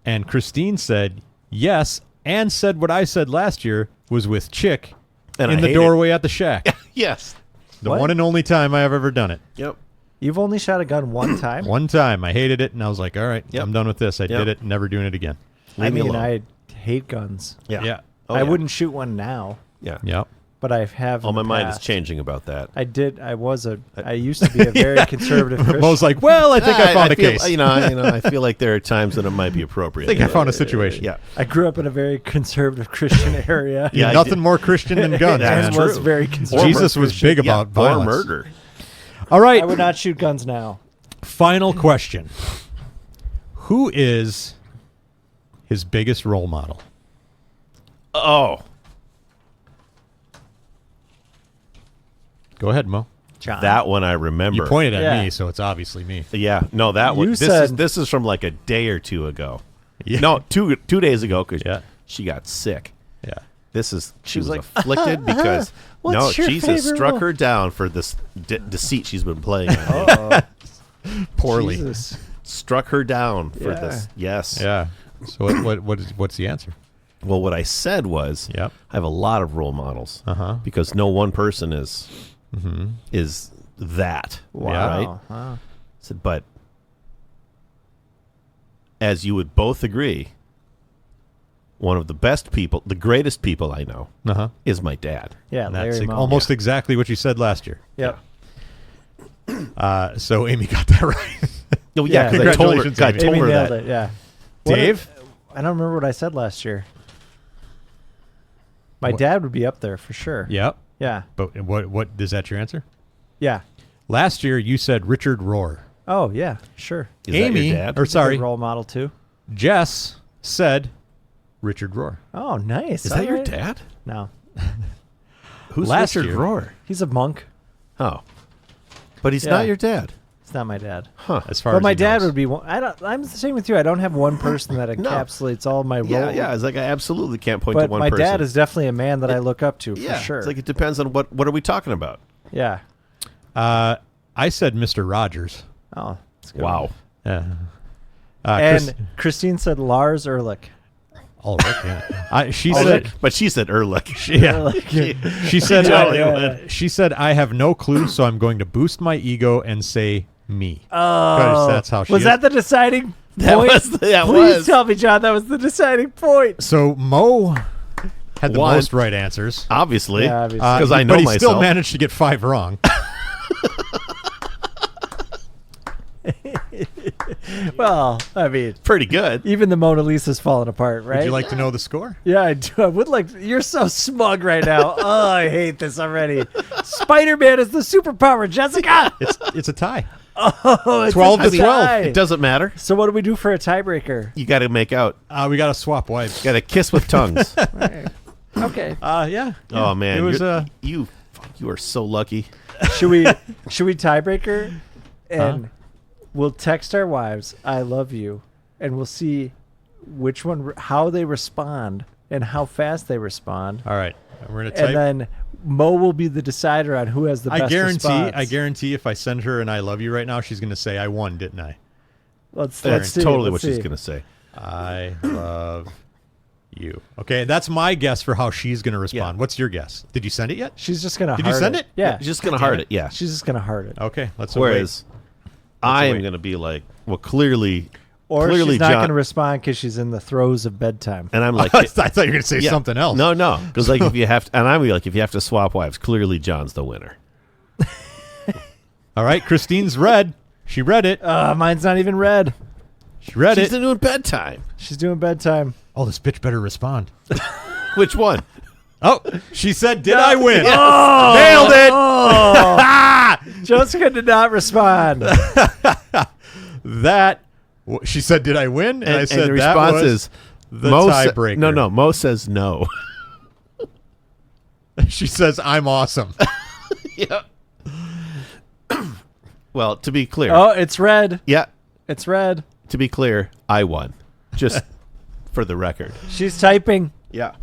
and Christine said yes, and said what I said last year was with Chick
And
in
I
the
hate
doorway at the shack.
Yes.
The
What?
one and only time I have ever done it.
Yep.
You've only shot a gun one time?
One time I hated it, and I was like, all right,
Yep.
I'm done with this. I
Yep.
did it, never doing it again.
Leave me alone.
I hate guns.
Yeah.
Yeah.
Oh,
I
yeah.
wouldn't shoot one now,
Yeah.
Yep.
but I have.
Oh,
in
my
the
mind is
past.
changing about that.
I used to be a very conservative Christian.
Mo's like, well, I think I found a
feel,
case.
I feel like there are times when it might be appropriate.
I think I found a situation.
Yeah.
I grew up in a very conservative Christian area.
You're
Yeah, I
nothing
did.
more Christian than guns.
That's
and
man.
was
true.
very conservative.
Jesus was
Christian.
big about
Or
violence.
murder.
All right.
I would not shoot guns now.
Final question. Who is his biggest role model?
Oh.
Go ahead, Mo.
John.
That one I remember.
You pointed at
Yeah.
me, so it's obviously me.
Yeah. No, that one.
You
This
said-
this is from like a day or two ago.
Yeah.
No, two days ago because
Yeah.
she got sick.
Yeah.
This is she was
like,
afflicted because
what's your
Jesus
favorite
struck
role?
her down for this deceit she's been playing. On me.
Poorly.
Jesus.
Struck her down for
Yeah.
this. Yes.
Yeah. So what's the answer?
Well, what I said was,
Yep.
I have a lot of role models
Uh-huh.
because no one person is that.
Wow.
Right.
Wow.
So, but as you would both agree, one of the best people, the greatest people I know, is my dad.
Yeah,
And that's
Larry Moe.
almost exactly what you said last year.
Yep.
So Amy got that right.
Oh, yeah, because I told her,
Congratulations,
I
Amy.
told
Amy
her
nailed
that.
it, yeah.
Dave?
I don't remember what I said last year. My dad would be up there for sure.
Yep.
Yeah.
But what is that your answer?
Yeah.
Last year you said Richard Rohr.
Oh, yeah, sure.
Is
Amy,
that your dad?
or sorry,
Good role model too.
Jess said Richard Rohr.
Oh, nice.
Is that
All
your
right.
dad?
No.
Who's
Last
Richard
year-
Rohr?
He's a monk.
Oh. But he's
Yeah.
not your dad.
It's not my dad.
Huh.
As far
But
as
my
he
dad
knows.
would be one. I'm the same with you. I don't have one person that
No.
encapsulates all my roles.
Yeah. It's like I absolutely can't point
But
to one
my
person.
dad is definitely a man that I look up to
yeah,
for sure.
It's like it depends on what are we talking about.
Yeah.
I said Mr. Rogers.
Oh, that's good.
Wow.
Yeah.
And Christine said Lars Ehrlich.
Ulrich, yeah. She
Ulrich?
said,
But she said Ehrlich.
she said,
totally
she said, I have no clue, so I'm going to boost my ego and say me.
Oh,
that's how she
was
is.
that the deciding
That
point?
was- that
Please
was.
tell me, John, that was the deciding point.
So Mo had the
One.
most right answers.
Obviously.
Yeah, obviously.
Because I know
but he
myself.
still managed to get 5 wrong.
Well, I mean,
Pretty good.
even the Mona Lisa's falling apart, right?
Would you like to know the score?
Yeah, I do. I would like. You're so smug right now. Oh, I hate this already. Spider-Man is the superpower, Jessica.
It's a tie.
Oh, it's
12
a
to 12.
tie.
It doesn't matter.
So what do we do for a tiebreaker?
You got to make out.
We got to swap wives.
Got to kiss with tongues.
Okay.
Yeah.
Oh man,
It was
you are so lucky.
Should we tiebreaker and we'll text our wives, "I love you," and we'll see which one, how they respond and how fast they respond,
all right. We're gonna type.
and then Mo will be the decider on who has the best response.
I guarantee if I send her an I love you right now, she's gonna say I won, didn't I?
Let's
That's
see,
totally
let's
what she's
see.
gonna say.
I love you. Okay, that's my guess for how she's gonna respond.
Yeah.
What's your guess? Did you send it yet?
She's just gonna.
Did you
heart
send it?
Yeah.
She's just gonna heart it. Yeah.
She's just gonna heart it.
Okay, let's
Whereas I am
wait.
gonna be like, well, clearly,
Or
clearly,
she's not
John,
gonna respond because she's in the throes of bedtime.
and I'm like,
I thought you were gonna say
yeah.
something else.
No, because like if you have to, and I'm like, if you have to swap wives, clearly John's the winner.
All right, Christine's read. She read it.
Mine's not even red.
She read
She's
it.
doing bedtime.
She's doing bedtime.
Oh, this bitch better respond.
Which one?
Oh, she said, "Did I win?"
Oh,
Nailed it.
Oh, Jessica did not respond.
She said, "Did I win?" And I said,
the
"That
response
was
is
the
Mo
tiebreaker."
no. Mo says no.
She says, "I'm awesome."
Yeah. Well, to be clear,
Oh, it's red.
yeah.
It's red.
To be clear, I won. Just for the record.
She's typing.
Yeah.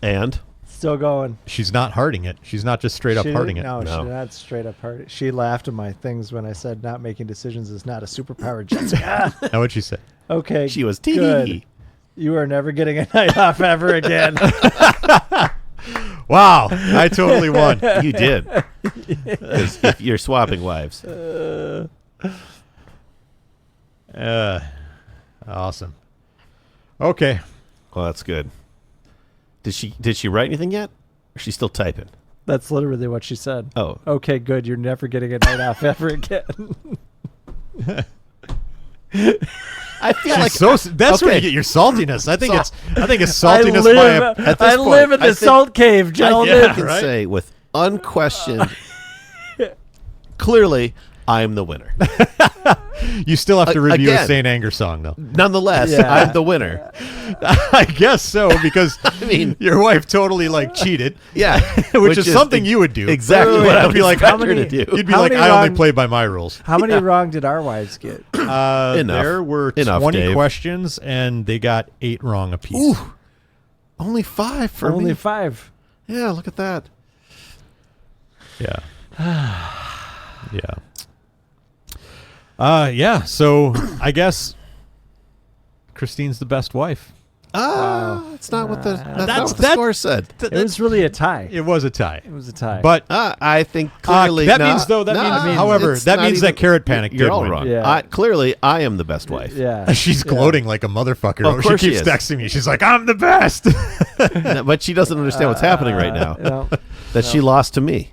And
Still going.
She's not hearting it. She's not just straight up hearting it.
No,
No.
she's not straight up hearting. She laughed at my things when I said not making decisions is not a superpower, Jessica.
Now what'd she say?
Okay.
she was
good.
tee.
You are never getting a night off ever again.
Wow, I totally won.
You did. Because if you're swapping wives.
Awesome. Okay.
Well, that's good. Did she write anything yet? Or is she still typing?
That's literally what she said.
Oh.
Okay, good. You're never getting a night off ever again.
I feel
She's that's where
okay.
you get your saltiness. I think it's
I
saltiness
live,
by
at this
I
point,
live in
I
the
think-
salt cave, gentlemen.
I can
right?
say with unquestioned, clearly, I'm the winner.
you still have to review
Again.
a Saint Anger song though.
Nonetheless,
Yeah.
I'm the winner.
I guess so because
I mean,
your wife totally cheated.
yeah.
Which is something you would do.
Exactly
Wait,
what I
I'd
would
be like,
expect
how
her
many-
to do.
You'd be
How
like,
many
I only
wrong-
play by my rules.
How many wrong did our wives get?
Enough.
There were
Enough,
20
Dave.
questions and they got 8 wrong apiece.
Ooh, only 5 for
Only
me.
5.
Yeah, look at that.
Yeah. Yeah. So I guess Christine's the best wife.
It's not what the
That's-
score said.
It was really a tie.
It was a tie.
It was a tie.
But
I think clearly
that means however,
it's
that
not
means
even-
that Carrot Panic
You're
did
all
win.
wrong.
Yeah.
Clearly, I am the best wife.
yeah.
She's gloating like a motherfucker.
Of course
she keeps
she is.
texting me. She's like, "I'm the best."
No, but she doesn't understand what's happening right now.
No.
That she lost to me.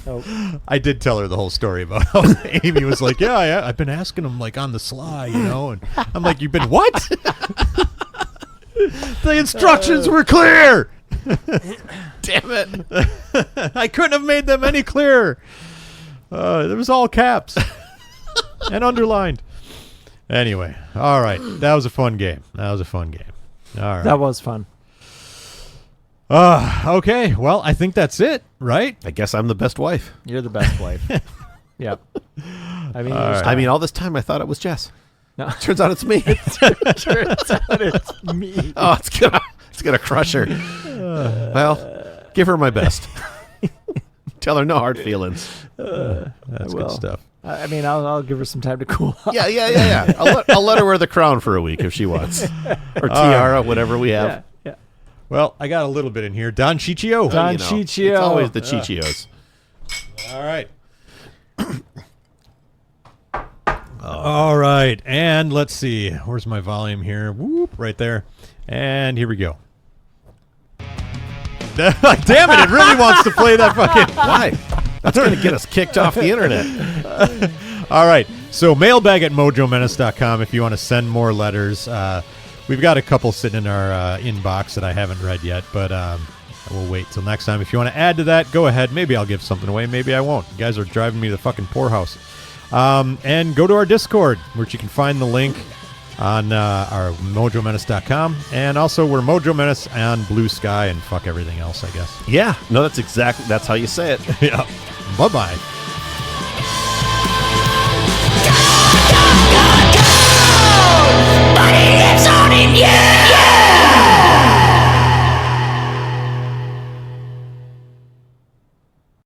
Nope.
I did tell her the whole story about how Amy was like, "Yeah, I've been asking him like on the sly, you know," and I'm like, "You've been what?" The instructions were clear.
Damn it.
I couldn't have made them any clearer. It was all caps and underlined. Anyway, all right. That was a fun game. All right.
That was fun.
Okay. Well, I think that's it, right?
I guess I'm the best wife.
You're the best wife. Yep. I mean,
I mean, all this time I thought it was Jess.
no.
Turns out it's me.
Turns out it's me.
Oh, it's gonna crush her. Well, give her my best. Tell her no hard feelings.
That's
will.
good stuff.
I mean, I'll give her some time to cool off.
Yeah. I'll let her wear the crown for a week if she wants, or tiara, whatever we have.
Yeah.
Well, I got a little bit in here. Don Ciccio.
Don
You know,
Ciccio.
It's always the Ciccios.
All right. All right. And let's see. Where's my volume here? Whoop, right there. And here we go. Damn it. It really wants to play that fucking...
Why? That's going to get us kicked off the internet.
All right. So mailbag at mojomenace.com if you want to send more letters. We've got a couple sitting in our inbox that I haven't read yet, but we'll wait till next time. If you want to add to that, go ahead. Maybe I'll give something away. Maybe I won't. You guys are driving me to the fucking poorhouse. And go to our Discord, which you can find the link on our mojomenace.com. And also, we're Mojo Menace on Blue Sky and fuck everything else, I guess.
Yeah. No, that's how you say it.
Yeah. Bye-bye.